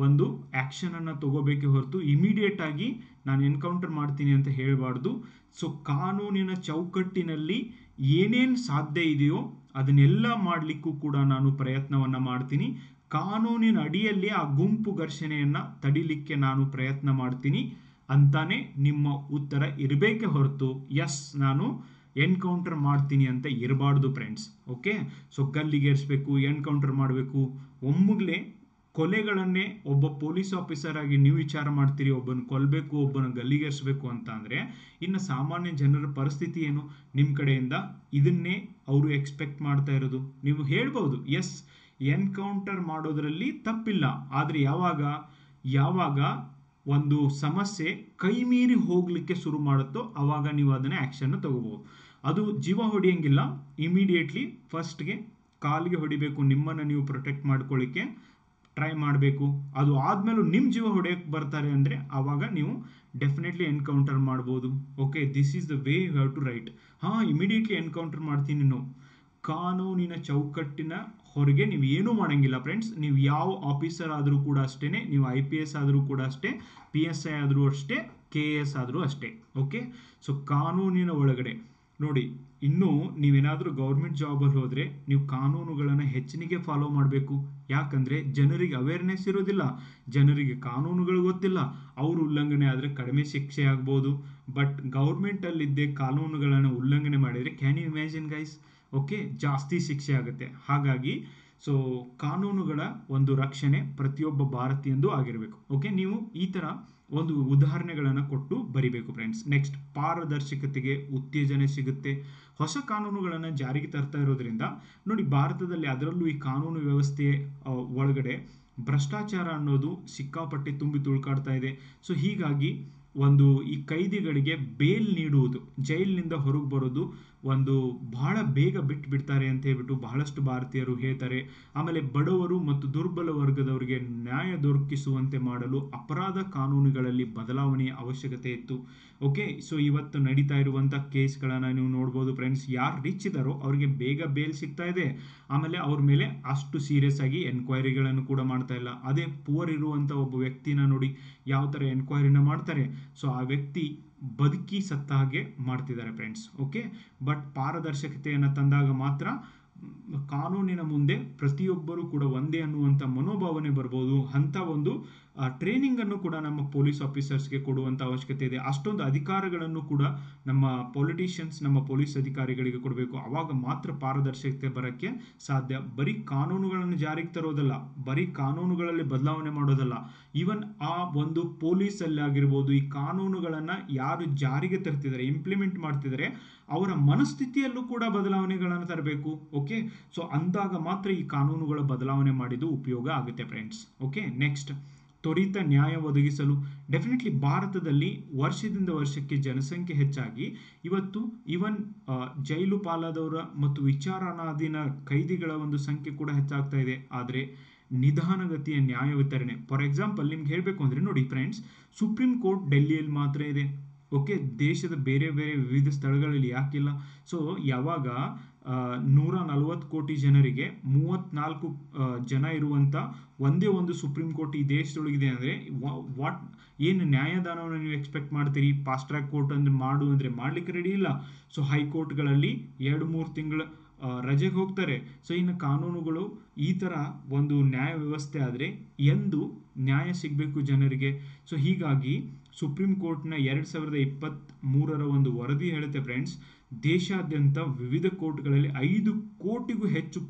S1: ಒಂದು ಆ್ಯಕ್ಷನನ್ನು ತಗೋಬೇಕೇ ಹೊರತು ಇಮಿಡಿಯೇಟ್ ಆಗಿ ನಾನು ಎನ್ಕೌಂಟರ್ ಮಾಡ್ತೀನಿ ಅಂತ ಹೇಳಬಾರ್ದು. ಸೊ ಕಾನೂನಿನ ಚೌಕಟ್ಟಿನಲ್ಲಿ ಏನೇನು ಸಾಧ್ಯ ಇದೆಯೋ ಅದನ್ನೆಲ್ಲ ಮಾಡಲಿಕ್ಕೂ ಕೂಡ ನಾನು ಪ್ರಯತ್ನವನ್ನು ಮಾಡ್ತೀನಿ. ಕಾನೂನಿನ ಅಡಿಯಲ್ಲಿ ಆ ಗುಂಪು ಘರ್ಷಣೆಯನ್ನು ತಡಿಲಿಕ್ಕೆ ನಾನು ಪ್ರಯತ್ನ ಮಾಡ್ತೀನಿ ಅಂತಾನೆ ನಿಮ್ಮ ಉತ್ತರ ಇರಬೇಕೇ ಹೊರತು ಎಸ್ ನಾನು ಎನ್ಕೌಂಟರ್ ಮಾಡ್ತೀನಿ ಅಂತ ಇರಬಾರ್ದು ಫ್ರೆಂಡ್ಸ್. ಓಕೆ, ಸೊ ಗಲ್ಲಿಗೇರಿಸಬೇಕು, ಎನ್ಕೌಂಟರ್ ಮಾಡಬೇಕು. ಒಮ್ಮೆಗ್ಲೇ ಕೊಲೆಗಳನ್ನೇ ಒಬ್ಬ ಪೊಲೀಸ್ ಆಫೀಸರ್ ಆಗಿ ನೀವು ವಿಚಾರ ಮಾಡ್ತೀರಿ, ಒಬ್ಬನ ಕೊಲ್ಲಬೇಕು, ಒಬ್ಬನ ಗಲ್ಲಿಗೇರಿಸಬೇಕು ಅಂತ ಅಂದರೆ ಇನ್ನು ಸಾಮಾನ್ಯ ಜನರ ಪರಿಸ್ಥಿತಿ ಏನು? ನಿಮ್ಮ ಕಡೆಯಿಂದ ಇದನ್ನೇ ಅವರು ಎಕ್ಸ್ಪೆಕ್ಟ್ ಮಾಡ್ತಾ ಇರೋದು. ನೀವು ಹೇಳ್ಬೋದು, ಎಸ್ ಎನ್ಕೌಂಟರ್ ಮಾಡೋದ್ರಲ್ಲಿ ತಪ್ಪಿಲ್ಲ, ಆದರೆ ಯಾವಾಗ ಒಂದು ಸಮಸ್ಯೆ ಕೈ ಮೀರಿ ಹೋಗಲಿಕ್ಕೆ ಶುರು ಮಾಡುತ್ತೋ ಆವಾಗ ನೀವು ಅದನ್ನೇ ಆ್ಯಕ್ಷನ್ನ ತಗೋಬೋದು. ಅದು ಜೀವ ಹೊಡೆಯಂಗಿಲ್ಲ, ಇಮಿಡಿಯೇಟ್ಲಿ ಫಸ್ಟ್ಗೆ ಕಾಲಿಗೆ ಹೊಡಿಬೇಕು, ನಿಮ್ಮನ್ನು ನೀವು ಪ್ರೊಟೆಕ್ಟ್ ಮಾಡ್ಕೊಳ್ಳಿಕ್ಕೆ ಟ್ರೈ ಮಾಡಬೇಕು. ಅದು ಆದಮೇಲೂ ನಿಮ್ಮ ಜೀವ ಹೊಡೆಯಕ್ಕೆ ಬರ್ತಾರೆ ಅಂದರೆ ಆವಾಗ ನೀವು ಡೆಫಿನೆಟ್ಲಿ ಎನ್ಕೌಂಟರ್ ಮಾಡ್ಬೋದು. Okay, this is the way you have to write. Immediately encounter ಮಾಡ್ತೀನಿ. ನೋ, ಕಾನೂನಿನ ಚೌಕಟ್ಟಿನ ಹೊರಗೆ ನೀವು ಏನೂ ಮಾಡೋಂಗಿಲ್ಲ ಫ್ರೆಂಡ್ಸ್. ನೀವು ಯಾವ ಆಫೀಸರ್ ಆದರೂ ಕೂಡ ಅಷ್ಟೇ, ನೀವು IPS ಆದರೂ ಕೂಡ ಅಷ್ಟೇ, PSI ಆದರೂ ಅಷ್ಟೇ, KS ಆದರೂ ಅಷ್ಟೇ. ಓಕೆ, ಸೊ ಕಾನೂನಿನ ಒಳಗಡೆ ನೋಡಿ, ಇನ್ನೂ ನೀವೇನಾದರೂ ಗೌರ್ಮೆಂಟ್ ಜಾಬಲ್ಲಿ ಹೋದರೆ ನೀವು ಕಾನೂನುಗಳನ್ನು ಹೆಚ್ಚಿನಿಗೆ ಫಾಲೋ ಮಾಡಬೇಕು. ಯಾಕಂದರೆ ಜನರಿಗೆ ಅವೇರ್ನೆಸ್ ಇರೋದಿಲ್ಲ, ಜನರಿಗೆ ಕಾನೂನುಗಳು ಗೊತ್ತಿಲ್ಲ. ಅವರು ಉಲ್ಲಂಘನೆ ಆದರೆ ಕಡಿಮೆ ಶಿಕ್ಷೆ ಆಗ್ಬೋದು. ಬಟ್ ಗೌರ್ಮೆಂಟಲ್ಲಿದ್ದೇ ಕಾನೂನುಗಳನ್ನು ಉಲ್ಲಂಘನೆ ಮಾಡಿದರೆ can you imagine guys? Okay, ಜಾಸ್ತಿ ಶಿಕ್ಷೆ ಆಗುತ್ತೆ. ಹಾಗಾಗಿ ಸೊ ಕಾನೂನುಗಳ ಒಂದು ರಕ್ಷಣೆ ಪ್ರತಿಯೊಬ್ಬ ಭಾರತೀಯಂದು ಆಗಿರಬೇಕು. ಓಕೆ, ನೀವು ಈ ಥರ ಒಂದು ಉದಾಹರಣೆಗಳನ್ನು ಕೊಟ್ಟು ಬರಿಬೇಕು ಫ್ರೆಂಡ್ಸ್. ನೆಕ್ಸ್ಟ್, ಪಾರದರ್ಶಕತೆಗೆ ಉತ್ತೇಜನ ಸಿಗುತ್ತೆ. ಹೊಸ ಕಾನೂನುಗಳನ್ನು ಜಾರಿಗೆ ತರ್ತಾ ಇರೋದ್ರಿಂದ ನೋಡಿ, ಭಾರತದಲ್ಲಿ ಅದರಲ್ಲೂ ಈ ಕಾನೂನು ವ್ಯವಸ್ಥೆ ಒಳಗಡೆ ಭ್ರಷ್ಟಾಚಾರ ಅನ್ನೋದು ಸಿಕ್ಕಾಪಟ್ಟೆ ತುಂಬಿ ತುಳ್ಕಾಡ್ತಾ ಇದೆ. ಸೊ ಹೀಗಾಗಿ ಒಂದು ಈ ಕೈದಿಗಳಿಗೆ ಬೇಲ್ ನೀಡುವುದು, ಜೈಲಿನಿಂದ ಹೊರಗೆ ಬರೋದು ಒಂದು ಬಹಳ ಬೇಗ ಬಿಡ್ತಾರೆ ಅಂತ ಹೇಳ್ಬಿಟ್ಟು ಬಹಳಷ್ಟು ಭಾರತೀಯರು ಹೇಳ್ತಾರೆ. ಆಮೇಲೆ ಬಡವರು ಮತ್ತು ದುರ್ಬಲ ವರ್ಗದವರಿಗೆ ನ್ಯಾಯ ದೊರಕಿಸುವಂತೆ ಮಾಡಲು ಅಪರಾಧ ಕಾನೂನುಗಳಲ್ಲಿ ಬದಲಾವಣೆಯ ಅವಶ್ಯಕತೆ ಇತ್ತು. ಓಕೆ, ಸೊ ಇವತ್ತು ನಡೀತಾ ಇರುವಂಥ ಕೇಸ್ಗಳನ್ನು ನೀವು ನೋಡ್ಬೋದು ಫ್ರೆಂಡ್ಸ್. ಯಾರು ರಿಚ್ ಇದ್ದಾರೋ ಅವ್ರಿಗೆ ಬೇಗ ಬೇಲ್ ಸಿಗ್ತಾ ಇದೆ, ಆಮೇಲೆ ಅವ್ರ ಮೇಲೆ ಅಷ್ಟು ಸೀರಿಯಸ್ ಆಗಿ ಎನ್ಕ್ವೈರಿಗಳನ್ನು ಕೂಡ ಮಾಡ್ತಾ ಇಲ್ಲ. ಅದೇ ಪುವರ್ ಇರುವಂಥ ಒಬ್ಬ ವ್ಯಕ್ತಿನ ನೋಡಿ ಯಾವ ಥರ ಎನ್ಕ್ವೈರಿನ ಮಾಡ್ತಾರೆ. ಸೊ ಆ ವ್ಯಕ್ತಿ ಬದುಕಿ ಸತ್ತ ಹಾಗೆ ಮಾಡ್ತಿದ್ದಾರೆ ಫ್ರೆಂಡ್ಸ್. ಓಕೆ, ಬಟ್ ಪಾರದರ್ಶಕತೆಯನ್ನು ತಂದಾಗ ಮಾತ್ರ ಕಾನೂನಿನ ಮುಂದೆ ಪ್ರತಿಯೊಬ್ಬರು ಕೂಡ ಒಂದೇ ಅನ್ನುವಂಥ ಮನೋಭಾವನೆ ಬರ್ಬೋದು. ಅಂಥ ಒಂದು ಟ್ರೈನಿಂಗ್ ಅನ್ನು ಕೂಡ ನಮ್ಮ ಪೊಲೀಸ್ ಆಫೀಸರ್ಸ್ಗೆ ಕೊಡುವಂಥ ಅವಶ್ಯಕತೆ ಇದೆ. ಅಷ್ಟೊಂದು ಅಧಿಕಾರಗಳನ್ನು ಕೂಡ ನಮ್ಮ ಪೊಲಿಟಿಷಿಯನ್ಸ್, ನಮ್ಮ ಪೊಲೀಸ್ ಅಧಿಕಾರಿಗಳಿಗೆ ಕೊಡಬೇಕು. ಆವಾಗ ಮಾತ್ರ ಪಾರದರ್ಶಕತೆ ಬರೋಕ್ಕೆ ಸಾಧ್ಯ. ಬರೀ ಕಾನೂನುಗಳನ್ನು ಜಾರಿಗೆ ತರೋದಲ್ಲ, ಬರೀ ಕಾನೂನುಗಳಲ್ಲಿ ಬದಲಾವಣೆ ಮಾಡೋದಲ್ಲ, ಈವನ್ ಆ ಒಂದು ಪೊಲೀಸಲ್ಲಿ ಆಗಿರ್ಬೋದು, ಈ ಕಾನೂನುಗಳನ್ನು ಯಾರು ಜಾರಿಗೆ ತರ್ತಿದ್ದಾರೆ, ಇಂಪ್ಲಿಮೆಂಟ್ ಮಾಡ್ತಿದ್ದಾರೆ, ಅವರ ಮನಸ್ಥಿತಿಯಲ್ಲೂ ಕೂಡ ಬದಲಾವಣೆಗಳನ್ನು ತರಬೇಕು. ಓಕೆ, ಸೊ ಅಂದಾಗ ಮಾತ್ರ ಈ ಕಾನೂನುಗಳ ಬದಲಾವಣೆ ಮಾಡಿದ್ದು ಉಪಯೋಗ ಆಗುತ್ತೆ ಫ್ರೆಂಡ್ಸ್. ಓಕೆ, ನೆಕ್ಸ್ಟ್, ತ್ವರಿತ ನ್ಯಾಯ ಒದಗಿಸಲು. ಡೆಫಿನೆಟ್ಲಿ ಭಾರತದಲ್ಲಿ ವರ್ಷದಿಂದ ವರ್ಷಕ್ಕೆ ಜನಸಂಖ್ಯೆ ಹೆಚ್ಚಾಗಿ ಇವತ್ತು ಇವನ್ ಜೈಲು ಪಾಲಾದವರ ಮತ್ತು ವಿಚಾರಣಾಧೀನ ಕೈದಿಗಳ ಒಂದು ಸಂಖ್ಯೆ ಕೂಡ ಹೆಚ್ಚಾಗ್ತಾ ಇದೆ. ಆದರೆ ನಿಧಾನಗತಿಯ ನ್ಯಾಯ ವಿತರಣೆ, ಫಾರ್ ಎಕ್ಸಾಂಪಲ್ ನಿಮ್ಗೆ ಹೇಳಬೇಕು ಅಂದರೆ ನೋಡಿ ಫ್ರೆಂಡ್ಸ್, ಸುಪ್ರೀಂ ಕೋರ್ಟ್ ಡೆಲ್ಲಿಯಲ್ಲಿ ಮಾತ್ರ ಇದೆ. ಓಕೆ, ದೇಶದ ಬೇರೆ ಬೇರೆ ವಿವಿಧ ಸ್ಥಳಗಳಲ್ಲಿ ಯಾಕಿಲ್ಲ? ಸೊ ಯಾವಾಗ 140 ಕೋಟಿ ಜನರಿಗೆ 34 ಜನ ಇರುವಂಥ ಒಂದೇ ಒಂದು ಸುಪ್ರೀಂ ಕೋರ್ಟ್ ಈ ದೇಶದೊಳಗಿದೆ ಅಂದರೆ ಏನು ನ್ಯಾಯದಾನವನ್ನು ನೀವು ಎಕ್ಸ್ಪೆಕ್ಟ್ ಮಾಡ್ತೀರಿ? ಫಾಸ್ಟ್ ಟ್ರ್ಯಾಕ್ ಕೋರ್ಟ್ ಅಂದರೆ ಅಂದರೆ ಮಾಡಲಿಕ್ಕೆ ರೆಡಿ ಇಲ್ಲ. ಸೊ ಹೈಕೋರ್ಟ್ಗಳಲ್ಲಿ 2-3 ತಿಂಗಳ ರಜೆಗೆ ಹೋಗ್ತಾರೆ. ಸೊ ಇನ್ನು ಕಾನೂನುಗಳು ಈ ಥರ ಒಂದು ನ್ಯಾಯ ವ್ಯವಸ್ಥೆ ಆದರೆ ಎಂದು ನ್ಯಾಯ ಸಿಗಬೇಕು ಜನರಿಗೆ? ಸೊ ಹೀಗಾಗಿ ಸುಪ್ರೀಂ ಕೋರ್ಟ್ನ 2023 ಒಂದು ವರದಿ ಹೇಳುತ್ತೆ ಫ್ರೆಂಡ್ಸ್, ದೇಶಾದ್ಯಂತ ವಿವಿಧ ಕೋರ್ಟ್ಗಳಲ್ಲಿ 5 ಕೋಟಿಗೂ ಹೆಚ್ಚು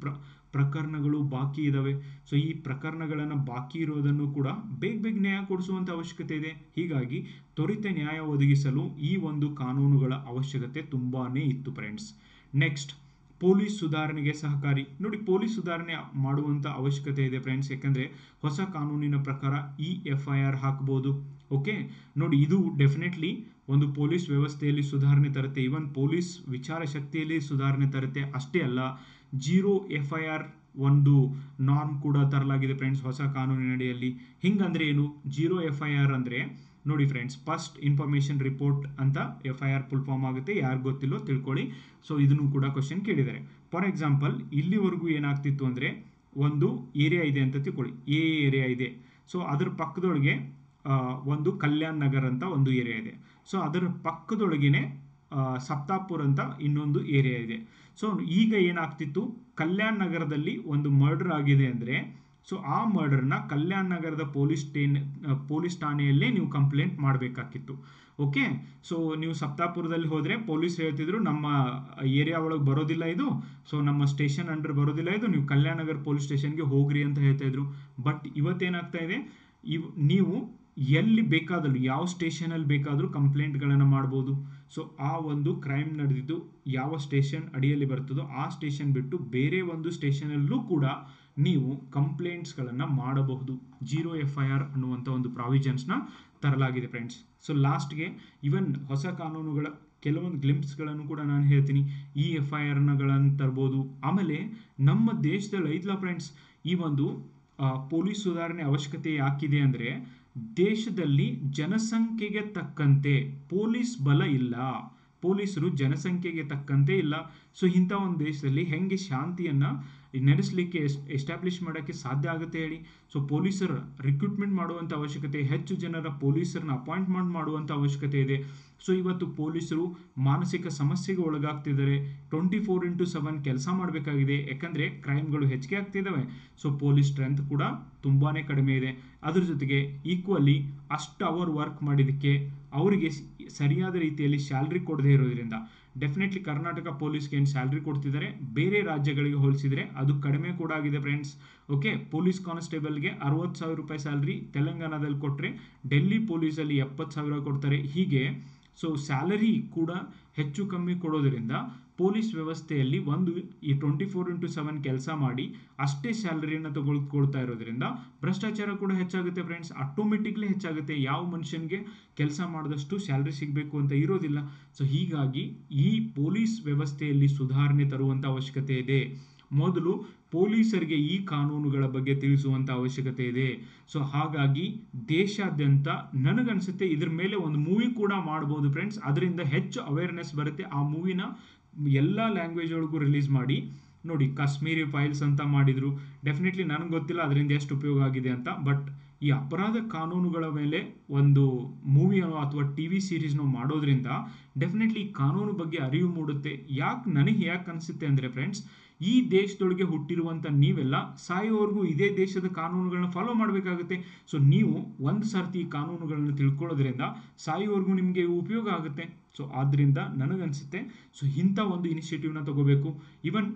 S1: ಪ್ರಕರಣಗಳು ಬಾಕಿ ಇದ್ದಾವೆ. ಸೊ ಈ ಪ್ರಕರಣಗಳನ್ನು ಬಾಕಿ ಇರೋದನ್ನು ಕೂಡ ಬೇಗ ನ್ಯಾಯ ಕೊಡಿಸುವಂಥ ಅವಶ್ಯಕತೆ ಇದೆ. ಹೀಗಾಗಿ ತ್ವರಿತ ನ್ಯಾಯ ಒದಗಿಸಲು ಈ ಒಂದು ಕಾನೂನುಗಳ ಅವಶ್ಯಕತೆ ತುಂಬಾ ಇತ್ತು ಫ್ರೆಂಡ್ಸ್. ನೆಕ್ಸ್ಟ್, ಪೊಲೀಸ್ ಸುಧಾರಣೆಗೆ ಸಹಕಾರಿ. ನೋಡಿ, ಪೊಲೀಸ್ ಸುಧಾರಣೆ ಮಾಡುವಂಥ ಅವಶ್ಯಕತೆ ಇದೆ ಫ್ರೆಂಡ್ಸ್. ಯಾಕಂದರೆ ಹೊಸ ಕಾನೂನಿನ ಪ್ರಕಾರ FIR ಹಾಕ್ಬೋದು. ಓಕೆ, ನೋಡಿ ಇದು ಡೆಫಿನೆಟ್ಲಿ ಒಂದು ಪೊಲೀಸ್ ವ್ಯವಸ್ಥೆಯಲ್ಲಿ ಸುಧಾರಣೆ ತರುತ್ತೆ, ಈವನ್ ಪೊಲೀಸ್ ವಿಚಾರ ಶಕ್ತಿಯಲ್ಲಿ ಸುಧಾರಣೆ ತರುತ್ತೆ. ಅಷ್ಟೇ ಅಲ್ಲ, 0 FIR ಒಂದು ನಾರ್ಮ್ ಕೂಡ ತರಲಾಗಿದೆ ಫ್ರೆಂಡ್ಸ್ ಹೊಸ ಕಾನೂನಿನಡಿಯಲ್ಲಿ. ಹಿಂಗಂದ್ರೆ ಏನು? 0 FIR ಅಂದರೆ ನೋಡಿ ಫ್ರೆಂಡ್ಸ್, ಫಸ್ಟ್ ಇನ್ಫಾರ್ಮೇಷನ್ ರಿಪೋರ್ಟ್ ಅಂತ FIR ಫುಲ್ ಫಾರ್ಮ್ ಆಗುತ್ತೆ. ಯಾರು ಗೊತ್ತಿಲ್ಲೋ ತಿಳ್ಕೊಳ್ಳಿ. ಸೊ ಇದನ್ನು ಕೂಡ ಕ್ವಶನ್ ಕೇಳಿದ್ದಾರೆ. ಫಾರ್ ಎಕ್ಸಾಂಪಲ್, ಇಲ್ಲಿವರೆಗೂ ಏನಾಗ್ತಿತ್ತು ಅಂದರೆ, ಒಂದು ಏರಿಯಾ ಇದೆ ಅಂತ ತಿಳ್ಕೊಳ್ಳಿ, ಏರಿಯಾ ಇದೆ. ಸೊ ಅದರ ಪಕ್ಕದೊಳಗೆ ಒಂದು ಕಲ್ಯಾಣ್ ನಗರ್ ಅಂತ ಒಂದು ಏರಿಯಾ ಇದೆ. ಸೊ ಅದರ ಪಕ್ಕದೊಳಗೇನೆ ಸಪ್ತಾಪುರ್ ಅಂತ ಇನ್ನೊಂದು ಏರಿಯಾ ಇದೆ. ಸೊ ಈಗ ಏನಾಗ್ತಿತ್ತು, ಕಲ್ಯಾಣ್ ನಗರದಲ್ಲಿ ಒಂದು ಮರ್ಡರ್ ಆಗಿದೆ ಅಂದರೆ, ಸೊ ಆ ಮರ್ಡರ್ನ ಕಲ್ಯಾಣ್ ನಗರದ ಪೊಲೀಸ್ ಠಾಣೆಯಲ್ಲೇ ನೀವು ಕಂಪ್ಲೇಂಟ್ ಮಾಡಬೇಕಾಗಿತ್ತು. ಓಕೆ, ಸೊ ನೀವು ಸಪ್ತಾಪುರದಲ್ಲಿ ಹೋದರೆ ಪೊಲೀಸ್ ಹೇಳ್ತಿದ್ರು ನಮ್ಮ ಏರಿಯಾ ಒಳಗೆ ಬರೋದಿಲ್ಲ ಇದು, ಸೊ ನಮ್ಮ ಸ್ಟೇಷನ್ ಅಂಡರ್ ಬರೋದಿಲ್ಲ ಇದು, ನೀವು ಕಲ್ಯಾಣ್ ನಗರ್ ಪೊಲೀಸ್ ಸ್ಟೇಷನ್ಗೆ ಹೋಗ್ರಿ ಅಂತ ಹೇಳ್ತಾ ಇದ್ರು. ಬಟ್ ಇವತ್ತೇನಾಗ್ತಾ ಇದೆ, ನೀವು ಎಲ್ಲಿ ಬೇಕಾದರೂ ಯಾವ ಸ್ಟೇಷನಲ್ಲಿ ಬೇಕಾದರೂ ಕಂಪ್ಲೇಂಟ್ಗಳನ್ನು ಮಾಡ್ಬೋದು. ಸೊ ಆ ಒಂದು ಕ್ರೈಮ್ ನಡೆದಿದ್ದು ಯಾವ ಸ್ಟೇಷನ್ ಅಡಿಯಲ್ಲಿ ಬರ್ತದೋ ಆ ಸ್ಟೇಷನ್ ಬಿಟ್ಟು ಬೇರೆ ಒಂದು ಸ್ಟೇಷನಲ್ಲೂ ಕೂಡ ನೀವು ಕಂಪ್ಲೇಂಟ್ಸ್ಗಳನ್ನು ಮಾಡಬಹುದು. 0 FIR ಅನ್ನುವಂಥ ಒಂದು ಪ್ರಾವಿಷನ್ಸ್ನ ತರಲಾಗಿದೆ ಫ್ರೆಂಡ್ಸ್. ಸೊ ಲಾಸ್ಟ್ಗೆ ಇವನ್ ಹೊಸ ಕಾನೂನುಗಳ ಕೆಲವೊಂದು ಗ್ಲಿಂಪ್ಸ್ಗಳನ್ನು ಕೂಡ ನಾನು ಹೇಳ್ತೀನಿ. ಈ FIRಗಳನ್ನು ತರ್ಬೋದು. ಆಮೇಲೆ ನಮ್ಮ ದೇಶದಲ್ಲಿ ಐತ್ಲಾ ಫ್ರೆಂಡ್ಸ್, ಈ ಒಂದು ಪೊಲೀಸ್ ಸುಧಾರಣೆ ಅವಶ್ಯಕತೆ ಯಾಕಿದೆ ಅಂದರೆ, ದೇಶದಲ್ಲಿ ಜನಸಂಖ್ಯೆಗೆ ತಕ್ಕಂತೆ ಪೊಲೀಸ್ ಬಲ ಇಲ್ಲ, ಪೊಲೀಸರು ಜನಸಂಖ್ಯೆಗೆ ತಕ್ಕಂತೆ ಇಲ್ಲ. ಸೊ ಇಂಥ ಒಂದು ದೇಶದಲ್ಲಿ ಹೆಂಗೆ ಶಾಂತಿಯನ್ನು ನಡೆಸಲಿಕ್ಕೆ ಎಸ್ಟಾಬ್ಲಿಷ್ ಮಾಡೋಕ್ಕೆ ಸಾಧ್ಯ ಆಗುತ್ತೆ ಹೇಳಿ? ಸೊ ಪೊಲೀಸರ ರಿಕ್ರೂಟ್ಮೆಂಟ್ ಮಾಡುವಂಥ ಅವಶ್ಯಕತೆ, ಹೆಚ್ಚು ಜನರ ಪೊಲೀಸರನ್ನ ಅಪಾಯಿಂಟ್ಮೆಂಟ್ ಮಾಡುವಂಥ ಅವಶ್ಯಕತೆ ಇದೆ. ಸೊ ಇವತ್ತು ಪೊಲೀಸರು ಮಾನಸಿಕ ಸಮಸ್ಯೆಗೆ ಒಳಗಾಗ್ತಿದ್ದಾರೆ. 24/7 ಕೆಲಸ ಮಾಡಬೇಕಾಗಿದೆ, ಯಾಕಂದರೆ ಕ್ರೈಮ್ಗಳು ಹೆಚ್ಚಿಗೆ ಆಗ್ತಿದ್ದಾವೆ. ಸೊ ಪೊಲೀಸ್ ಸ್ಟ್ರೆಂತ್ ಕೂಡ ತುಂಬಾ ಕಡಿಮೆ ಇದೆ. ಅದ್ರ ಜೊತೆಗೆ ಈಕ್ವಲಿ ಅಷ್ಟು ಅವರ್ ವರ್ಕ್ ಮಾಡಿದ್ದಕ್ಕೆ ಅವರಿಗೆ ಸರಿಯಾದ ರೀತಿಯಲ್ಲಿ ಸ್ಯಾಲ್ರಿ ಕೊಡದೇ ಇರೋದ್ರಿಂದ ಡೆಫಿನೆಟ್ಲಿ ಕರ್ನಾಟಕ ಪೊಲೀಸ್ಗೆ ಏನು ಸ್ಯಾಲ್ರಿ ಕೊಡ್ತಿದ್ದಾರೆ ಬೇರೆ ರಾಜ್ಯಗಳಿಗೆ ಹೋಲಿಸಿದರೆ ಅದು ಕಡಿಮೆ ಕೂಡ ಆಗಿದೆ ಫ್ರೆಂಡ್ಸ್. ಓಕೆ, ಪೊಲೀಸ್ ಕಾನ್ಸ್ಟೇಬಲ್ಗೆ 60,000 ರೂಪಾಯಿ ಸ್ಯಾಲ್ರಿ ತೆಲಂಗಾಣದಲ್ಲಿ ಕೊಟ್ಟರೆ ಡೆಲ್ಲಿ ಪೊಲೀಸಲ್ಲಿ 70,000 ಕೊಡ್ತಾರೆ. ಹೀಗೆ ಸೊ ಸ್ಯಾಲರಿ ಕೂಡ ಹೆಚ್ಚು ಕಮ್ಮಿ ಕೊಡೋದ್ರಿಂದ ಪೊಲೀಸ್ ವ್ಯವಸ್ಥೆಯಲ್ಲಿ ಈ 24/7 ಕೆಲಸ ಮಾಡಿ ಅಷ್ಟೇ ಸ್ಯಾಲರಿಯನ್ನು ತಗೊಳ್ಕೊಳ್ತಾ ಇರೋದ್ರಿಂದ ಭ್ರಷ್ಟಾಚಾರ ಕೂಡ ಹೆಚ್ಚಾಗುತ್ತೆ ಫ್ರೆಂಡ್ಸ್. ಆಟೋಮೆಟಿಕ್ಲಿ ಹೆಚ್ಚಾಗುತ್ತೆ. ಯಾವ ಮನುಷ್ಯನಿಗೆ ಕೆಲಸ ಮಾಡಿದಷ್ಟು ಸ್ಯಾಲರಿ ಸಿಗಬೇಕು ಅಂತ ಇರೋದಿಲ್ಲ. ಸೊ ಹೀಗಾಗಿ ಈ ಪೊಲೀಸ್ ವ್ಯವಸ್ಥೆಯಲ್ಲಿ ಸುಧಾರಣೆ ತರುವಂಥ ಅವಶ್ಯಕತೆ ಇದೆ. ಮೊದಲು ಪೊಲೀಸರಿಗೆ ಈ ಕಾನೂನುಗಳ ಬಗ್ಗೆ ತಿಳಿಸುವಂಥ ಅವಶ್ಯಕತೆ ಇದೆ. ಸೊ ಹಾಗಾಗಿ ದೇಶಾದ್ಯಂತ ನನಗನ್ಸುತ್ತೆ ಇದ್ರ ಮೇಲೆ ಒಂದು ಮೂವಿ ಕೂಡ ಮಾಡ್ಬೋದು ಫ್ರೆಂಡ್ಸ್. ಅದರಿಂದ ಹೆಚ್ಚು ಅವೇರ್ನೆಸ್ ಬರುತ್ತೆ. ಆ ಮೂವಿನ ಎಲ್ಲ ಲ್ಯಾಂಗ್ವೇಜ್ ಒಳಗೂ ರಿಲೀಸ್ ಮಾಡಿ ನೋಡಿ. ಕಾಶ್ಮೀರಿ ಫೈಲ್ಸ್ ಅಂತ ಮಾಡಿದ್ರು. ಡೆಫಿನೆಟ್ಲಿ ನನಗೆ ಗೊತ್ತಿಲ್ಲ ಅದರಿಂದ ಎಷ್ಟು ಉಪಯೋಗ ಆಗಿದೆ ಅಂತ. ಬಟ್ ಈ ಅಪರಾಧ ಕಾನೂನುಗಳ ಮೇಲೆ ಒಂದು ಮೂವಿಯನ್ನು ಅಥವಾ ಟಿ ವಿ ಸೀರೀಸ್ನೋ ಮಾಡೋದ್ರಿಂದ ಡೆಫಿನೆಟ್ಲಿ ಈ ಕಾನೂನು ಬಗ್ಗೆ ಅರಿವು ಮೂಡುತ್ತೆ. ನನಗೆ ಯಾಕೆ ಅನಿಸುತ್ತೆ ಅಂದರೆ ಫ್ರೆಂಡ್ಸ್, ಈ ದೇಶದೊಳಗೆ ಹುಟ್ಟಿರುವಂಥ ನೀವೆಲ್ಲ ಸಾಯೋವರೆಗೂ ಇದೇ ದೇಶದ ಕಾನೂನುಗಳನ್ನ ಫಾಲೋ ಮಾಡಬೇಕಾಗುತ್ತೆ. ಸೊ ನೀವು ಒಂದು ಸರ್ತಿ ಈ ಕಾನೂನುಗಳನ್ನು ತಿಳ್ಕೊಳ್ಳೋದ್ರಿಂದ ಸಾಯೋವರೆಗೂ ನಿಮಗೆ ಉಪಯೋಗ ಆಗುತ್ತೆ. ಸೊ ಆದ್ದರಿಂದ ನನಗನ್ಸುತ್ತೆ ಸೊ ಇಂಥ ಒಂದು ಇನಿಷಿಯೇಟಿವ್ನ ತಗೋಬೇಕು. ಈವನ್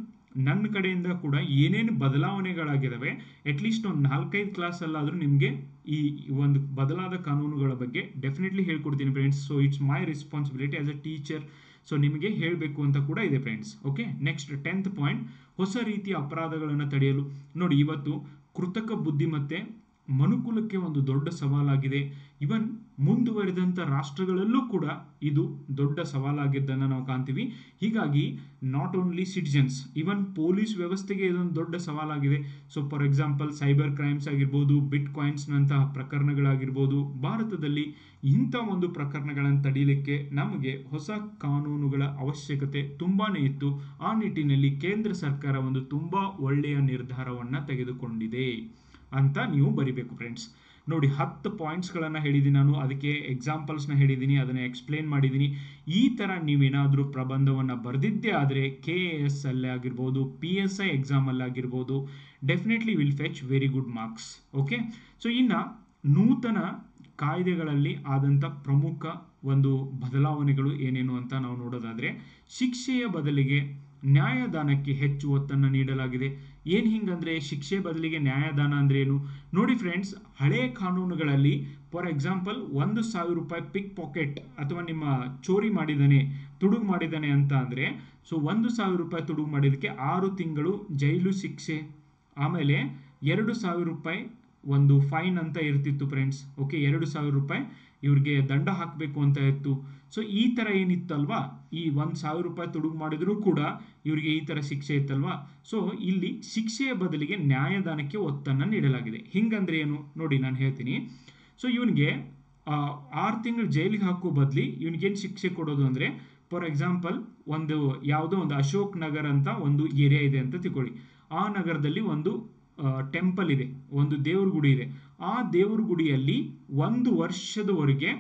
S1: ನನ್ನ ಕಡೆಯಿಂದ ಕೂಡ ಏನೇನು ಬದಲಾವಣೆಗಳಾಗಿದ್ದಾವೆ ಅಟ್ಲೀಸ್ಟ್ ಒಂದು 4-5 ಕ್ಲಾಸಲ್ಲಾದರೂ ನಿಮಗೆ ಈ ಒಂದು ಬದಲಾದ ಕಾನೂನುಗಳ ಬಗ್ಗೆ ಡೆಫಿನೆಟ್ಲಿ ಹೇಳ್ಕೊಡ್ತೀನಿ friends. So it's my responsibility as a teacher. So ನಿಮಗೆ ಹೇಳಬೇಕು ಅಂತ ಕೂಡ ಇದೆ friends. Okay, next 10th point, ಹೊಸ ರೀತಿಯ ಅಪರಾಧಗಳನ್ನು ತಡೆಯಲು. ನೋಡಿ, ಇವತ್ತು ಕೃತಕ ಬುದ್ಧಿಮತ್ತೆ ಮನುಕುಲಕ್ಕೆ ಒಂದು ದೊಡ್ಡ ಸವಾಲಾಗಿದೆ. ಇವನ್ ಮುಂದುವರೆದಂಥ ರಾಷ್ಟ್ರಗಳಲ್ಲೂ ಕೂಡ ಇದು ದೊಡ್ಡ ಸವಾಲಾಗಿದ್ದನ್ನು ನಾವು ಕಾಣ್ತೀವಿ. ಹೀಗಾಗಿ not only citizens, even police ವ್ಯವಸ್ಥೆಗೆ ಇದೊಂದು ದೊಡ್ಡ ಸವಾಲಾಗಿದೆ. So for example cyber crimes ಆಗಿರ್ಬೋದು, ಬಿಟ್ ಕಾಯಿನ್ಸ್ನಂತಹ ಪ್ರಕರಣಗಳಾಗಿರ್ಬೋದು. ಭಾರತದಲ್ಲಿ ಇಂಥ ಒಂದು ಪ್ರಕರಣಗಳನ್ನು ತಡೀಲಿಕ್ಕೆ ನಮಗೆ ಹೊಸ ಕಾನೂನುಗಳ ಅವಶ್ಯಕತೆ ತುಂಬಾ ಇತ್ತು. ಆ ನಿಟ್ಟಿನಲ್ಲಿ ಕೇಂದ್ರ ಸರ್ಕಾರ ಒಂದು ತುಂಬ ಒಳ್ಳೆಯ ನಿರ್ಧಾರವನ್ನು ತೆಗೆದುಕೊಂಡಿದೆ ಅಂತ ನೀವು ಬರಿಬೇಕು ಫ್ರೆಂಡ್ಸ್. ನೋಡಿ, 10 ಪಾಯಿಂಟ್ಸ್ಗಳನ್ನು ಹೇಳಿದ್ದೀನಿ ನಾನು. ಅದಕ್ಕೆ ಎಕ್ಸಾಂಪಲ್ಸ್ನ ಹೇಳಿದ್ದೀನಿ, ಅದನ್ನು ಎಕ್ಸ್ಪ್ಲೇನ್ ಮಾಡಿದ್ದೀನಿ. ಈ ಥರ ನೀವೇನಾದರೂ ಪ್ರಬಂಧವನ್ನು ಬರೆದಿದ್ದೇ ಆದರೆ KAS ಅಲ್ಲೇ ಆಗಿರ್ಬೋದು, PSI ಎಕ್ಸಾಮಲ್ಲಾಗಿರ್ಬೋದು, definitely will fetch very good marks. Okay, so ಇನ್ನು ನೂತನ ಕಾಯ್ದೆಗಳಲ್ಲಿ ಆದಂಥ ಪ್ರಮುಖ ಒಂದು ಬದಲಾವಣೆಗಳು ಏನೇನು ಅಂತ ನಾವು ನೋಡೋದಾದರೆ, ಶಿಕ್ಷೆಯ ಬದಲಿಗೆ ನ್ಯಾಯದಾನಕ್ಕೆ ಹೆಚ್ಚು ಒತ್ತನ್ನು ನೀಡಲಾಗಿದೆ. ಏನು ಹಿಂಗಂದ್ರೆ ಶಿಕ್ಷೆ ಬದಲಿಗೆ ನ್ಯಾಯದಾನ ಅಂದ್ರೆ ಏನು? ನೋಡಿ ಫ್ರೆಂಡ್ಸ್, ಹಳೆಯ ಕಾನೂನುಗಳಲ್ಲಿ ಫಾರ್ ಎಕ್ಸಾಂಪಲ್ 1,000 ರೂಪಾಯಿ ಪಿಕ್ ಪಾಕೆಟ್ ಅಥವಾ ನಿಮ್ಮ ಚೋರಿ ಮಾಡಿದ್ದಾನೆ, ತುಡುಗು ಮಾಡಿದ್ದಾನೆ ಅಂತ ಅಂದರೆ, ಸೊ 1,000 ರೂಪಾಯಿ ತುಡುಗು ಮಾಡಿದ್ದಕ್ಕೆ 6 ತಿಂಗಳು ಜೈಲು ಶಿಕ್ಷೆ, ಆಮೇಲೆ 2,000 ರೂಪಾಯಿ ಒಂದು ಫೈನ್ ಅಂತ ಇರ್ತಿತ್ತು ಫ್ರೆಂಡ್ಸ್. ಓಕೆ, 2,000 ರೂಪಾಯಿ ಇವ್ರಿಗೆ ದಂಡ ಹಾಕಬೇಕು ಅಂತ ಇತ್ತು. ಸೊ ಈ ಥರ ಏನಿತ್ತಲ್ವಾ, ಈ 1,000 ರೂಪಾಯಿ ತುಡುಗು ಮಾಡಿದರೂ ಕೂಡ ಇವರಿಗೆ ಈ ಥರ ಶಿಕ್ಷೆ ಇತ್ತಲ್ವಾ. ಸೊ ಇಲ್ಲಿ ಶಿಕ್ಷೆಯ ಬದಲಿಗೆ ನ್ಯಾಯದಾನಕ್ಕೆ ಒತ್ತನ್ನು ನೀಡಲಾಗಿದೆ. ಹಿಂಗಂದ್ರೆ ಏನು ನೋಡಿ, ನಾನು ಹೇಳ್ತೀನಿ. ಸೊ ಇವನಿಗೆ 6 ತಿಂಗಳು ಜೈಲಿಗೆ ಹಾಕೋ ಬದಲಿ ಇವನಿಗೇನು ಶಿಕ್ಷೆ ಕೊಡೋದು ಅಂದರೆ, ಫಾರ್ ಎಕ್ಸಾಂಪಲ್ ಯಾವುದೋ ಒಂದು ಅಶೋಕ್ ನಗರ್ ಅಂತ ಒಂದು ಏರಿಯಾ ಇದೆ ಅಂತ ತಿಳ್ಕೊಳ್ಳಿ. ಆ ನಗರದಲ್ಲಿ ಒಂದು ಟೆಂಪಲ್ ಇದೆ, ಒಂದು ದೇವ್ರ ಗುಡಿ ಇದೆ. ಆ ದೇವ್ರ ಗುಡಿಯಲ್ಲಿ 1 ವರ್ಷದವರೆಗೆ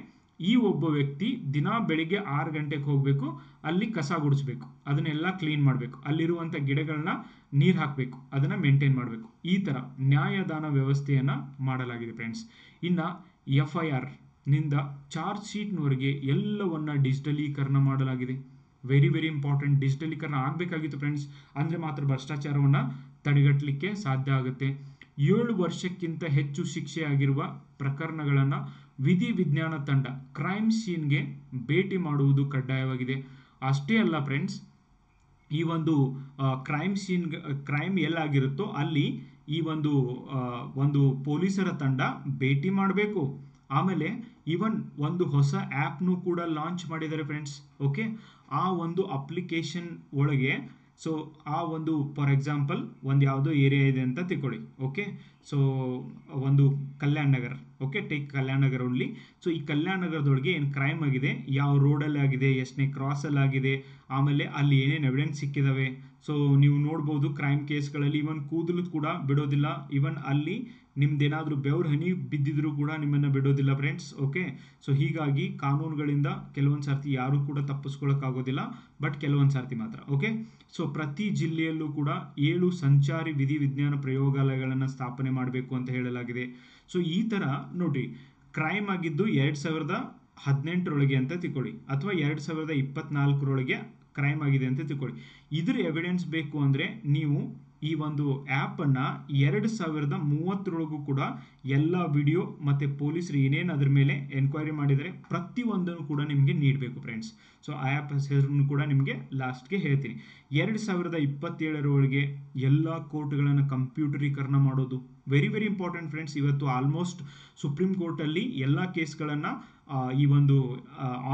S1: ಈ ಒಬ್ಬ ವ್ಯಕ್ತಿ ದಿನ ಬೆಳಿಗ್ಗೆ 6 ಗಂಟೆಗೆ ಹೋಗಬೇಕು, ಅಲ್ಲಿ ಕಸ ಗುಡಿಸ್ಬೇಕು, ಅದನ್ನೆಲ್ಲ ಕ್ಲೀನ್ ಮಾಡಬೇಕು, ಅಲ್ಲಿರುವಂಥ ಗಿಡಗಳನ್ನ ನೀರು ಹಾಕಬೇಕು, ಅದನ್ನು ಮೇಂಟೈನ್ ಮಾಡಬೇಕು. ಈ ಥರ ನ್ಯಾಯದಾನ ವ್ಯವಸ್ಥೆಯನ್ನು ಮಾಡಲಾಗಿದೆ ಫ್ರೆಂಡ್ಸ್. ಇನ್ನು FIR ನಿಂದ ಚಾರ್ಜ್ ಶೀಟ್ನವರೆಗೆ ಎಲ್ಲವನ್ನ ಡಿಜಿಟಲೀಕರಣ ಮಾಡಲಾಗಿದೆ. Very very important. ಡಿಜಿಟಲೀಕರಣ ಆಗಬೇಕಾಗಿತ್ತು ಫ್ರೆಂಡ್ಸ್, ಅಂದರೆ ಮಾತ್ರ ಭ್ರಷ್ಟಾಚಾರವನ್ನು ತಡೆಗಟ್ಟಲಿಕ್ಕೆ ಸಾಧ್ಯ ಆಗುತ್ತೆ. 7 ವರ್ಷಕ್ಕಿಂತ ಹೆಚ್ಚು ಶಿಕ್ಷೆಯಾಗಿರುವ ಪ್ರಕರಣಗಳನ್ನು ವಿಧಿವಿಜ್ಞಾನ ತಂಡ ಕ್ರೈಮ್ ಸೀನ್ಗೆ ಭೇಟಿ ಮಾಡುವುದು ಕಡ್ಡಾಯವಾಗಿದೆ. ಅಷ್ಟೇ ಅಲ್ಲ ಫ್ರೆಂಡ್ಸ್, ಈ ಒಂದು ಕ್ರೈಮ್ ಎಲ್ಲಾಗಿರುತ್ತೋ ಅಲ್ಲಿ ಈ ಒಂದು ಪೊಲೀಸರ ತಂಡ ಭೇಟಿ ಮಾಡಬೇಕು. ಆಮೇಲೆ ಇವನ್ ಒಂದು ಹೊಸ ಆ್ಯಪ್ನು ಕೂಡ ಲಾಂಚ್ ಮಾಡಿದ್ದಾರೆ ಫ್ರೆಂಡ್ಸ್. ಓಕೆ, ಆ ಒಂದು ಅಪ್ಲಿಕೇಶನ್ ಒಳಗೆ ಸೊ ಆ ಒಂದು ಫಾರ್ ಎಕ್ಸಾಂಪಲ್ ಒಂದು ಯಾವುದೋ ಏರಿಯಾ ಇದೆ ಅಂತ ತಿಳ್ಕೊಳ್ಳಿ. ಓಕೆ, ಸೊ ಒಂದು Kalyan Nagar. Okay, take Kalyan Nagar only. So ಈ ಕಲ್ಯಾಣ್ ನಗರದೊಳಗೆ ಏನು ಕ್ರೈಮ್ ಆಗಿದೆ, ಯಾವ ರೋಡಲ್ಲಿ ಆಗಿದೆ, ಎಷ್ಟನೇ ಕ್ರಾಸಲ್ಲಿ ಆಗಿದೆ, ಆಮೇಲೆ ಅಲ್ಲಿ ಏನೇನು ಎವಿಡೆನ್ಸ್ ಸಿಕ್ಕಿದಾವೆ. ಸೊ ನೀವು ನೋಡ್ಬೋದು ಕ್ರೈಮ್ ಕೇಸ್ಗಳಲ್ಲಿ ಇವನ್ ಕೂದಲು ಕೂಡ ಬಿಡೋದಿಲ್ಲ. ಇವನ್ ಅಲ್ಲಿ ನಿಮ್ದೇನಾದರೂ ಬೆವ್ರ ಹನಿ ಬಿದ್ದಿದ್ರು ಕೂಡ ನಿಮ್ಮನ್ನು ಬಿಡೋದಿಲ್ಲ ಫ್ರೆಂಡ್ಸ್. ಓಕೆ, ಸೊ ಹೀಗಾಗಿ ಕಾನೂನುಗಳಿಂದ ಕೆಲವೊಂದು ಸರ್ತಿ ಯಾರು ಕೂಡ ತಪ್ಪಿಸ್ಕೊಳ್ಳೋಕ್ಕಾಗೋದಿಲ್ಲ, ಬಟ್ ಕೆಲವೊಂದು ಸರ್ತಿ ಮಾತ್ರ. ಓಕೆ, ಸೊ ಪ್ರತಿ ಜಿಲ್ಲೆಯಲ್ಲೂ ಕೂಡ 7 ಸಂಚಾರಿ ವಿಧಿವಿಜ್ಞಾನ ಪ್ರಯೋಗಾಲಯಗಳನ್ನು ಸ್ಥಾಪನೆ ಮಾಡಬೇಕು ಅಂತ ಹೇಳಲಾಗಿದೆ. ಸೊ ಈ ಥರ ನೋಡ್ರಿ, ಕ್ರೈಮ್ ಆಗಿದ್ದು 2018 ಅಂತ ತಿಳ್ಕೊಳ್ಳಿ, ಅಥವಾ 2024 ಕ್ರೈಮ್ ಆಗಿದೆ ಅಂತ ತಿಳ್ಕೊಳ್ಳಿ. ಇದ್ರ ಎವಿಡೆನ್ಸ್ ಬೇಕು ಅಂದರೆ ನೀವು ಈ ಒಂದು ಆ್ಯಪನ್ನು 2030 ಕೂಡ ಎಲ್ಲ ವಿಡಿಯೋ ಮತ್ತು ಪೊಲೀಸರು ಏನೇನು ಅದ್ರ ಮೇಲೆ ಎನ್ಕ್ವೈರಿ ಮಾಡಿದರೆ ಪ್ರತಿಯೊಂದನ್ನು ಕೂಡ ನಿಮಗೆ ನೀಡಬೇಕು ಫ್ರೆಂಡ್ಸ್. ಸೊ ಆ ಆ್ಯಪ್ ಹೆಸರನ್ನು ಕೂಡ ನಿಮಗೆ ಲಾಸ್ಟ್ಗೆ ಹೇಳ್ತೀನಿ. 2027 ಎಲ್ಲ ಕೋರ್ಟ್ಗಳನ್ನು ಕಂಪ್ಯೂಟರೀಕರಣ ಮಾಡೋದು ವೆರಿ ವೆರಿ ಇಂಪಾರ್ಟೆಂಟ್ ಫ್ರೆಂಡ್ಸ್. ಇವತ್ತು ಆಲ್ಮೋಸ್ಟ್ ಸುಪ್ರೀಂ ಕೋರ್ಟಲ್ಲಿ ಎಲ್ಲ ಕೇಸ್ಗಳನ್ನು ಈ ಒಂದು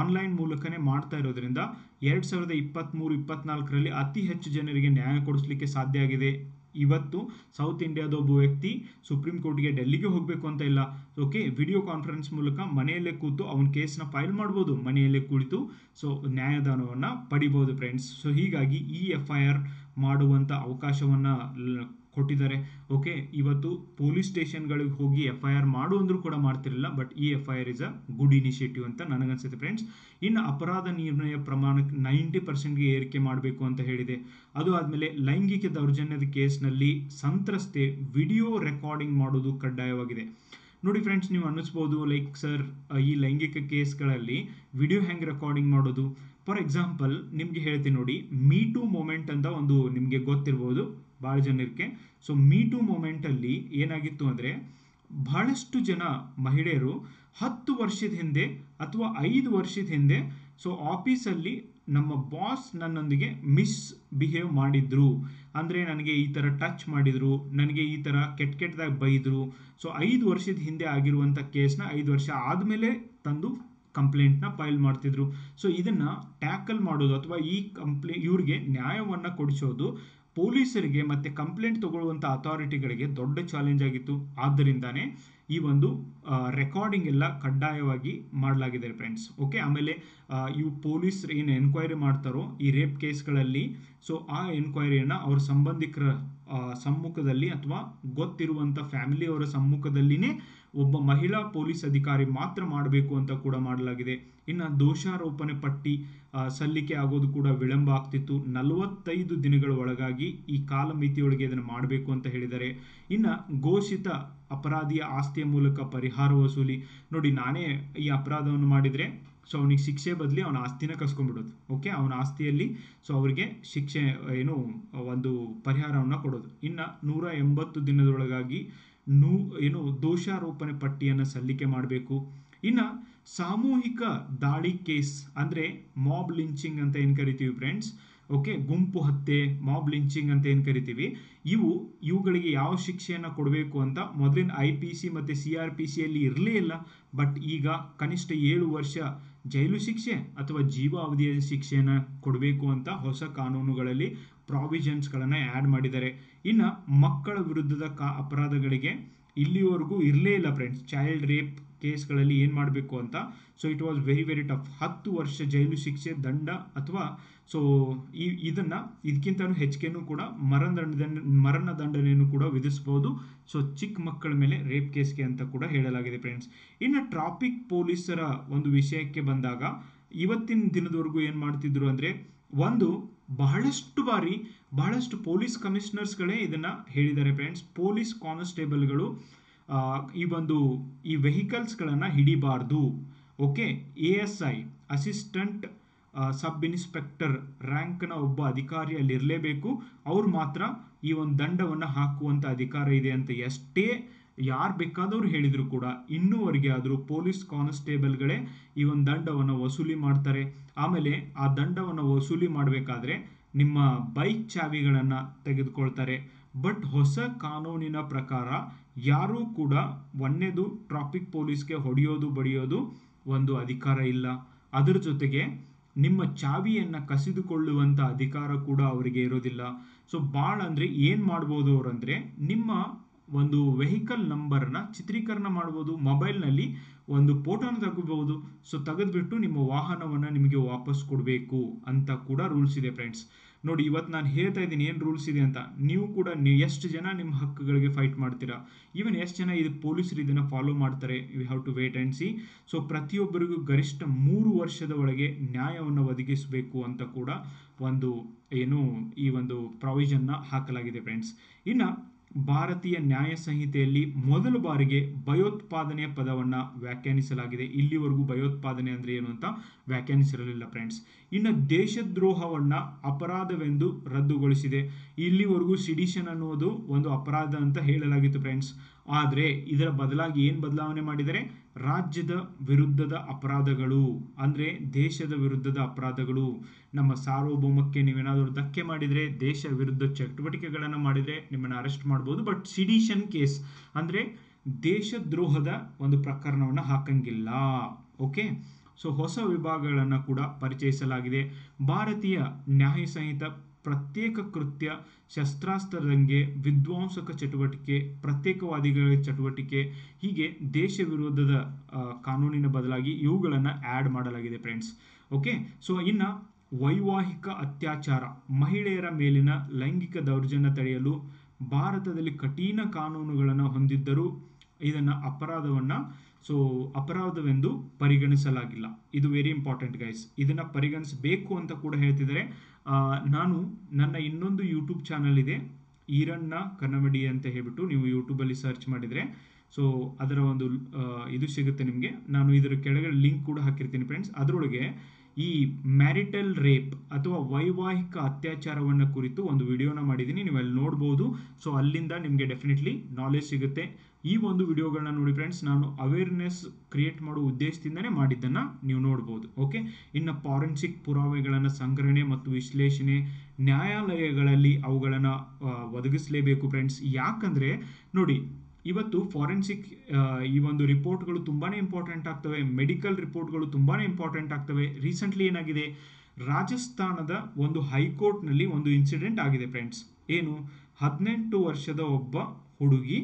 S1: ಆನ್ಲೈನ್ ಮೂಲಕನೇ ಮಾಡ್ತಾ ಇರೋದ್ರಿಂದ 2023-24 ಅತಿ ಹೆಚ್ಚು ಜನರಿಗೆ ನ್ಯಾಯ ಕೊಡಿಸ್ಲಿಕ್ಕೆ ಸಾಧ್ಯ ಆಗಿದೆ. ಇವತ್ತು ಸೌತ್ ಇಂಡಿಯಾದ ಒಬ್ಬ ವ್ಯಕ್ತಿ ಸುಪ್ರೀಂ ಕೋರ್ಟ್ಗೆ ಡೆಲ್ಲಿಗೆ ಹೋಗಬೇಕು ಅಂತ ಇಲ್ಲ. ಓಕೆ, ವಿಡಿಯೋ ಕಾನ್ಫರೆನ್ಸ್ ಮೂಲಕ ಮನೆಯಲ್ಲೇ ಕೂತು ಅವನ ಕೇಸ್ನ ಫೈಲ್ ಮಾಡ್ಬೋದು, ಮನೆಯಲ್ಲೇ ಕುಳಿತು ಸೊ ನ್ಯಾಯದಾನವನ್ನು ಪಡಿಬೋದು ಫ್ರೆಂಡ್ಸ್. ಸೊ ಹೀಗಾಗಿ ಈ FIR ಮಾಡುವಂಥ ಅವಕಾಶವನ್ನು ಕೊಟ್ಟಿದ್ದಾರೆ. ಓಕೆ, ಇವತ್ತು ಪೊಲೀಸ್ ಸ್ಟೇಷನ್ಗಳಿಗೆ ಹೋಗಿ FIR ಮಾಡು ಅಂದರೂ ಕೂಡ ಮಾಡ್ತಿರಲಿಲ್ಲ, ಬಟ್ ಈ FIR is a good initiative ಅಂತ ನನಗನ್ಸುತ್ತೆ ಫ್ರೆಂಡ್ಸ್. ಇನ್ನು ಅಪರಾಧ ನಿರ್ಣಯ ಪ್ರಮಾಣಕ್ಕೆ 90%ಗೆ ಏರಿಕೆ ಮಾಡಬೇಕು ಅಂತ ಹೇಳಿದೆ. ಅದು ಆದಮೇಲೆ ಲೈಂಗಿಕ ದೌರ್ಜನ್ಯದ ಕೇಸ್ನಲ್ಲಿ ಸಂತ್ರಸ್ತೆ ವಿಡಿಯೋ ರೆಕಾರ್ಡಿಂಗ್ ಮಾಡೋದು ಕಡ್ಡಾಯವಾಗಿದೆ. ನೋಡಿ ಫ್ರೆಂಡ್ಸ್, ನೀವು ಅನ್ನಿಸ್ಬೋದು ಲೈಕ್ ಸರ್, ಈ ಲೈಂಗಿಕ ಕೇಸ್ಗಳಲ್ಲಿ ವಿಡಿಯೋ ಹೆಂಗೆ ರೆಕಾರ್ಡಿಂಗ್ ಮಾಡೋದು? ಫಾರ್ ಎಕ್ಸಾಂಪಲ್ ನಿಮಗೆ ಹೇಳ್ತೀನಿ ನೋಡಿ, ಮೀ ಟೂ ಮೂಮೆಂಟ್ ಅಂತ ಒಂದು ನಿಮಗೆ ಗೊತ್ತಿರ್ಬೋದು ಭಾಳ ಜನಕ್ಕೆ. ಸೊ ಮೀ ಟೂ ಮೂಮೆಂಟಲ್ಲಿ ಏನಾಗಿತ್ತು ಅಂದರೆ, ಬಹಳಷ್ಟು ಜನ ಮಹಿಳೆಯರು 10 ವರ್ಷದ ಹಿಂದೆ ಅಥವಾ 5 ವರ್ಷದ ಹಿಂದೆ ಸೊ ಆಫೀಸಲ್ಲಿ ನಮ್ಮ ಬಾಸ್ ನನ್ನೊಂದಿಗೆ ಮಿಸ್ಬಿಹೇವ್ ಮಾಡಿದ್ರು, ಅಂದರೆ ನನಗೆ ಈ ಥರ ಟಚ್ ಮಾಡಿದರು, ನನಗೆ ಈ ಥರ ಕೆಟ್ಟದಾಗಿ ಬೈದರು. ಸೊ 5 ವರ್ಷದ ಹಿಂದೆ ಆಗಿರುವಂಥ ಕೇಸ್ನ 5 ವರ್ಷ ಆದಮೇಲೆ ತಂದು ಕಂಪ್ಲೇಂಟ್ನ ಫೈಲ್ ಮಾಡ್ತಿದ್ರು. ಸೊ ಇದನ್ನು ಟ್ಯಾಕಲ್ ಮಾಡೋದು ಅಥವಾ ಈ ಇವ್ರಿಗೆ ನ್ಯಾಯವನ್ನು ಕೊಡಿಸೋದು ಪೊಲೀಸರಿಗೆ ಮತ್ತು ಕಂಪ್ಲೇಂಟ್ ತಗೊಳ್ಳುವಂಥ ಅಥಾರಿಟಿಗಳಿಗೆ ದೊಡ್ಡ ಚಾಲೆಂಜ್ ಆಗಿತ್ತು. ಆದ್ದರಿಂದಾನೇ ಈ ಒಂದು ರೆಕಾರ್ಡಿಂಗ್ ಎಲ್ಲ ಕಡ್ಡಾಯವಾಗಿ ಮಾಡಲಾಗಿದೆ ಫ್ರೆಂಡ್ಸ್. ಓಕೆ, ಆಮೇಲೆ ಇವು ಪೊಲೀಸರು ಏನು ಎನ್ಕ್ವೈರಿ ಮಾಡ್ತಾರೋ ಈ ರೇಪ್ ಕೇಸ್ಗಳಲ್ಲಿ, ಸೊ ಆ ಎನ್ಕ್ವೈರಿಯನ್ನು ಅವ್ರ ಸಂಬಂಧಿಕರ ಸಮ್ಮುಖದಲ್ಲಿ ಅಥವಾ ಗೊತ್ತಿರುವಂಥ ಫ್ಯಾಮಿಲಿಯವರ ಸಮ್ಮುಖದಲ್ಲಿನೇ ಒಬ್ಬ ಮಹಿಳಾ ಪೊಲೀಸ್ ಅಧಿಕಾರಿ ಮಾತ್ರ ಮಾಡಬೇಕು ಅಂತ ಕೂಡ ಮಾಡಲಾಗಿದೆ. ಇನ್ನು ದೋಷಾರೋಪಣೆ ಪಟ್ಟಿ ಸಲ್ಲಿಕೆ ಆಗೋದು ಕೂಡ ವಿಳಂಬ ಆಗ್ತಿತ್ತು. 45 ದಿನಗಳ ಒಳಗಾಗಿ ಈ ಕಾಲಮಿತಿಯೊಳಗೆ ಇದನ್ನು ಮಾಡಬೇಕು ಅಂತ ಹೇಳಿದ್ದಾರೆ. ಇನ್ನು ಘೋಷಿತ ಅಪರಾಧಿಯ ಆಸ್ತಿಯ ಮೂಲಕ ಪರಿಹಾರ ವಸೂಲಿ. ನೋಡಿ, ನಾನೇ ಈ ಅಪರಾಧವನ್ನು ಮಾಡಿದರೆ ಸೊ ಅವನಿಗೆ ಶಿಕ್ಷೆ ಬದಲಿ ಅವನ ಆಸ್ತಿನ ಕಸ್ಕೊಂಡ್ಬಿಡೋದು. ಓಕೆ, ಅವನ ಆಸ್ತಿಯಲ್ಲಿ ಸೊ ಅವರಿಗೆ ಶಿಕ್ಷೆ ಏನು ಒಂದು ಪರಿಹಾರವನ್ನು ಕೊಡೋದು. ಇನ್ನು 180 ದಿನದೊಳಗಾಗಿ ದೋಷಾರೋಪಣೆ ಪಟ್ಟಿಯನ್ನು ಸಲ್ಲಿಕೆ ಮಾಡಬೇಕು. ಇನ್ನು ಸಾಮೂಹಿಕ ದಾಳಿ ಕೇಸ್ ಅಂದರೆ ಮಾಬ್ ಲಿಂಚಿಂಗ್ ಅಂತ ಏನು ಕರಿತೀವಿ ಫ್ರೆಂಡ್ಸ್. ಓಕೆ, ಗುಂಪು ಹತ್ಯೆ, ಮಾಬ್ ಲಿಂಚಿಂಗ್ ಅಂತ ಏನು ಕರಿತೀವಿ, ಇವುಗಳಿಗೆ ಯಾವ ಶಿಕ್ಷೆಯನ್ನು ಕೊಡಬೇಕು ಅಂತ ಮೊದಲಿನ IPC ಮತ್ತು CRPCಯಲ್ಲಿ ಇರಲೇ ಇಲ್ಲ. ಬಟ್ ಈಗ ಕನಿಷ್ಠ 7 ವರ್ಷ ಜೈಲು ಶಿಕ್ಷೆ ಅಥವಾ ಜೀವಾವಧಿಯ ಶಿಕ್ಷೆಯನ್ನು ಕೊಡಬೇಕು ಅಂತ ಹೊಸ ಕಾನೂನುಗಳಲ್ಲಿ ಪ್ರಾವಿಷನ್ಸ್ಗಳನ್ನು ಆ್ಯಡ್ ಮಾಡಿದ್ದಾರೆ. ಇನ್ನು ಮಕ್ಕಳ ವಿರುದ್ಧದ ಅಪರಾಧಗಳಿಗೆ ಇಲ್ಲಿವರೆಗೂ ಇರಲೇ ಇಲ್ಲ ಫ್ರೆಂಡ್ಸ್. ಚೈಲ್ಡ್ ರೇಪ್ ಕೇಸ್ಗಳಲ್ಲಿ ಏನು ಮಾಡಬೇಕು ಅಂತ, so it was very very tough. 10 ವರ್ಷ ಜೈಲು ಶಿಕ್ಷೆ, ದಂಡ ಅಥವಾ ಸೊ ಇದಕ್ಕಿಂತಲೂ ಹೆಚ್ಚಿಗೆನೂ ಕೂಡ ಮರಣ ದಂಡನೆಯನ್ನು ಕೂಡ ವಿಧಿಸಬಹುದು. ಸೊ ಚಿಕ್ಕ ಮಕ್ಕಳ ಮೇಲೆ ರೇಪ್ ಕೇಸ್ಗೆ ಅಂತ ಕೂಡ ಹೇಳಲಾಗಿದೆ ಫ್ರೆಂಡ್ಸ್. ಇನ್ನು ಟ್ರಾಫಿಕ್ ಪೊಲೀಸರ ಒಂದು ವಿಷಯಕ್ಕೆ ಬಂದಾಗ ಇವತ್ತಿನ ದಿನದವರೆಗೂ ಏನು ಮಾಡ್ತಿದ್ರು ಅಂದರೆ, ಬಹಳಷ್ಟು ಪೊಲೀಸ್ ಕಮಿಷನರ್ಸ್ಗಳೇ ಇದನ್ನು ಹೇಳಿದ್ದಾರೆ ಫ್ರೆಂಡ್ಸ್. ಪೊಲೀಸ್ ಕಾನ್ಸ್ಟೇಬಲ್ಗಳು ಈ ವೆಹಿಕಲ್ಸ್ಗಳನ್ನು ಹಿಡಿಬಾರ್ದು. Okay, ASI assistant sub inspector ರ್ಯಾಂಕ್ನ ಒಬ್ಬ ಅಧಿಕಾರಿ ಅಲ್ಲಿ ಇರಲೇಬೇಕು. ಅವ್ರು ಮಾತ್ರ ಈ ಒಂದು ದಂಡವನ್ನು ಹಾಕುವಂಥ ಅಧಿಕಾರ ಇದೆ ಅಂತ ಎಷ್ಟೇ ಯಾರು ಬೇಕಾದವರು ಹೇಳಿದ್ರು ಕೂಡ ಇನ್ನೂವರೆಗೆ ಆದರೂ ಪೊಲೀಸ್ ಕಾನ್ಸ್ಟೇಬಲ್ಗಳೇ ಈ ಒಂದು ದಂಡವನ್ನು ವಸೂಲಿ ಮಾಡ್ತಾರೆ. ಆಮೇಲೆ ಆ ದಂಡವನ್ನು ವಸೂಲಿ ಮಾಡಬೇಕಾದ್ರೆ ನಿಮ್ಮ ಬೈಕ್ ಚಾವಿಗಳನ್ನು ತೆಗೆದುಕೊಳ್ತಾರೆ. ಬಟ್ ಹೊಸ ಕಾನೂನಿನ ಪ್ರಕಾರ ಯಾರೂ ಕೂಡ ಒಂದೇದು ಟ್ರಾಫಿಕ್ ಪೊಲೀಸ್ಗೆ ಹೊಡೆಯೋದು ಬಡಿಯೋದು ಒಂದು ಅಧಿಕಾರ ಇಲ್ಲ. ಅದರ ಜೊತೆಗೆ ನಿಮ್ಮ ಚಾವಿಯನ್ನು ಕಸಿದುಕೊಳ್ಳುವಂಥ ಅಧಿಕಾರ ಕೂಡ ಅವರಿಗೆ ಇರೋದಿಲ್ಲ. ಸೊ ಭಾಳ ಅಂದರೆ ಏನು ಮಾಡ್ಬೋದು ಅವರಂದರೆ, ನಿಮ್ಮ ಒಂದು ವೆಹಿಕಲ್ ನಂಬರ್ನ ಚಿತ್ರೀಕರಣ ಮಾಡ್ಬೋದು, ಮೊಬೈಲ್ನಲ್ಲಿ ಒಂದು ಫೋಟೋನ ತೆಗಿಬಹುದು. ಸೊ ತೆಗೆದ್ಬಿಟ್ಟು ನಿಮ್ಮ ವಾಹನವನ್ನು ನಿಮಗೆ ವಾಪಸ್ ಕೊಡಬೇಕು ಅಂತ ಕೂಡ ರೂಲ್ಸ್ ಇದೆ ಫ್ರೆಂಡ್ಸ್. ನೋಡಿ, ಇವತ್ತು ನಾನು ಹೇಳ್ತಾ ಇದ್ದೀನಿ ಏನು ರೂಲ್ಸ್ ಇದೆ ಅಂತ. ನೀವು ಕೂಡ ಎಷ್ಟು ಜನ ನಿಮ್ಮ ಹಕ್ಕುಗಳಿಗೆ ಫೈಟ್ ಮಾಡ್ತೀರಾ, ಈವನ್ ಎಷ್ಟು ಜನ ಇದು ಪೊಲೀಸರು ಇದನ್ನು ಫಾಲೋ ಮಾಡ್ತಾರೆ, you have to wait and see. So ಪ್ರತಿಯೊಬ್ಬರಿಗೂ ಗರಿಷ್ಠ 3 ವರ್ಷದ ಒಳಗೆ ನ್ಯಾಯವನ್ನು ಒದಗಿಸಬೇಕು ಅಂತ ಕೂಡ ಈ ಒಂದು ಪ್ರಾವಿಷನ್ನ ಹಾಕಲಾಗಿದೆ ಫ್ರೆಂಡ್ಸ್. ಇನ್ನು ಭಾರತೀಯ ನ್ಯಾಯ ಸಂಹಿತೆಯಲ್ಲಿ ಮೊದಲ ಬಾರಿಗೆ ಭಯೋತ್ಪಾದನೆಯ ಪದವನ್ನು ವ್ಯಾಖ್ಯಾನಿಸಲಾಗಿದೆ. ಇಲ್ಲಿವರೆಗೂ ಭಯೋತ್ಪಾದನೆ ಅಂದರೆ ಏನು ಅಂತ ವ್ಯಾಖ್ಯಾನಿಸಿರಲಿಲ್ಲ ಫ್ರೆಂಡ್ಸ್. ಇನ್ನು ದೇಶದ್ರೋಹವನ್ನು ಅಪರಾಧವೆಂದು ರದ್ದುಗೊಳಿಸಿದೆ. ಇಲ್ಲಿವರೆಗೂ ಸಿಡಿಷನ್ ಅನ್ನೋದು ಒಂದು ಅಪರಾಧ ಅಂತ ಹೇಳಲಾಗಿತ್ತು ಫ್ರೆಂಡ್ಸ್. ಆದರೆ ಇದರ ಬದಲಾಗಿ ಏನು ಬದಲಾವಣೆ ಮಾಡಿದರೆ, ರಾಜ್ಯದ ವಿರುದ್ಧದ ಅಪರಾಧಗಳು ಅಂದರೆ ದೇಶದ ವಿರುದ್ಧದ ಅಪರಾಧಗಳು, ನಮ್ಮ ಸಾರ್ವಭೌಮಕ್ಕೆ ನೀವೇನಾದರೂ ಧಕ್ಕೆ ಮಾಡಿದರೆ, ದೇಶ ವಿರುದ್ಧ ಚಟುವಟಿಕೆಗಳನ್ನು ಮಾಡಿದರೆ ನಿಮ್ಮನ್ನು ಅರೆಸ್ಟ್ ಮಾಡ್ಬೋದು. ಬಟ್ ಸಿಡಿಷನ್ ಕೇಸ್ ಅಂದರೆ ದೇಶದ್ರೋಹದ ಒಂದು ಪ್ರಕರಣವನ್ನು ಹಾಕಂಗಿಲ್ಲ. ಓಕೆ, ಸೊ ಹೊಸ ವಿಭಾಗಗಳನ್ನು ಕೂಡ ಪರಿಚಯಿಸಲಾಗಿದೆ. ಭಾರತೀಯ ನ್ಯಾಯ ಸಂಹಿತ ಪ್ರತ್ಯೇಕ ಕೃತ್ಯ, ಶಸ್ತ್ರಾಸ್ತ್ರ ದಂಗೆ, ವಿಧ್ವಂಸಕ ಚಟುವಟಿಕೆ, ಪ್ರತ್ಯೇಕವಾದಿಗಳ ಚಟುವಟಿಕೆ, ಹೀಗೆ ದೇಶ ವಿರೋಧದ ಕಾನೂನಿನ ಬದಲಾಗಿ ಇವುಗಳನ್ನು ಆ್ಯಡ್ ಮಾಡಲಾಗಿದೆ ಫ್ರೆಂಡ್ಸ್. ಓಕೆ, ಸೊ ಇನ್ನು ವೈವಾಹಿಕ ಅತ್ಯಾಚಾರ, ಮಹಿಳೆಯರ ಮೇಲಿನ ಲೈಂಗಿಕ ದೌರ್ಜನ್ಯ ತಡೆಯಲು ಭಾರತದಲ್ಲಿ ಕಠಿಣ ಕಾನೂನುಗಳನ್ನು ಹೊಂದಿದ್ದರೂ ಇದನ್ನು ಅಪರಾಧವೆಂದು ಪರಿಗಣಿಸಲಾಗಿಲ್ಲ. ಇದು ವೆರಿ ಇಂಪಾರ್ಟೆಂಟ್ ಗೈಸ್. ಇದನ್ನು ಪರಿಗಣಿಸಬೇಕು ಅಂತ ಕೂಡ ಹೇಳ್ತಿದ್ದಾರೆ. ನಾನು ನನ್ನ ಇನ್ನೊಂದು ಯೂಟ್ಯೂಬ್ ಚಾನಲ್ ಇದೆ, ಈರಣ್ಣ ಕನ್ನಮಡಿ ಅಂತ ಹೇಳ್ಬಿಟ್ಟು ನೀವು ಯೂಟ್ಯೂಬಲ್ಲಿ ಸರ್ಚ್ ಮಾಡಿದರೆ ಸೊ ಅದರ ಒಂದು ಇದು ಸಿಗುತ್ತೆ ನಿಮಗೆ. ನಾನು ಇದರ ಕೆಳಗಡೆ ಲಿಂಕ್ ಕೂಡ ಹಾಕಿರ್ತೀನಿ ಫ್ರೆಂಡ್ಸ್. ಅದರೊಳಗೆ ಈ ಮ್ಯಾರಿಟಲ್ ರೇಪ್ ಅಥವಾ ವೈವಾಹಿಕ ಅತ್ಯಾಚಾರವನ್ನು ಕುರಿತು ಒಂದು ವಿಡಿಯೋನ ಮಾಡಿದ್ದೀನಿ, ನೀವು ಅಲ್ಲಿ ನೋಡ್ಬೋದು. ಸೊ ಅಲ್ಲಿಂದ ನಿಮಗೆ ಡೆಫಿನೆಟ್ಲಿ ನಾಲೆಜ್ ಸಿಗುತ್ತೆ. ಈ ಒಂದು ವಿಡಿಯೋಗಳನ್ನ ನೋಡಿ ಫ್ರೆಂಡ್ಸ್, ನಾನು ಅವೇರ್ನೆಸ್ ಕ್ರಿಯೇಟ್ ಮಾಡುವ ಉದ್ದೇಶದಿಂದನೇ ಮಾಡಿದ್ದನ್ನು ನೀವು ನೋಡ್ಬೋದು. ಓಕೆ, ಇನ್ನು ಫಾರೆನ್ಸಿಕ್ ಪುರಾವೆಗಳನ್ನು ಸಂಗ್ರಹಣೆ ಮತ್ತು ವಿಶ್ಲೇಷಣೆ, ನ್ಯಾಯಾಲಯಗಳಲ್ಲಿ ಅವುಗಳನ್ನು ಒದಗಿಸಲೇಬೇಕು ಫ್ರೆಂಡ್ಸ್. ಯಾಕಂದರೆ ನೋಡಿ, ಇವತ್ತು ಫಾರೆನ್ಸಿಕ್ ಈ ಒಂದು ರಿಪೋರ್ಟ್ಗಳು ತುಂಬಾ ಇಂಪಾರ್ಟೆಂಟ್ ಆಗ್ತವೆ, ಮೆಡಿಕಲ್ ರಿಪೋರ್ಟ್ಗಳು ತುಂಬಾ ಇಂಪಾರ್ಟೆಂಟ್ ಆಗ್ತವೆ. ರೀಸೆಂಟ್ಲಿ ಏನಾಗಿದೆ, ರಾಜಸ್ಥಾನದ ಒಂದು ಹೈಕೋರ್ಟ್ನಲ್ಲಿ ಒಂದು ಇನ್ಸಿಡೆಂಟ್ ಆಗಿದೆ ಫ್ರೆಂಡ್ಸ್. ಏನು, 18 ವರ್ಷದ ಒಬ್ಬ ಹುಡುಗಿ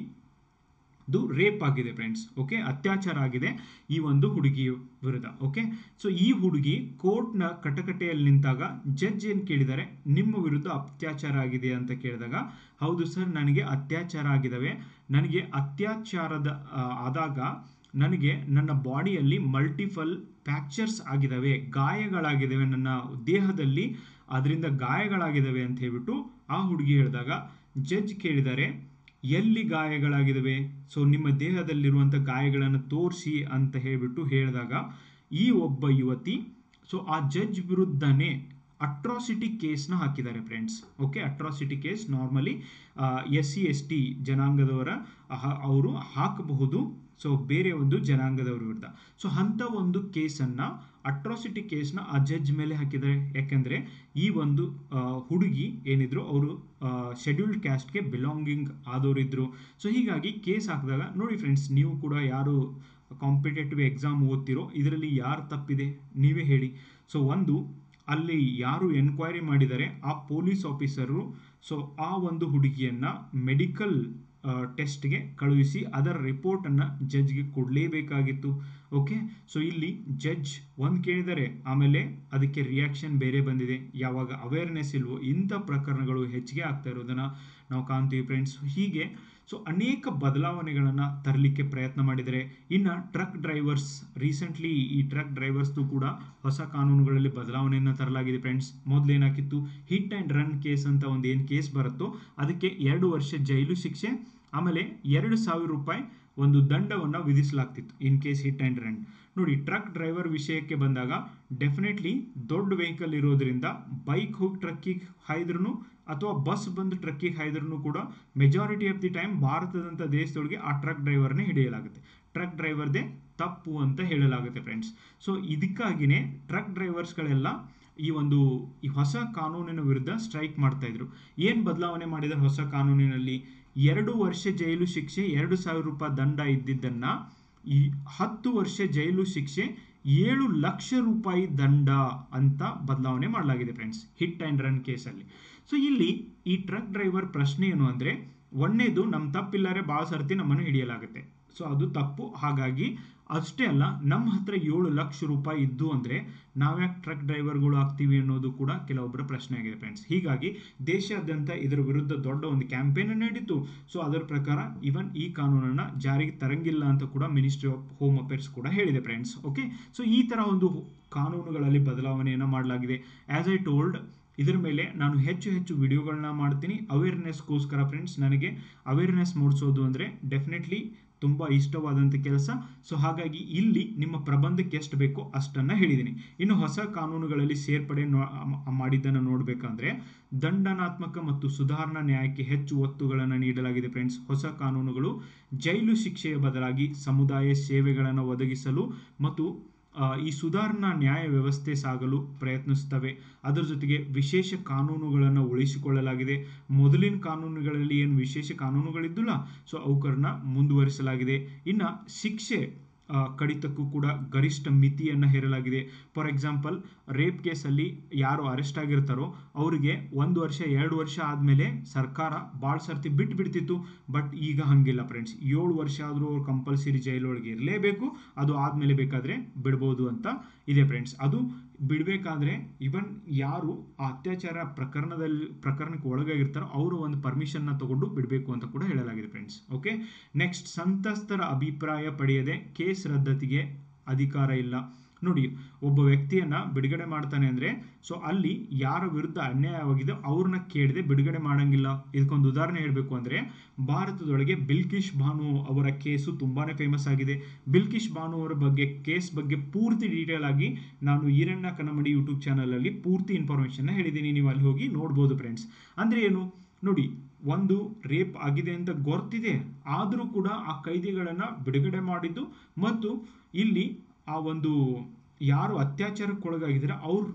S1: ರೇಪ್ ಆಗಿದೆ ಫ್ರೆಂಡ್ಸ್. ಓಕೆ, ಅತ್ಯಾಚಾರ ಆಗಿದೆ ಈ ಒಂದು ಹುಡುಗಿ ವಿರುದ್ಧ. ಓಕೆ, ಸೊ ಈ ಹುಡುಗಿ ಕೋರ್ಟ್ನ ಕಟಕಟೆಯಲ್ಲಿ ನಿಂತಾಗ ಜಡ್ಜ್ ಏನು ಕೇಳಿದ್ದಾರೆ, ನಿಮ್ಮ ವಿರುದ್ಧ ಅತ್ಯಾಚಾರ ಆಗಿದೆ ಅಂತ ಕೇಳಿದಾಗ, ಹೌದು ಸರ್ ನನಗೆ ಅತ್ಯಾಚಾರ ಆಗಿದ್ದಾವೆ, ನನಗೆ ಅತ್ಯಾಚಾರದ ಆದಾಗ ನನಗೆ ನನ್ನ ಬಾಡಿಯಲ್ಲಿ ಮಲ್ಟಿಪಲ್ ಫ್ರ್ಯಾಕ್ಚರ್ಸ್ ಆಗಿದ್ದಾವೆ, ಗಾಯಗಳಾಗಿದ್ದಾವೆ, ನನ್ನ ದೇಹದಲ್ಲಿ ಅದರಿಂದ ಗಾಯಗಳಾಗಿದ್ದಾವೆ ಅಂತ ಹೇಳ್ಬಿಟ್ಟು ಆ ಹುಡುಗಿ ಹೇಳಿದಾಗ ಜಡ್ಜ್ ಕೇಳಿದ್ದಾರೆ, ಎಲ್ಲಿ ಗಾಯಗಳಾಗಿದ್ದಾವೆ, ಸೊ ನಿಮ್ಮ ದೇಹದಲ್ಲಿರುವಂಥ ಗಾಯಗಳನ್ನು ತೋರಿಸಿ ಅಂತ ಹೇಳ್ಬಿಟ್ಟು ಹೇಳಿದಾಗ ಈ ಒಬ್ಬ ಯುವತಿ ಸೊ ಆ ಜಡ್ಜ್ ವಿರುದ್ಧನೇ ಅಟ್ರಾಸಿಟಿ ಕೇಸ್ನ ಹಾಕಿದ್ದಾರೆ friends. Okay, atrocity case normally SC/ST ಜನಾಂಗದವರ ಅವರು ಹಾಕಬಹುದು, ಸೊ ಬೇರೆ ಒಂದು ಜನಾಂಗದವ್ರ ವಿರುದ್ಧ. ಸೊ ಅಂಥ ಒಂದು ಕೇಸನ್ನು, ಅಟ್ರಾಸಿಟಿ ಕೇಸ್ನ ಆ ಜಡ್ಜ್ ಮೇಲೆ ಹಾಕಿದ್ದಾರೆ. ಯಾಕೆಂದರೆ ಈ ಒಂದು ಹುಡುಗಿ ಏನಿದ್ರು ಅವರು ಶೆಡ್ಯೂಲ್ಡ್ ಕ್ಯಾಸ್ಟ್ಗೆ ಬಿಲಾಂಗಿಂಗ್ ಆದವರಿದ್ದರು. ಸೊ ಹೀಗಾಗಿ ಕೇಸ್ ಹಾಕಿದಾಗ ನೋಡಿ ಫ್ರೆಂಡ್ಸ್, ನೀವು ಕೂಡ ಯಾರು ಕಾಂಪಿಟೇಟಿವ್ ಎಕ್ಸಾಮ್ ಓದ್ತಿರೋ ಇದರಲ್ಲಿ ಯಾರು ತಪ್ಪಿದೆ ನೀವೇ ಹೇಳಿ. ಸೊ ಅಲ್ಲಿ ಯಾರು ಎನ್ಕ್ವೈರಿ ಮಾಡಿದ್ದಾರೆ ಆ ಪೊಲೀಸ್ ಆಫೀಸರು ಸೊ ಆ ಒಂದು ಹುಡುಗಿಯನ್ನು ಮೆಡಿಕಲ್ ಟೆಸ್ಟ್ಗೆ ಕಳುಹಿಸಿ ಅದರ ರಿಪೋರ್ಟನ್ನು ಜಡ್ಜ್ಗೆ ಕೊಡಲೇಬೇಕಾಗಿತ್ತು. ಓಕೆ, ಸೊ ಇಲ್ಲಿ ಜಡ್ಜ್ ಒಂದು ಕೇಳಿದರೆ ಆಮೇಲೆ ಅದಕ್ಕೆ ರಿಯಾಕ್ಷನ್ ಬೇರೆ ಬಂದಿದೆ. ಯಾವಾಗ ಅವೇರ್ನೆಸ್ ಇಲ್ವೋ ಇಂಥ ಪ್ರಕರಣಗಳು ಹೆಚ್ಚಿಗೆ ಆಗ್ತಾ ಇರೋದನ್ನು ನಾವು ಕಾಣ್ತೀವಿ ಫ್ರೆಂಡ್ಸ್. ಹೀಗೆ ಸೊ ಅನೇಕ ಬದಲಾವಣೆಗಳನ್ನು ತರಲಿಕ್ಕೆ ಪ್ರಯತ್ನ ಮಾಡಿದರೆ. ಇನ್ನು ಟ್ರಕ್ ಡ್ರೈವರ್ಸ್, ರೀಸೆಂಟ್ಲಿ ಈ ಟ್ರಕ್ ಡ್ರೈವರ್ಸ್ದು ಕೂಡ ಹೊಸ ಕಾನೂನುಗಳಲ್ಲಿ ಬದಲಾವಣೆಯನ್ನು ತರಲಾಗಿದೆ ಫ್ರೆಂಡ್ಸ್. ಮೊದಲೇನಾಗಿತ್ತು, ಹಿಟ್ ಆ್ಯಂಡ್ ರನ್ ಕೇಸ್ ಅಂತ ಒಂದು ಏನು ಕೇಸ್ ಬರುತ್ತೋ ಅದಕ್ಕೆ 2 ವರ್ಷ ಜೈಲು ಶಿಕ್ಷೆ, ಆಮೇಲೆ 2,000 ರೂಪಾಯಿ ಒಂದು ದಂಡವನ್ನು ವಿಧಿಸಲಾಗ್ತಿತ್ತು in case hit and run. ನೋಡಿ, ಟ್ರಕ್ ಡ್ರೈವರ್ ವಿಷಯಕ್ಕೆ ಬಂದಾಗ ಡೆಫಿನೆಟ್ಲಿ ದೊಡ್ಡ ವೆಹಿಕಲ್ ಇರೋದ್ರಿಂದ ಬೈಕ್ ಹೋಗಿ ಟ್ರಕ್ಕಿಗೆ ಹಾಯ್ದ್ರೂ ಅಥವಾ ಬಸ್ ಬಂದು ಟ್ರಕ್ಕಿಗೆ ಹಾಯ್ದ್ರೂ ಕೂಡ ಮೆಜಾರಿಟಿ ಆಫ್ ದಿ ಟೈಮ್ ಭಾರತದಂಥ ದೇಶದೊಳಗೆ ಆ ಟ್ರಕ್ ಡ್ರೈವರ್ನೇ ಹಿಡಿಯಲಾಗುತ್ತೆ. ಟ್ರಕ್ ಡ್ರೈವರ್ದೇ ತಪ್ಪು ಅಂತ ಹೇಳಲಾಗುತ್ತೆ ಫ್ರೆಂಡ್ಸ್. ಸೊ ಇದಕ್ಕಾಗಿಯೇ ಟ್ರಕ್ ಡ್ರೈವರ್ಸ್ಗಳೆಲ್ಲ ಈ ಹೊಸ ಕಾನೂನಿನ ವಿರುದ್ಧ ಸ್ಟ್ರೈಕ್ ಮಾಡ್ತಾ ಇದ್ರು. ಏನು ಬದಲಾವಣೆ ಮಾಡಿದ್ದಾರೆ ಹೊಸ ಕಾನೂನಿನಲ್ಲಿ, 2 ವರ್ಷ ಜೈಲು ಶಿಕ್ಷೆ, 2,000 ರೂಪಾಯಿ ದಂಡ ಇದ್ದಿದ್ದನ್ನು 10 ವರ್ಷ ಜೈಲು ಶಿಕ್ಷೆ, 7 ಲಕ್ಷ ರೂಪಾಯಿ ದಂಡ ಅಂತ ಬದಲಾವಣೆ ಮಾಡಲಾಗಿದೆ ಫ್ರೆಂಡ್ಸ್ ಹಿಟ್ ಆ್ಯಂಡ್ ರನ್ ಕೇಸಲ್ಲಿ. ಸೊ ಇಲ್ಲಿ ಈ ಟ್ರಕ್ ಡ್ರೈವರ್ ಪ್ರಶ್ನೆ ಏನು ಅಂದರೆ, ಒಂದನೇದು ನಮ್ಮ ತಪ್ಪಿಲ್ಲರೆ ಭಾಳ ಸರ್ತಿ ನಮ್ಮನ್ನು ಹಿಡಿಯಲಾಗುತ್ತೆ, ಸೊ ಅದು ತಪ್ಪು. ಹಾಗಾಗಿ ಅಷ್ಟೇ ಅಲ್ಲ, ನಮ್ಮ ಹತ್ರ 7 ಲಕ್ಷ ರೂಪಾಯಿ ಇದ್ದು ಅಂದರೆ ನಾವ್ಯಾಕೆ ಟ್ರಕ್ ಡ್ರೈವರ್ಗಳು ಆಗ್ತೀವಿ ಅನ್ನೋದು ಕೂಡ ಕೆಲವೊಬ್ಬರ ಪ್ರಶ್ನೆ ಆಗಿದೆ ಫ್ರೆಂಡ್ಸ್. ಹೀಗಾಗಿ ದೇಶಾದ್ಯಂತ ಇದರ ವಿರುದ್ಧ ದೊಡ್ಡ ಒಂದು ಕ್ಯಾಂಪೇನ್ ನಡೀತು. ಸೊ ಅದರ ಪ್ರಕಾರ ಇವನ್ ಈ ಕಾನೂನನ್ನು ಜಾರಿಗೆ ತರಂಗಿಲ್ಲ ಅಂತ ಕೂಡ ಮಿನಿಸ್ಟ್ರಿ ಆಫ್ ಹೋಮ್ ಅಫೇರ್ಸ್ ಕೂಡ ಹೇಳಿದೆ ಫ್ರೆಂಡ್ಸ್. ಓಕೆ, ಸೊ ಈ ಥರ ಒಂದು ಕಾನೂನುಗಳಲ್ಲಿ ಬದಲಾವಣೆಯನ್ನು ಮಾಡಲಾಗಿದೆ. ಆ್ಯಸ್ ಐ ಟೋಲ್ಡ್, ಇದರ ಮೇಲೆ ನಾನು ಹೆಚ್ಚು ಹೆಚ್ಚು ವಿಡಿಯೋಗಳನ್ನ ಮಾಡ್ತೀನಿ ಅವೇರ್ನೆಸ್ಗೋಸ್ಕರ ಫ್ರೆಂಡ್ಸ್. ನನಗೆ ಅವೇರ್ನೆಸ್ ಮೂಡಿಸೋದು ಅಂದರೆ ಡೆಫಿನೆಟ್ಲಿ ತುಂಬ ಇಷ್ಟವಾದಂಥ ಕೆಲಸ. ಸೊ ಹಾಗಾಗಿ ಇಲ್ಲಿ ನಿಮ್ಮ ಪ್ರಬಂಧಕ್ಕೆ ಎಷ್ಟು ಬೇಕೋ ಅಷ್ಟನ್ನು ಹೇಳಿದ್ದೀನಿ. ಇನ್ನು ಹೊಸ ಕಾನೂನುಗಳಲ್ಲಿ ಸೇರ್ಪಡೆ ಮಾಡಿದ್ದನ್ನು ನೋಡಬೇಕಂದ್ರೆ ದಂಡನಾತ್ಮಕ ಮತ್ತು ಸುಧಾರಣಾ ನ್ಯಾಯಕ್ಕೆ ಹೆಚ್ಚು ಒತ್ತುಗಳನ್ನು ನೀಡಲಾಗಿದೆ ಫ್ರೆಂಡ್ಸ್. ಹೊಸ ಕಾನೂನುಗಳು ಜೈಲು ಶಿಕ್ಷೆಯ ಬದಲಾಗಿ ಸಮುದಾಯ ಸೇವೆಗಳನ್ನು ಒದಗಿಸಲು ಮತ್ತು ಈ ಸುಧಾರಣಾ ನ್ಯಾಯ ವ್ಯವಸ್ಥೆ ಸಾಗಲು ಪ್ರಯತ್ನಿಸುತ್ತವೆ. ಅದರ ಜೊತೆಗೆ ವಿಶೇಷ ಕಾನೂನುಗಳನ್ನು ಉಳಿಸಿಕೊಳ್ಳಲಾಗಿದೆ. ಮೊದಲಿನ ಕಾನೂನುಗಳಲ್ಲಿ ಏನು ವಿಶೇಷ ಕಾನೂನುಗಳಿದ್ದಿಲ್ಲ, ಸೊ ಅವುಗಳನ್ನ ಮುಂದುವರಿಸಲಾಗಿದೆ. ಇನ್ನು ಶಿಕ್ಷೆ ಕಡಿತಕ್ಕೂ ಕೂಡ ಗರಿಷ್ಠ ಮಿತಿಯನ್ನು ಹೇರಲಾಗಿದೆ. ಫಾರ್ ಎಕ್ಸಾಂಪಲ್, ರೇಪ್ ಕೇಸಲ್ಲಿ ಯಾರು ಅರೆಸ್ಟ್ ಆಗಿರ್ತಾರೋ ಅವರಿಗೆ 1 ವರ್ಷ 2 ವರ್ಷ ಆದಮೇಲೆ ಸರ್ಕಾರ ಭಾಳ ಸರ್ತಿ ಬಿಡ್ತಿತ್ತು. ಬಟ್ ಈಗ ಹಂಗಿಲ್ಲ ಫ್ರೆಂಡ್ಸ್. 7 ವರ್ಷ ಆದರೂ ಅವ್ರು ಕಂಪಲ್ಸರಿ ಜೈಲೊಳಗೆ ಇರಲೇಬೇಕು. ಅದು ಆದಮೇಲೆ ಬೇಕಾದರೆ ಬಿಡ್ಬೋದು ಅಂತ ಇದೆ ಫ್ರೆಂಡ್ಸ್. ಅದು ಬಿಡಬೇಕಾದ್ರೆ ಇವನ್ ಯಾರು ಆ ಅತ್ಯಾಚಾರ ಪ್ರಕರಣಕ್ಕೆ ಒಳಗಾಗಿರ್ತಾರೋ ಅವರು ಒಂದು ಪರ್ಮಿಷನ್ನ ತಗೊಂಡು ಬಿಡಬೇಕು ಅಂತ ಕೂಡ ಹೇಳಲಾಗಿದೆ ಫ್ರೆಂಡ್ಸ್. ಓಕೆ, ನೆಕ್ಸ್ಟ್, ಸಂತ್ರಸ್ತರ ಅಭಿಪ್ರಾಯ ಪಡೆಯದೆ ಕೇಸ್ ರದ್ದತಿಗೆ ಅಧಿಕಾರ ಇಲ್ಲ. ನೋಡಿ, ಒಬ್ಬ ವ್ಯಕ್ತಿಯನ್ನ ಬಿಡುಗಡೆ ಮಾಡ್ತಾನೆ ಅಂದರೆ ಸೊ ಅಲ್ಲಿ ಯಾರ ವಿರುದ್ಧ ಅನ್ಯಾಯವಾಗಿದೆ ಅವ್ರನ್ನ ಕೇಳದೆ ಬಿಡುಗಡೆ ಮಾಡಂಗಿಲ್ಲ. ಇದಕ್ಕೊಂದು ಉದಾಹರಣೆ ಹೇಳಬೇಕು ಅಂದರೆ ಭಾರತದೊಳಗೆ ಬಿಲ್ಕಿಶ್ ಬಾನು ಅವರ ಕೇಸು ತುಂಬಾನೇ ಫೇಮಸ್ ಆಗಿದೆ. ಬಿಲ್ಕಿಶ್ ಬಾನು ಅವರ ಕೇಸ್ ಬಗ್ಗೆ ಪೂರ್ತಿ ಡೀಟೇಲ್ ಆಗಿ ನಾನು ಈರಣ್ಣ ಕನ್ನಮಡಿ ಯೂಟ್ಯೂಬ್ ಚಾನಲಲ್ಲಿ ಪೂರ್ತಿ ಇನ್ಫಾರ್ಮೇಷನ್ನ ಹೇಳಿದ್ದೀನಿ. ನೀವು ಅಲ್ಲಿ ಹೋಗಿ ನೋಡ್ಬೋದು ಫ್ರೆಂಡ್ಸ್. ಅಂದರೆ ಏನು ನೋಡಿ, ಒಂದು ರೇಪ್ ಆಗಿದೆ ಅಂತ ಗೊತ್ತಿದೆ, ಆದರೂ ಕೂಡ ಆ ಕೈದಿಗಳನ್ನು ಬಿಡುಗಡೆ ಮಾಡಿದ್ದು ಮತ್ತು ಇಲ್ಲಿ ಆ ಒಂದು ಯಾರು ಅತ್ಯಾಚಾರಕ್ಕೊಳಗಾಗಿದ್ದಾರೆ ಅವ್ರು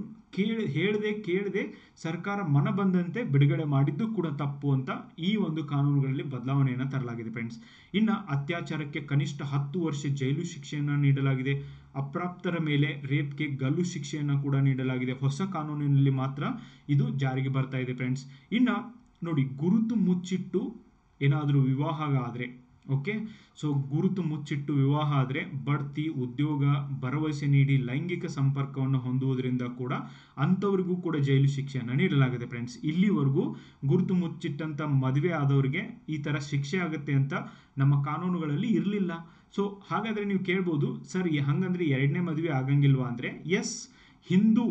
S1: ಕೇಳದೆ ಸರ್ಕಾರ ಮನ ಬಂದಂತೆ ಬಿಡುಗಡೆ ಮಾಡಿದ್ದು ಕೂಡ ತಪ್ಪು ಅಂತ ಈ ಒಂದು ಕಾನೂನುಗಳಲ್ಲಿ ಬದಲಾವಣೆಯನ್ನು ತರಲಾಗಿದೆ ಫ್ರೆಂಡ್ಸ್. ಇನ್ನು ಅತ್ಯಾಚಾರಕ್ಕೆ ಕನಿಷ್ಠ 10 ವರ್ಷ ಜೈಲು ಶಿಕ್ಷೆಯನ್ನು ನೀಡಲಾಗಿದೆ. ಅಪ್ರಾಪ್ತರ ಮೇಲೆ ರೇಪ್ಗೆ ಗಲ್ಲು ಶಿಕ್ಷೆಯನ್ನು ಕೂಡ ನೀಡಲಾಗಿದೆ. ಹೊಸ ಕಾನೂನಿನಲ್ಲಿ ಮಾತ್ರ ಇದು ಜಾರಿಗೆ ಬರ್ತಾ ಇದೆ ಫ್ರೆಂಡ್ಸ್. ಇನ್ನು ನೋಡಿ, ಗುರುತು ಮುಚ್ಚಿಟ್ಟು ಏನಾದರೂ ವಿವಾಹ ಆದರೆ, ಓಕೆ, ಸೊ ಗುರುತು ಮುಚ್ಚಿಟ್ಟು ವಿವಾಹ ಆದರೆ ಬಡ್ತಿ, ಉದ್ಯೋಗ, ಭರವಸೆ ನೀಡಿ ಲೈಂಗಿಕ ಸಂಪರ್ಕವನ್ನು ಹೊಂದುವುದರಿಂದ ಕೂಡ ಅಂಥವ್ರಿಗೂ ಕೂಡ ಜೈಲು ಶಿಕ್ಷೆಯನ್ನು ನೀಡಲಾಗಿದೆ ಫ್ರೆಂಡ್ಸ್. ಇಲ್ಲಿವರೆಗೂ ಗುರುತು ಮುಚ್ಚಿಟ್ಟಂಥ ಮದುವೆ ಆದವ್ರಿಗೆ ಈ ಥರ ಶಿಕ್ಷೆ ಆಗುತ್ತೆ ಅಂತ ನಮ್ಮ ಕಾನೂನುಗಳಲ್ಲಿ ಇರಲಿಲ್ಲ. ಸೊ ಹಾಗಾದರೆ ನೀವು ಕೇಳ್ಬೋದು, ಸರ್ ಹಂಗಂದ್ರೆ 2ನೇ ಮದುವೆ ಆಗಂಗಿಲ್ವಾ ಅಂದರೆ, ಎಸ್, ಹಿಂದೂ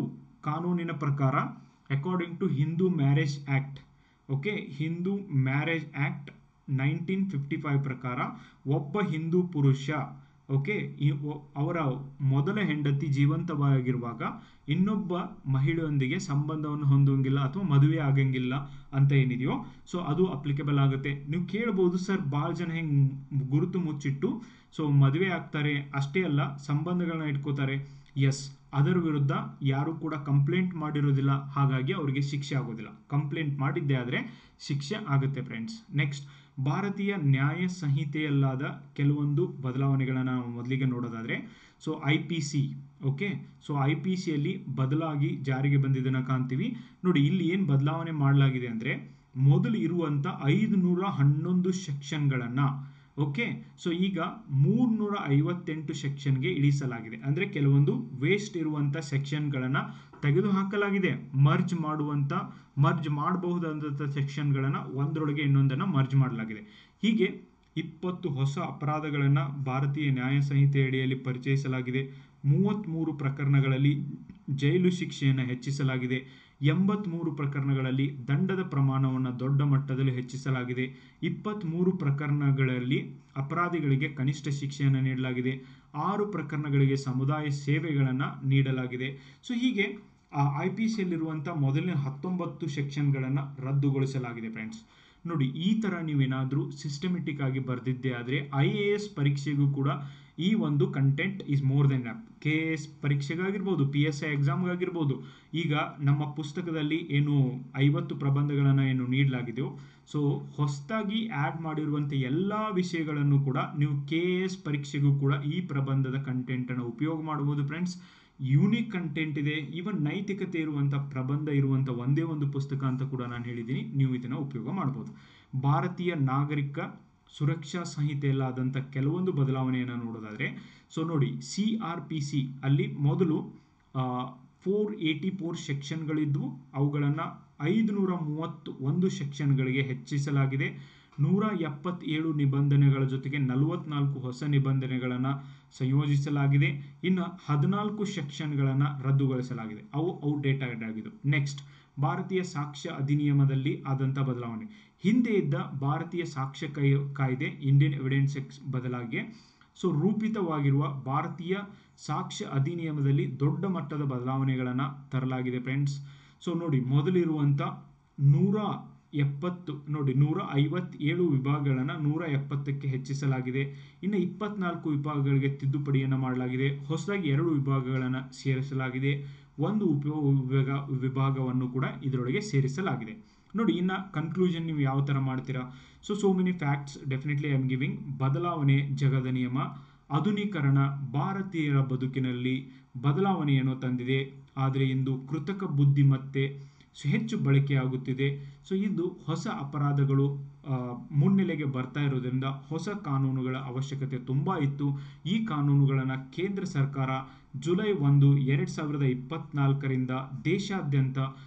S1: ಕಾನೂನಿನ ಪ್ರಕಾರ according to Hindu marriage act, okay, Hindu marriage act 1955 ಪ್ರಕಾರ ಒಬ್ಬ ಹಿಂದೂ ಪುರುಷ, ಓಕೆ, ಅವರ ಮೊದಲ ಹೆಂಡತಿ ಜೀವಂತವಾಗಿರುವಾಗ ಇನ್ನೊಬ್ಬ ಮಹಿಳೆಯೊಂದಿಗೆ ಸಂಬಂಧವನ್ನು ಹೊಂದೋಂಗಿಲ್ಲ ಅಥವಾ ಮದುವೆ ಆಗಂಗಿಲ್ಲ ಅಂತ ಏನಿದೆಯೋ ಸೊ ಅದು ಅಪ್ಲಿಕೇಬಲ್ ಆಗುತ್ತೆ. ನೀವು ಕೇಳ್ಬೋದು, ಸರ್ ಭಾಳ ಜನ ಹೆಂಗೆ ಗುರುತು ಮುಚ್ಚಿಟ್ಟು ಸೊ ಮದುವೆ ಆಗ್ತಾರೆ, ಅಷ್ಟೇ ಅಲ್ಲ ಸಂಬಂಧಗಳನ್ನ ಇಟ್ಕೋತಾರೆ. ಎಸ್, ಅದರ ವಿರುದ್ಧ ಯಾರು ಕೂಡ ಕಂಪ್ಲೇಂಟ್ ಮಾಡಿರೋದಿಲ್ಲ, ಹಾಗಾಗಿ ಅವರಿಗೆ ಶಿಕ್ಷೆ ಆಗೋದಿಲ್ಲ. ಕಂಪ್ಲೇಂಟ್ ಮಾಡಿದ್ದೇ ಆದರೆ ಶಿಕ್ಷೆ ಆಗುತ್ತೆ ಫ್ರೆಂಡ್ಸ್. ನೆಕ್ಸ್ಟ್, ಭಾರತೀಯ ನ್ಯಾಯ ಸಂಹಿತೆಯಲ್ಲಾದ ಕೆಲವೊಂದು ಬದಲಾವಣೆಗಳನ್ನು ನಾವು ಮೊದಲಿಗೆ ನೋಡೋದಾದರೆ ಸೊ IPC, ಓಕೆ, ಸೊ IPCಯಲ್ಲಿ ಬದಲಾಗಿ ಜಾರಿಗೆ ಬಂದಿದ್ದನ್ನು ಕಾಣ್ತೀವಿ. ನೋಡಿ, ಇಲ್ಲಿ ಏನು ಬದಲಾವಣೆ ಮಾಡಲಾಗಿದೆ ಅಂದರೆ ಮೊದಲು ಇರುವಂಥ 511 ಸೆಕ್ಷನ್ಗಳನ್ನು, ಓಕೆ, ಸೊ ಈಗ 358 ಸೆಕ್ಷನ್ಗೆ ಇಳಿಸಲಾಗಿದೆ. ಅಂದರೆ ಕೆಲವೊಂದು ವೇಸ್ಟ್ ಇರುವಂಥ ಸೆಕ್ಷನ್ಗಳನ್ನು ತೆಗೆದುಹಾಕಲಾಗಿದೆ. ಮರ್ಜ್ ಮಾಡಬಹುದಾದಂಥ ಸೆಕ್ಷನ್ಗಳನ್ನು ಒಂದರೊಳಗೆ ಇನ್ನೊಂದನ್ನು ಮರ್ಜ್ ಮಾಡಲಾಗಿದೆ. ಹೀಗೆ 20 ಹೊಸ ಅಪರಾಧಗಳನ್ನು ಭಾರತೀಯ ನ್ಯಾಯ ಸಂಹಿತೆ ಅಡಿಯಲ್ಲಿ ಪರಿಚಯಿಸಲಾಗಿದೆ. 33 ಪ್ರಕರಣಗಳಲ್ಲಿ ಜೈಲು ಶಿಕ್ಷೆಯನ್ನು ಹೆಚ್ಚಿಸಲಾಗಿದೆ. 83 ಪ್ರಕರಣಗಳಲ್ಲಿ ದಂಡದ ಪ್ರಮಾಣವನ್ನು ದೊಡ್ಡ ಮಟ್ಟದಲ್ಲಿ ಹೆಚ್ಚಿಸಲಾಗಿದೆ. 23 ಪ್ರಕರಣಗಳಲ್ಲಿ ಅಪರಾಧಿಗಳಿಗೆ ಕನಿಷ್ಠ ಶಿಕ್ಷೆಯನ್ನು ನೀಡಲಾಗಿದೆ. 6 ಪ್ರಕರಣಗಳಿಗೆ ಸಮುದಾಯ ಸೇವೆಗಳನ್ನು ನೀಡಲಾಗಿದೆ. ಸೊ ಹೀಗೆ IPCಯಲ್ಲಿರುವಂಥ ಮೊದಲಿನ 19 ಸೆಕ್ಷನ್ಗಳನ್ನು ರದ್ದುಗೊಳಿಸಲಾಗಿದೆ ಫ್ರೆಂಡ್ಸ್. ನೋಡಿ, ಈ ಥರ ನೀವೇನಾದರೂ ಸಿಸ್ಟಮೆಟಿಕ್ ಆಗಿ ಬರೆದಿದ್ದೆ ಆದರೆ IAS ಪರೀಕ್ಷೆಗೂ ಕೂಡ ಈ ಒಂದು content is more than up. KS ಪರೀಕ್ಷೆಗಾಗಿರ್ಬೋದು, PSI ಎಕ್ಸಾಮ್ಗಾಗಿರ್ಬೋದು, ಈಗ ನಮ್ಮ ಪುಸ್ತಕದಲ್ಲಿ ಏನು 50 ಪ್ರಬಂಧಗಳನ್ನು ಏನು ನೀಡಲಾಗಿದೆಯೋ ಸೊ ಹೊಸದಾಗಿ ಆ್ಯಡ್ ಮಾಡಿರುವಂಥ ಎಲ್ಲ ವಿಷಯಗಳನ್ನು ಕೂಡ ನೀವು KS ಪರೀಕ್ಷೆಗೂ ಕೂಡ ಈ ಪ್ರಬಂಧದ ಕಂಟೆಂಟನ್ನು ಉಪಯೋಗ ಮಾಡ್ಬೋದು ಫ್ರೆಂಡ್ಸ್. ಯೂನಿಕ್ ಕಂಟೆಂಟ್ ಇದೆ. ಈವನ್ ನೈತಿಕತೆ ಇರುವಂಥ ಪ್ರಬಂಧ ಇರುವಂಥ ಒಂದೇ ಒಂದು ಪುಸ್ತಕ ಅಂತ ಕೂಡ ನಾನು ಹೇಳಿದ್ದೀನಿ. ನೀವು ಇದನ್ನು ಉಪಯೋಗ ಮಾಡ್ಬೋದು. ಭಾರತೀಯ ನಾಗರಿಕ ಸುರಕ್ಷಾ ಸಂಹಿತೆಯಲ್ಲಾದಂಥ ಕೆಲವೊಂದು ಬದಲಾವಣೆಯನ್ನು ನೋಡೋದಾದರೆ, ಸೊ ನೋಡಿ, CRPC ಅಲ್ಲಿ ಮೊದಲು 484 ಸೆಕ್ಷನ್ಗಳಿದ್ವು, ಅವುಗಳನ್ನು 531 ಸೆಕ್ಷನ್ಗಳಿಗೆ ಹೆಚ್ಚಿಸಲಾಗಿದೆ. 177 ನಿಬಂಧನೆಗಳ ಜೊತೆಗೆ 44 ಹೊಸ ನಿಬಂಧನೆಗಳನ್ನು ಸಂಯೋಜಿಸಲಾಗಿದೆ. ಇನ್ನು 14 ಸೆಕ್ಷನ್ಗಳನ್ನು ರದ್ದುಗೊಳಿಸಲಾಗಿದೆ, ಅವು ಔಟ್ಡೇಟೆಡ್ ಆಗಿದ್ದು. ನೆಕ್ಸ್ಟ್, ಭಾರತೀಯ ಸಾಕ್ಷ್ಯ ಅಧಿನಿಯಮದಲ್ಲಿ ಆದಂಥ ಬದಲಾವಣೆ. ಹಿಂದೆ ಇದ್ದ ಭಾರತೀಯ ಸಾಕ್ಷ್ಯ ಕಾಯ್ದೆ ಇಂಡಿಯನ್ ಎವಿಡೆನ್ಸ್ ಆಕ್ಟ್ ಬದಲಾಗಿ ರೂಪಿತವಾಗಿರುವ ಭಾರತೀಯ ಸಾಕ್ಷ್ಯ ಅಧಿನಿಯಮದಲ್ಲಿ ದೊಡ್ಡ ಮಟ್ಟದ ಬದಲಾವಣೆಗಳನ್ನು ತರಲಾಗಿದೆ ಫ್ರೆಂಡ್ಸ್. ಸೊ ನೋಡಿ, ಮೊದಲಿರುವಂಥ 157 ವಿಭಾಗಗಳನ್ನು 170ಕ್ಕೆ ಹೆಚ್ಚಿಸಲಾಗಿದೆ. ಇನ್ನು 24 ವಿಭಾಗಗಳಿಗೆ ತಿದ್ದುಪಡಿಯನ್ನು ಮಾಡಲಾಗಿದೆ. ಹೊಸದಾಗಿ 2 ವಿಭಾಗಗಳನ್ನು ಸೇರಿಸಲಾಗಿದೆ. ಒಂದು ವಿಭಾಗವನ್ನು ಕೂಡ ಇದರೊಳಗೆ ಸೇರಿಸಲಾಗಿದೆ. ನೋಡಿ, ಇನ್ನು ಕನ್ಕ್ಲೂಷನ್ ನೀವು ಯಾವ ಥರ ಮಾಡ್ತೀರಾ? So many facts definitely I am giving. ಬದಲಾವಣೆ ಜಗದ ನಿಯಮ. ಆಧುನೀಕರಣ ಭಾರತೀಯರ ಬದುಕಿನಲ್ಲಿ ಬದಲಾವಣೆಯನ್ನು ತಂದಿದೆ, ಆದರೆ ಇಂದು ಕೃತಕ ಬುದ್ಧಿಮತ್ತೆ ಹೆಚ್ಚು ಬಳಕೆಯಾಗುತ್ತಿದೆ. ಸೊ ಇದು ಹೊಸ ಅಪರಾಧಗಳು ಮುನ್ನೆಲೆಗೆ ಬರ್ತಾ ಇರೋದ್ರಿಂದ ಹೊಸ ಕಾನೂನುಗಳ ಅವಶ್ಯಕತೆ ತುಂಬ ಇತ್ತು. ಈ ಕಾನೂನುಗಳನ್ನು ಕೇಂದ್ರ ಸರ್ಕಾರ ಜುಲೈ 1, 2024ರಿಂದ ದೇಶಾದ್ಯಂತ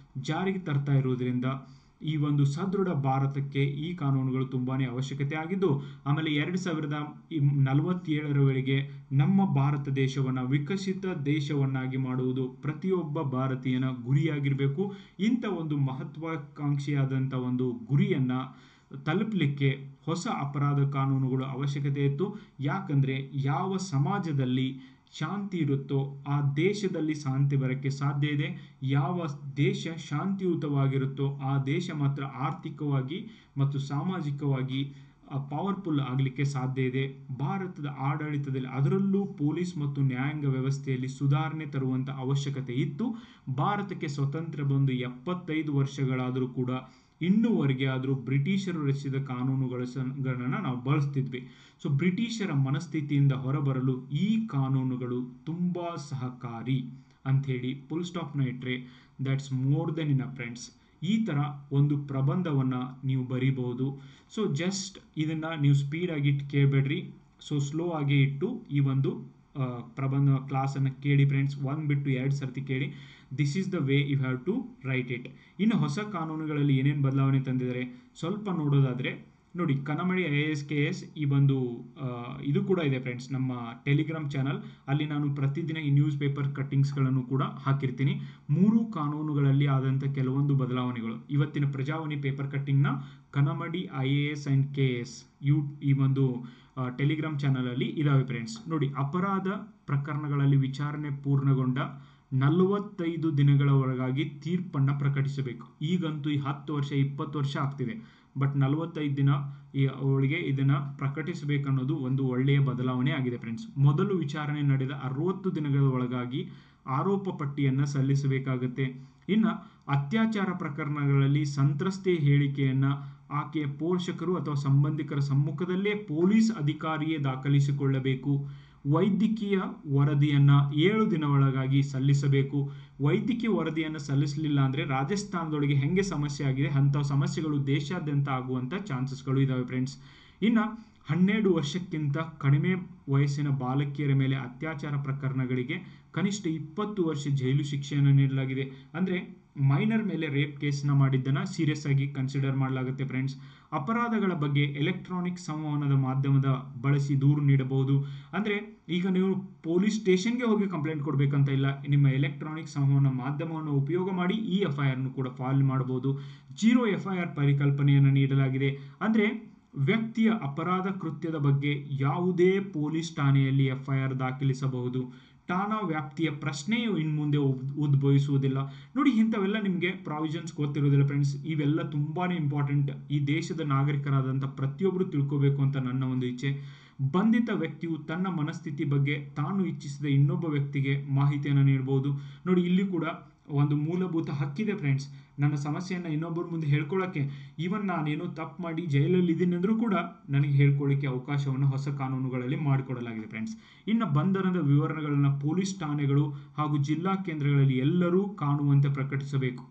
S1: ಜಾರಿಗೆ ತರ್ತಾ ಇರೋದ್ರಿಂದ ಈ ಒಂದು ಸದೃಢ ಭಾರತಕ್ಕೆ ಈ ಕಾನೂನುಗಳು ತುಂಬಾ ಅವಶ್ಯಕತೆ ಆಗಿದ್ದು, ಆಮೇಲೆ 2047ರ ವೇಳೆಗೆ ನಮ್ಮ ಭಾರತ ದೇಶವನ್ನು ವಿಕಸಿತ ದೇಶವನ್ನಾಗಿ ಮಾಡುವುದು ಪ್ರತಿಯೊಬ್ಬ ಭಾರತೀಯನ ಗುರಿಯಾಗಿರಬೇಕು. ಇಂಥ ಒಂದು ಮಹತ್ವಾಕಾಂಕ್ಷಿಯಾದಂಥ ಒಂದು ಗುರಿಯನ್ನು ತಲುಪಲಿಕ್ಕೆ ಹೊಸ ಅಪರಾಧ ಕಾನೂನುಗಳು ಅವಶ್ಯಕತೆ ಇತ್ತು. ಯಾಕಂದರೆ ಯಾವ ಸಮಾಜದಲ್ಲಿ ಶಾಂತಿ ಇರುತ್ತೋ ಆ ದೇಶದಲ್ಲಿ ಶಾಂತಿ ಬರೋಕ್ಕೆ ಸಾಧ್ಯ ಇದೆ. ಯಾವ ದೇಶ ಶಾಂತಿಯುತವಾಗಿರುತ್ತೋ ಆ ದೇಶ ಮಾತ್ರ ಆರ್ಥಿಕವಾಗಿ ಮತ್ತು ಸಾಮಾಜಿಕವಾಗಿ ಪವರ್ಫುಲ್ ಆಗಲಿಕ್ಕೆ ಸಾಧ್ಯ ಇದೆ. ಭಾರತದ ಆಡಳಿತದಲ್ಲಿ, ಅದರಲ್ಲೂ ಪೊಲೀಸ್ ಮತ್ತು ನ್ಯಾಯಾಂಗ ವ್ಯವಸ್ಥೆಯಲ್ಲಿ ಸುಧಾರಣೆ ತರುವಂಥ ಅವಶ್ಯಕತೆ ಇತ್ತು. ಭಾರತಕ್ಕೆ ಸ್ವತಂತ್ರ ಬಂದು 75 ವರ್ಷಗಳಾದರೂ ಕೂಡ ಇನ್ನೂವರೆಗೆ ಆದರೂ ಬ್ರಿಟಿಷರು ರಚಿಸಿದ ಕಾನೂನುಗಳನ್ನು ನಾವು ಬಳಸ್ತಿದ್ವಿ. ಸೊ ಬ್ರಿಟಿಷರ ಮನಸ್ಥಿತಿಯಿಂದ ಹೊರಬರಲು ಈ ಕಾನೂನುಗಳು ತುಂಬ ಸಹಕಾರಿ ಅಂಥೇಳಿ ಫುಲ್ ಸ್ಟಾಪ್ನ ಇಟ್ಟರೆ that's more than in a friends. ಈ ಥರ ಒಂದು ಪ್ರಬಂಧವನ್ನು ನೀವು ಬರೀಬಹುದು. ಸೊ ಜಸ್ಟ್ ಇದನ್ನು ನೀವು ಸ್ಪೀಡಾಗಿ ಕೇಳಬೇಡ್ರಿ, ಸೊ ಸ್ಲೋ ಆಗಿ ಇಟ್ಟು ಈ ಒಂದು ಪ್ರಬಂಧ ಕ್ಲಾಸನ್ನು ಕೇಳಿ ಫ್ರೆಂಡ್ಸ್. 1 ಬಿಟ್ಟು 2 ಸರ್ತಿ ಕೇಳಿ. This is the way you have to write it. ಇನ್ನು ಹೊಸ ಕಾನೂನುಗಳಲ್ಲಿ ಏನೇನು ಬದಲಾವಣೆ ತಂದಿದ್ದಾರೆ ಸ್ವಲ್ಪ ನೋಡೋದಾದರೆ, ನೋಡಿ, ಕನ್ನಮಡಿ IAS KS ಈ ಒಂದು ಇದು ಕೂಡ ಇದೆ ಫ್ರೆಂಡ್ಸ್ ನಮ್ಮ ಟೆಲಿಗ್ರಾಮ್ ಚಾನಲ್. ಅಲ್ಲಿ ನಾನು ಪ್ರತಿದಿನ ಈ ನ್ಯೂಸ್ ಪೇಪರ್ ಕಟ್ಟಿಂಗ್ಸ್ಗಳನ್ನು ಕೂಡ ಹಾಕಿರ್ತೀನಿ. 3 ಕಾನೂನುಗಳಲ್ಲಿ ಆದಂಥ ಕೆಲವೊಂದು ಬದಲಾವಣೆಗಳು ಇವತ್ತಿನ ಪ್ರಜಾವಾಣಿ ಪೇಪರ್ ಕಟ್ಟಿಂಗ್ನ ಕನ್ನಮಡಿ IAS and KS ಈ ಒಂದು ಟೆಲಿಗ್ರಾಮ್ ಚಾನಲಲ್ಲಿ ಇದಾವೆ ಫ್ರೆಂಡ್ಸ್. ನೋಡಿ, ಅಪರಾಧ ಪ್ರಕರಣಗಳಲ್ಲಿ ವಿಚಾರಣೆ ಪೂರ್ಣಗೊಂಡ 45 ದಿನಗಳ ಒಳಗಾಗಿ ತೀರ್ಪನ್ನು ಪ್ರಕಟಿಸಬೇಕು. ಈಗಂತೂ 10 ವರ್ಷ 20 ವರ್ಷ ಆಗ್ತಿದೆ, ಬಟ್ 45 ದಿನ ಒಳಗೆ ಇದನ್ನು ಪ್ರಕಟಿಸಬೇಕನ್ನೋದು ಒಂದು ಒಳ್ಳೆಯ ಬದಲಾವಣೆ ಆಗಿದೆ ಫ್ರೆಂಡ್ಸ್. ಮೊದಲು ವಿಚಾರಣೆ ನಡೆದ 60 ದಿನಗಳ ಒಳಗಾಗಿ ಆರೋಪ ಪಟ್ಟಿಯನ್ನು ಸಲ್ಲಿಸಬೇಕಾಗುತ್ತೆ. ಇನ್ನು ಅತ್ಯಾಚಾರ ಪ್ರಕರಣಗಳಲ್ಲಿ ಸಂತ್ರಸ್ತೆ ಹೇಳಿಕೆಯನ್ನು ಆಕೆಯ ಪೋಷಕರು ಅಥವಾ ಸಂಬಂಧಿಕರ ಸಮ್ಮುಖದಲ್ಲೇ ಪೊಲೀಸ್ ಅಧಿಕಾರಿಯೇ ದಾಖಲಿಸಿಕೊಳ್ಳಬೇಕು. ವೈದ್ಯಕೀಯ ವರದಿಯನ್ನು 7 ದಿನ ಒಳಗಾಗಿ ಸಲ್ಲಿಸಬೇಕು. ವೈದ್ಯಕೀಯ ವರದಿಯನ್ನು ಸಲ್ಲಿಸಲಿಲ್ಲ ಅಂದರೆ ರಾಜಸ್ಥಾನದೊಳಗೆ ಹೆಂಗೆ ಸಮಸ್ಯೆ ಆಗಿದೆ ಅಂಥ ಸಮಸ್ಯೆಗಳು ದೇಶಾದ್ಯಂತ ಆಗುವಂಥ ಚಾನ್ಸಸ್ಗಳು ಇದ್ದಾವೆ ಫ್ರೆಂಡ್ಸ್. ಇನ್ನು 12 ವರ್ಷಕ್ಕಿಂತ ಕಡಿಮೆ ವಯಸ್ಸಿನ ಬಾಲಕಿಯರ ಮೇಲೆ ಅತ್ಯಾಚಾರ ಪ್ರಕರಣಗಳಿಗೆ ಕನಿಷ್ಠ 20 ವರ್ಷ ಜೈಲು ಶಿಕ್ಷೆಯನ್ನು ನೀಡಲಾಗಿದೆ. ಅಂದರೆ ಮೈನರ್ ಮೇಲೆ ರೇಪ್ ಕೇಸ್ನ ಮಾಡಿದ್ದನ್ನು ಸೀರಿಯಸ್ ಆಗಿ ಕನ್ಸಿಡರ್ ಮಾಡಲಾಗುತ್ತೆ ಫ್ರೆಂಡ್ಸ್. ಅಪರಾಧಗಳ ಬಗ್ಗೆ ಎಲೆಕ್ಟ್ರಾನಿಕ್ ಸಂವಹನದ ಮಾಧ್ಯಮದ ಬಳಸಿ ದೂರು ನೀಡಬಹುದು. ಅಂದರೆ ಈಗ ನೀವು ಪೊಲೀಸ್ ಸ್ಟೇಷನ್ಗೆ ಹೋಗಿ ಕಂಪ್ಲೇಂಟ್ ಕೊಡಬೇಕಂತ ಇಲ್ಲ, ನಿಮ್ಮ ಎಲೆಕ್ಟ್ರಾನಿಕ್ ಸಂವಹನ ಮಾಧ್ಯಮವನ್ನು ಉಪಯೋಗ ಮಾಡಿ ಈ FIRನು ಕೂಡ ಫೈಲ್ ಮಾಡಬಹುದು. 0 FIR ಪರಿಕಲ್ಪನೆಯನ್ನು ನೀಡಲಾಗಿದೆ. ಅಂದರೆ ವ್ಯಕ್ತಿಯ ಅಪರಾಧ ಕೃತ್ಯದ ಬಗ್ಗೆ ಯಾವುದೇ ಪೊಲೀಸ್ ಠಾಣೆಯಲ್ಲಿ FIR ದಾಖಲಿಸಬಹುದು. ಠಾಣಾ ವ್ಯಾಪ್ತಿಯ ಪ್ರಶ್ನೆಯು ಇನ್ನು ಮುಂದೆ ಉದ್ಭವಿಸುವುದಿಲ್ಲ. ನೋಡಿ, ಇಂಥವೆಲ್ಲ ನಿಮಗೆ ಪ್ರಾವಿಷನ್ಸ್ ಗೊತ್ತಿರೋದಿಲ್ಲ ಫ್ರೆಂಡ್ಸ್. ಇವೆಲ್ಲ ತುಂಬಾ ಇಂಪಾರ್ಟೆಂಟ್. ಈ ದೇಶದ ನಾಗರಿಕರಾದಂಥ ಪ್ರತಿಯೊಬ್ಬರು ತಿಳ್ಕೋಬೇಕು ಅಂತ ನನ್ನ ಒಂದು ಇಚ್ಛೆ. ಬಂಧಿತ ವ್ಯಕ್ತಿಯು ತನ್ನ ಮನಸ್ಥಿತಿ ಬಗ್ಗೆ ತಾನು ಇಚ್ಛಿಸಿದ ಇನ್ನೊಬ್ಬ ವ್ಯಕ್ತಿಗೆ ಮಾಹಿತಿಯನ್ನು ನೀಡಬಹುದು. ನೋಡಿ, ಇಲ್ಲಿ ಕೂಡ ಒಂದು ಮೂಲಭೂತ ಹಕ್ಕಿದೆ ಫ್ರೆಂಡ್ಸ್. ನನ್ನ ಸಮಸ್ಯೆಯನ್ನು ಇನ್ನೊಬ್ಬರ ಮುಂದೆ ಹೇಳ್ಕೊಳ್ಳೋಕ್ಕೆ, ಈವನ್ ನಾನೇನೋ ತಪ್ಪು ಮಾಡಿ ಜೈಲಲ್ಲಿ ಇದ್ದೀನಿ ಅಂದರೂ ಕೂಡ ನನಗೆ ಹೇಳ್ಕೊಳ್ಳಿಕ್ಕೆ ಅವಕಾಶವನ್ನು ಹೊಸ ಕಾನೂನುಗಳಲ್ಲಿ ಮಾಡಿಕೊಡಲಾಗಿದೆ ಫ್ರೆಂಡ್ಸ್. ಇನ್ನು ಬಂಧನದ ವಿವರಣೆಗಳನ್ನು ಪೊಲೀಸ್ ಠಾಣೆಗಳು ಹಾಗೂ ಜಿಲ್ಲಾ ಕೇಂದ್ರಗಳಲ್ಲಿ ಎಲ್ಲರೂ ಕಾಣುವಂತೆ ಪ್ರಕಟಿಸಬೇಕು.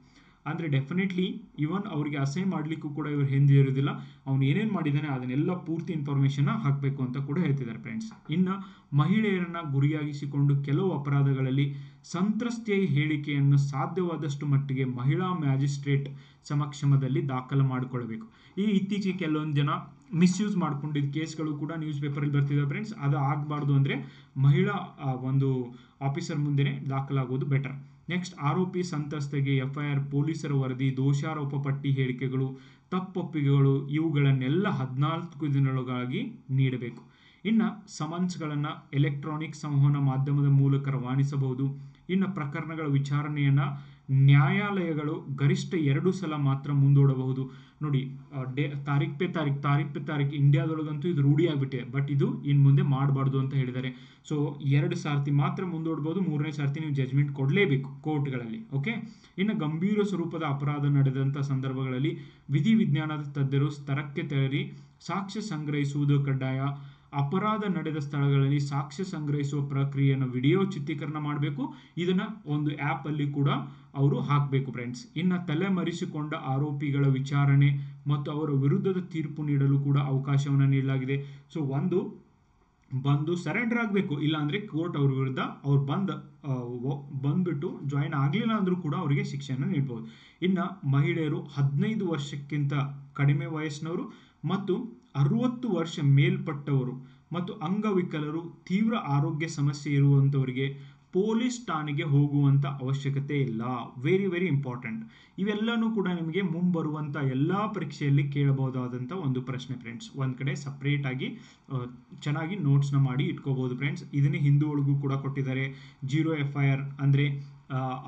S1: ಅಂದರೆ ಡೆಫಿನೆಟ್ಲಿ ಇವನ್ ಅವರಿಗೆ ಅಸೈನ್ ಮಾಡಲಿಕ್ಕೂ ಕೂಡ ಇವರು ಹಿಂದೆ ಇರೋದಿಲ್ಲ. ಅವ್ನು ಏನೇನು ಮಾಡಿದ್ದಾನೆ ಅದನ್ನೆಲ್ಲ ಪೂರ್ತಿ ಇನ್ಫಾರ್ಮೇಷನ್ನ ಹಾಕಬೇಕು ಅಂತ ಕೂಡ ಹೇಳ್ತಿದ್ದಾರೆ ಫ್ರೆಂಡ್ಸ್. ಇನ್ನು ಮಹಿಳೆಯರನ್ನು ಗುರಿಯಾಗಿಸಿಕೊಂಡು ಕೆಲವು ಅಪರಾಧಗಳಲ್ಲಿ ಸಂತ್ರಸ್ತೆಯ ಹೇಳಿಕೆಯನ್ನು ಸಾಧ್ಯವಾದಷ್ಟು ಮಟ್ಟಿಗೆ ಮಹಿಳಾ ಮ್ಯಾಜಿಸ್ಟ್ರೇಟ್ ಸಮಕ್ಷಮದಲ್ಲಿ ದಾಖಲು ಮಾಡಿಕೊಳ್ಳಬೇಕು. ಈ ಇತ್ತೀಚೆಗೆ ಕೆಲವೊಂದು ಜನ ಮಿಸ್ಯೂಸ್ ಮಾಡ್ಕೊಂಡಿದ್ದ ಕೇಸ್ಗಳು ಕೂಡ ನ್ಯೂಸ್ ಪೇಪರಲ್ಲಿ ಬರ್ತಿದೆ ಫ್ರೆಂಡ್ಸ್. ಅದು ಆಗಬಾರ್ದು ಅಂದರೆ ಮಹಿಳಾ ಒಂದು ಆಫೀಸರ್ ಮುಂದೆನೇ ದಾಖಲಾಗೋದು ಬೆಟರ್. ನೆಕ್ಸ್ಟ್, ಆರೋಪಿ ಸಂತ್ರಸ್ತೆಗೆ FIR, ಪೊಲೀಸರ ವರದಿ, ದೋಷಾರೋಪ ಪಟ್ಟಿ, ಹೇಳಿಕೆಗಳು, ತಪ್ಪೊಪ್ಪಿಗೆಗಳು ಇವುಗಳನ್ನೆಲ್ಲ 14 ದಿನಗಳೊಳಗಾಗಿ ನೀಡಬೇಕು. ಇನ್ನು ಸಮನ್ಸ್ಗಳನ್ನು ಎಲೆಕ್ಟ್ರಾನಿಕ್ ಸಂವಹನ ಮಾಧ್ಯಮದ ಮೂಲಕ ರವಾನಿಸಬಹುದು. ಇನ್ನು ಪ್ರಕರಣಗಳ ವಿಚಾರಣೆಯನ್ನು ನ್ಯಾಯಾಲಯಗಳು ಗರಿಷ್ಠ 2 ಸಲ ಮಾತ್ರ ಮುಂದೂಡಬಹುದು. ನೋಡಿ, ತಾರೀಖ್ ಪೇ ತಾರೀಖ್ ಇಂಡಿಯಾದೊಳಗಂತೂ ಇದು ರೂಢಿ ಆಗಿಬಿಟ್ಟಿದೆ. ಬಟ್ ಇದು ಇನ್ನು ಮುಂದೆ ಮಾಡಬಾರ್ದು ಅಂತ ಹೇಳಿದ್ದಾರೆ. ಸೊ 2 ಸಾರ್ತಿ ಮಾತ್ರ ಮುಂದೂಡಬಹುದು, 3ನೇ ಸಾರ್ತಿ ನೀವು ಜಜ್ಮೆಂಟ್ ಕೊಡಲೇಬೇಕು ಕೋರ್ಟ್ಗಳಲ್ಲಿ. ಓಕೆ. ಇನ್ನು ಗಂಭೀರ ಸ್ವರೂಪದ ಅಪರಾಧ ನಡೆದಂಥ ಸಂದರ್ಭಗಳಲ್ಲಿ ವಿಧಿವಿಜ್ಞಾನದ ತಜ್ಞರು ಸ್ತರಕ್ಕೆ ತೆರಳಿ ಸಾಕ್ಷ್ಯ ಸಂಗ್ರಹಿಸುವುದು ಕಡ್ಡಾಯ. ಅಪರಾಧ ನಡೆದ ಸ್ಥಳಗಳಲ್ಲಿ ಸಾಕ್ಷ್ಯ ಸಂಗ್ರಹಿಸುವ ಪ್ರಕ್ರಿಯೆಯನ್ನು ವಿಡಿಯೋ ಚಿತ್ರೀಕರಣ ಮಾಡಬೇಕು. ಇದನ್ನು ಒಂದು ಆ್ಯಪಲ್ಲಿ ಕೂಡ ಅವರು ಹಾಕಬೇಕು ಫ್ರೆಂಡ್ಸ್. ಇನ್ನು ತಲೆಮರೆಸಿಕೊಂಡ ಆರೋಪಿಗಳ ವಿಚಾರಣೆ ಮತ್ತು ಅವರ ವಿರುದ್ಧದ ತೀರ್ಪು ನೀಡಲು ಕೂಡ ಅವಕಾಶವನ್ನು ನೀಡಲಾಗಿದೆ. ಸೊ ಬಂದು ಸರೆಂಡರ್ ಆಗಬೇಕು, ಇಲ್ಲಾಂದರೆ ಕೋರ್ಟ್ ಅವ್ರ ವಿರುದ್ಧ ಅವ್ರು ಬಂದ್ಬಿಟ್ಟು ಜಾಯಿನ್ ಆಗಲಿಲ್ಲ ಅಂದರೂ ಕೂಡ ಅವರಿಗೆ ಶಿಕ್ಷೆಯನ್ನು ನೀಡಬಹುದು. ಇನ್ನು ಮಹಿಳೆಯರು 15 ವರ್ಷಕ್ಕಿಂತ ಕಡಿಮೆ ವಯಸ್ಸಿನವರು ಮತ್ತು 60 ವರ್ಷ ಮೇಲ್ಪಟ್ಟವರು ಮತ್ತು ಅಂಗವಿಕಲರು, ತೀವ್ರ ಆರೋಗ್ಯ ಸಮಸ್ಯೆ ಇರುವಂಥವರಿಗೆ ಪೊಲೀಸ್ ಠಾಣೆಗೆ ಹೋಗುವಂಥ ಅವಶ್ಯಕತೆ ಇಲ್ಲ. Very very important. ಇವೆಲ್ಲನೂ ಕೂಡ ನಿಮಗೆ ಮುಂಬರುವಂಥ ಎಲ್ಲ ಪರೀಕ್ಷೆಯಲ್ಲಿ ಕೇಳಬಹುದಾದಂಥ ಒಂದು ಪ್ರಶ್ನೆ ಫ್ರೆಂಡ್ಸ್. ಒಂದು ಕಡೆ ಸಪ್ರೇಟಾಗಿ ಚೆನ್ನಾಗಿ ನೋಟ್ಸ್ನ ಮಾಡಿ ಇಟ್ಕೋಬಹುದು ಫ್ರೆಂಡ್ಸ್. ಇದನ್ನೇ ಹಿಂದೂ ಒಳಗೂ ಕೂಡ ಕೊಟ್ಟಿದ್ದಾರೆ. 0 FIR ಅಂದರೆ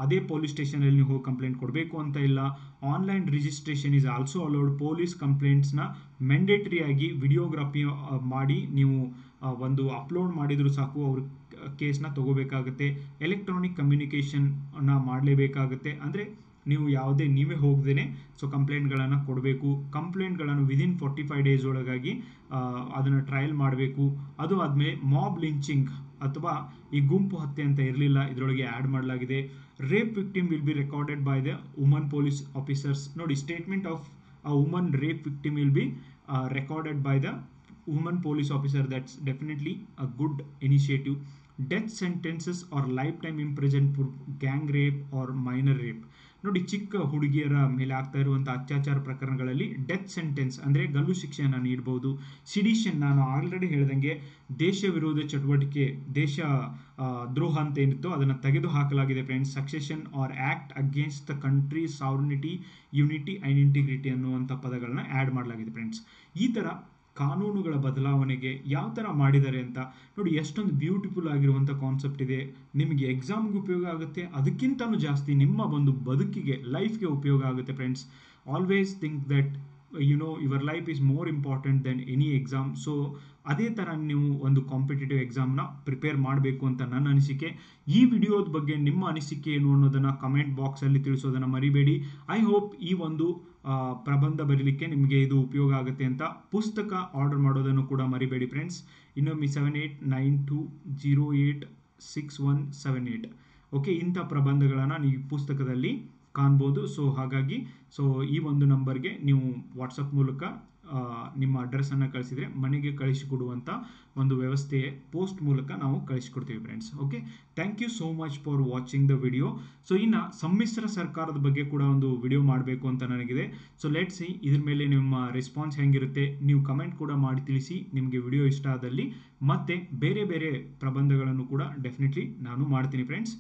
S1: ಅದೇ ಪೊಲೀಸ್ ಸ್ಟೇಷನಲ್ಲಿ ನೀವು ಹೋಗಿ ಕಂಪ್ಲೇಂಟ್ ಕೊಡಬೇಕು ಅಂತ ಇಲ್ಲ. Online registration is also allowed. Police ಕಂಪ್ಲೇಂಟ್ಸ್ನ ಮ್ಯಾಂಡೇಟರಿಯಾಗಿ ವಿಡಿಯೋಗ್ರಫಿ ಮಾಡಿ ನೀವು ಒಂದು ಅಪ್ಲೋಡ್ ಮಾಡಿದರೂ ಸಾಕು, ಅವ್ರ ಕೇಸ್ನ ತಗೋಬೇಕಾಗುತ್ತೆ. ಎಲೆಕ್ಟ್ರಾನಿಕ್ ಕಮ್ಯುನಿಕೇಷನ್ನ ಮಾಡಲೇಬೇಕಾಗುತ್ತೆ. ಅಂದರೆ ನೀವು ನೀವೇ ಹೋಗದೇನೆ ಕಂಪ್ಲೇಂಟ್ಗಳನ್ನು ಕೊಡಬೇಕು. ಕಂಪ್ಲೇಂಟ್ಗಳನ್ನು ವಿದಿನ್ 45 ಡೇಸ್ ಒಳಗಾಗಿ ಅದನ್ನು ಟ್ರಯಲ್ ಮಾಡಬೇಕು. ಅದು ಆದಮೇಲೆ ಮಾಬ್ ಲಿಂಚಿಂಗ್ ಅಥವಾ ಈ ಗುಂಪು ಹತ್ಯೆ ಅಂತ ಇರಲಿಲ್ಲ, ಇದರೊಳಗೆ ಆ್ಯಡ್ ಮಾಡಲಾಗಿದೆ. Rape victim will be recorded by the woman police officers. ನೋಡಿ, statement of a woman rape victim will be recorded by the woman police officer. That's definitely a good initiative. Death sentences or lifetime imprisonment for gang rape or minor rape. ನೋಡಿ, ಚಿಕ್ಕ ಹುಡುಗಿಯರ ಮೇಲೆ ಆಗ್ತಾ ಇರುವಂಥ ಅತ್ಯಾಚಾರ ಪ್ರಕರಣಗಳಲ್ಲಿ death sentence ಅಂದರೆ ಗಲ್ಲು ಶಿಕ್ಷೆಯನ್ನು ನೀಡಬಹುದು. ಸಿಡಿಷನ್, ನಾನು ಆಲ್ರೆಡಿ ಹೇಳ್ದಂಗೆ ದೇಶ ವಿರೋಧ ಚಟುವಟಿಕೆ, ದೇಶ ದ್ರೋಹ ಅಂತ ಏನಿತ್ತು ಅದನ್ನು ತೆಗೆದು ಹಾಕಲಾಗಿದೆ friends. Secession or act against the country sovereignty, unity and integrity ಅನ್ನುವಂಥ ಪದಗಳನ್ನ ಆ್ಯಡ್ ಮಾಡಲಾಗಿದೆ ಫ್ರೆಂಡ್ಸ್. ಈ ಥರ ಕಾನೂನುಗಳ ಬದಲಾವಣೆಗೆ ಯಾವ ಥರ ಮಾಡಿದ್ದಾರೆ ಅಂತ ನೋಡಿ, ಎಷ್ಟೊಂದು ಬ್ಯೂಟಿಫುಲ್ ಆಗಿರುವಂಥ ಕಾನ್ಸೆಪ್ಟ್ ಇದೆ. ನಿಮಗೆ ಎಕ್ಸಾಮ್ಗೆ ಉಪಯೋಗ ಆಗುತ್ತೆ, ಅದಕ್ಕಿಂತಲೂ ಜಾಸ್ತಿ ನಿಮ್ಮ ಒಂದು ಬದುಕಿಗೆ, ಲೈಫ್ಗೆ ಉಪಯೋಗ ಆಗುತ್ತೆ friends. Always think that your life is more important than any exam. So ಅದೇ ಥರ ನೀವು ಒಂದು ಕಾಂಪಿಟೇಟಿವ್ ಎಕ್ಸಾಮ್ನ ಪ್ರಿಪೇರ್ ಮಾಡಬೇಕು ಅಂತ ನನ್ನ ಅನಿಸಿಕೆ. ಈ ವಿಡಿಯೋದ ಬಗ್ಗೆ ನಿಮ್ಮ ಅನಿಸಿಕೆ ಏನು ಅನ್ನೋದನ್ನು ಕಮೆಂಟ್ ಬಾಕ್ಸಲ್ಲಿ ತಿಳಿಸೋದನ್ನು ಮರಿಬೇಡಿ. ಐ ಹೋಪ್ ಈ ಒಂದು ಪ್ರಬಂಧ ಬರೀಲಿಕ್ಕೆ ನಿಮಗೆ ಇದು ಉಪಯೋಗ ಆಗುತ್ತೆ ಅಂತ. ಪುಸ್ತಕ ಆರ್ಡರ್ ಮಾಡೋದನ್ನು ಕೂಡ ಮರಿಬೇಡಿ ಫ್ರೆಂಡ್ಸ್. ಇನ್ನೊಮ್ಮೆ 7892086178. ಓಕೆ, ಇಂಥ ಪ್ರಬಂಧಗಳನ್ನು ನೀವು ಪುಸ್ತಕದಲ್ಲಿ ಕಾಣ್ಬೋದು. ಹಾಗಾಗಿ ಈ ಒಂದು ನಂಬರ್ಗೆ ನೀವು ವಾಟ್ಸಪ್ ಮೂಲಕ ನಿಮ್ಮ ಅಡ್ರೆಸ್ಸನ್ನು ಕಳಿಸಿದರೆ ಮನೆಗೆ ಕಳಿಸಿಕೊಡುವಂಥ ಒಂದು ವ್ಯವಸ್ಥೆ ಪೋಸ್ಟ್ ಮೂಲಕ ನಾವು ಕಳಿಸಿಕೊಡ್ತೀವಿ friends. Okay, thank you so much for watching the video. ಇನ್ನು ಸಮ್ಮಿಶ್ರ ಸರ್ಕಾರದ ಬಗ್ಗೆ ಕೂಡ ಒಂದು ವಿಡಿಯೋ ಮಾಡಬೇಕು ಅಂತ ನನಗಿದೆ. ಲೆಟ್ಸ್ ಸಿ ಇದ್ರ ಮೇಲೆ ನಿಮ್ಮ ರೆಸ್ಪಾನ್ಸ್ ಹೆಂಗಿರುತ್ತೆ. ನೀವು ಕಮೆಂಟ್ ಕೂಡ ಮಾಡಿ ತಿಳಿಸಿ ನಿಮಗೆ ವಿಡಿಯೋ ಇಷ್ಟ ಆದಲ್ಲಿ. ಮತ್ತೆ ಬೇರೆ ಬೇರೆ ಪ್ರಬಂಧಗಳನ್ನು ಕೂಡ ಡೆಫಿನೆಟ್ಲಿ ನಾನು ಮಾಡ್ತೀನಿ friends.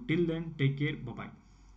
S1: Till then take care, ಬಾಯ್.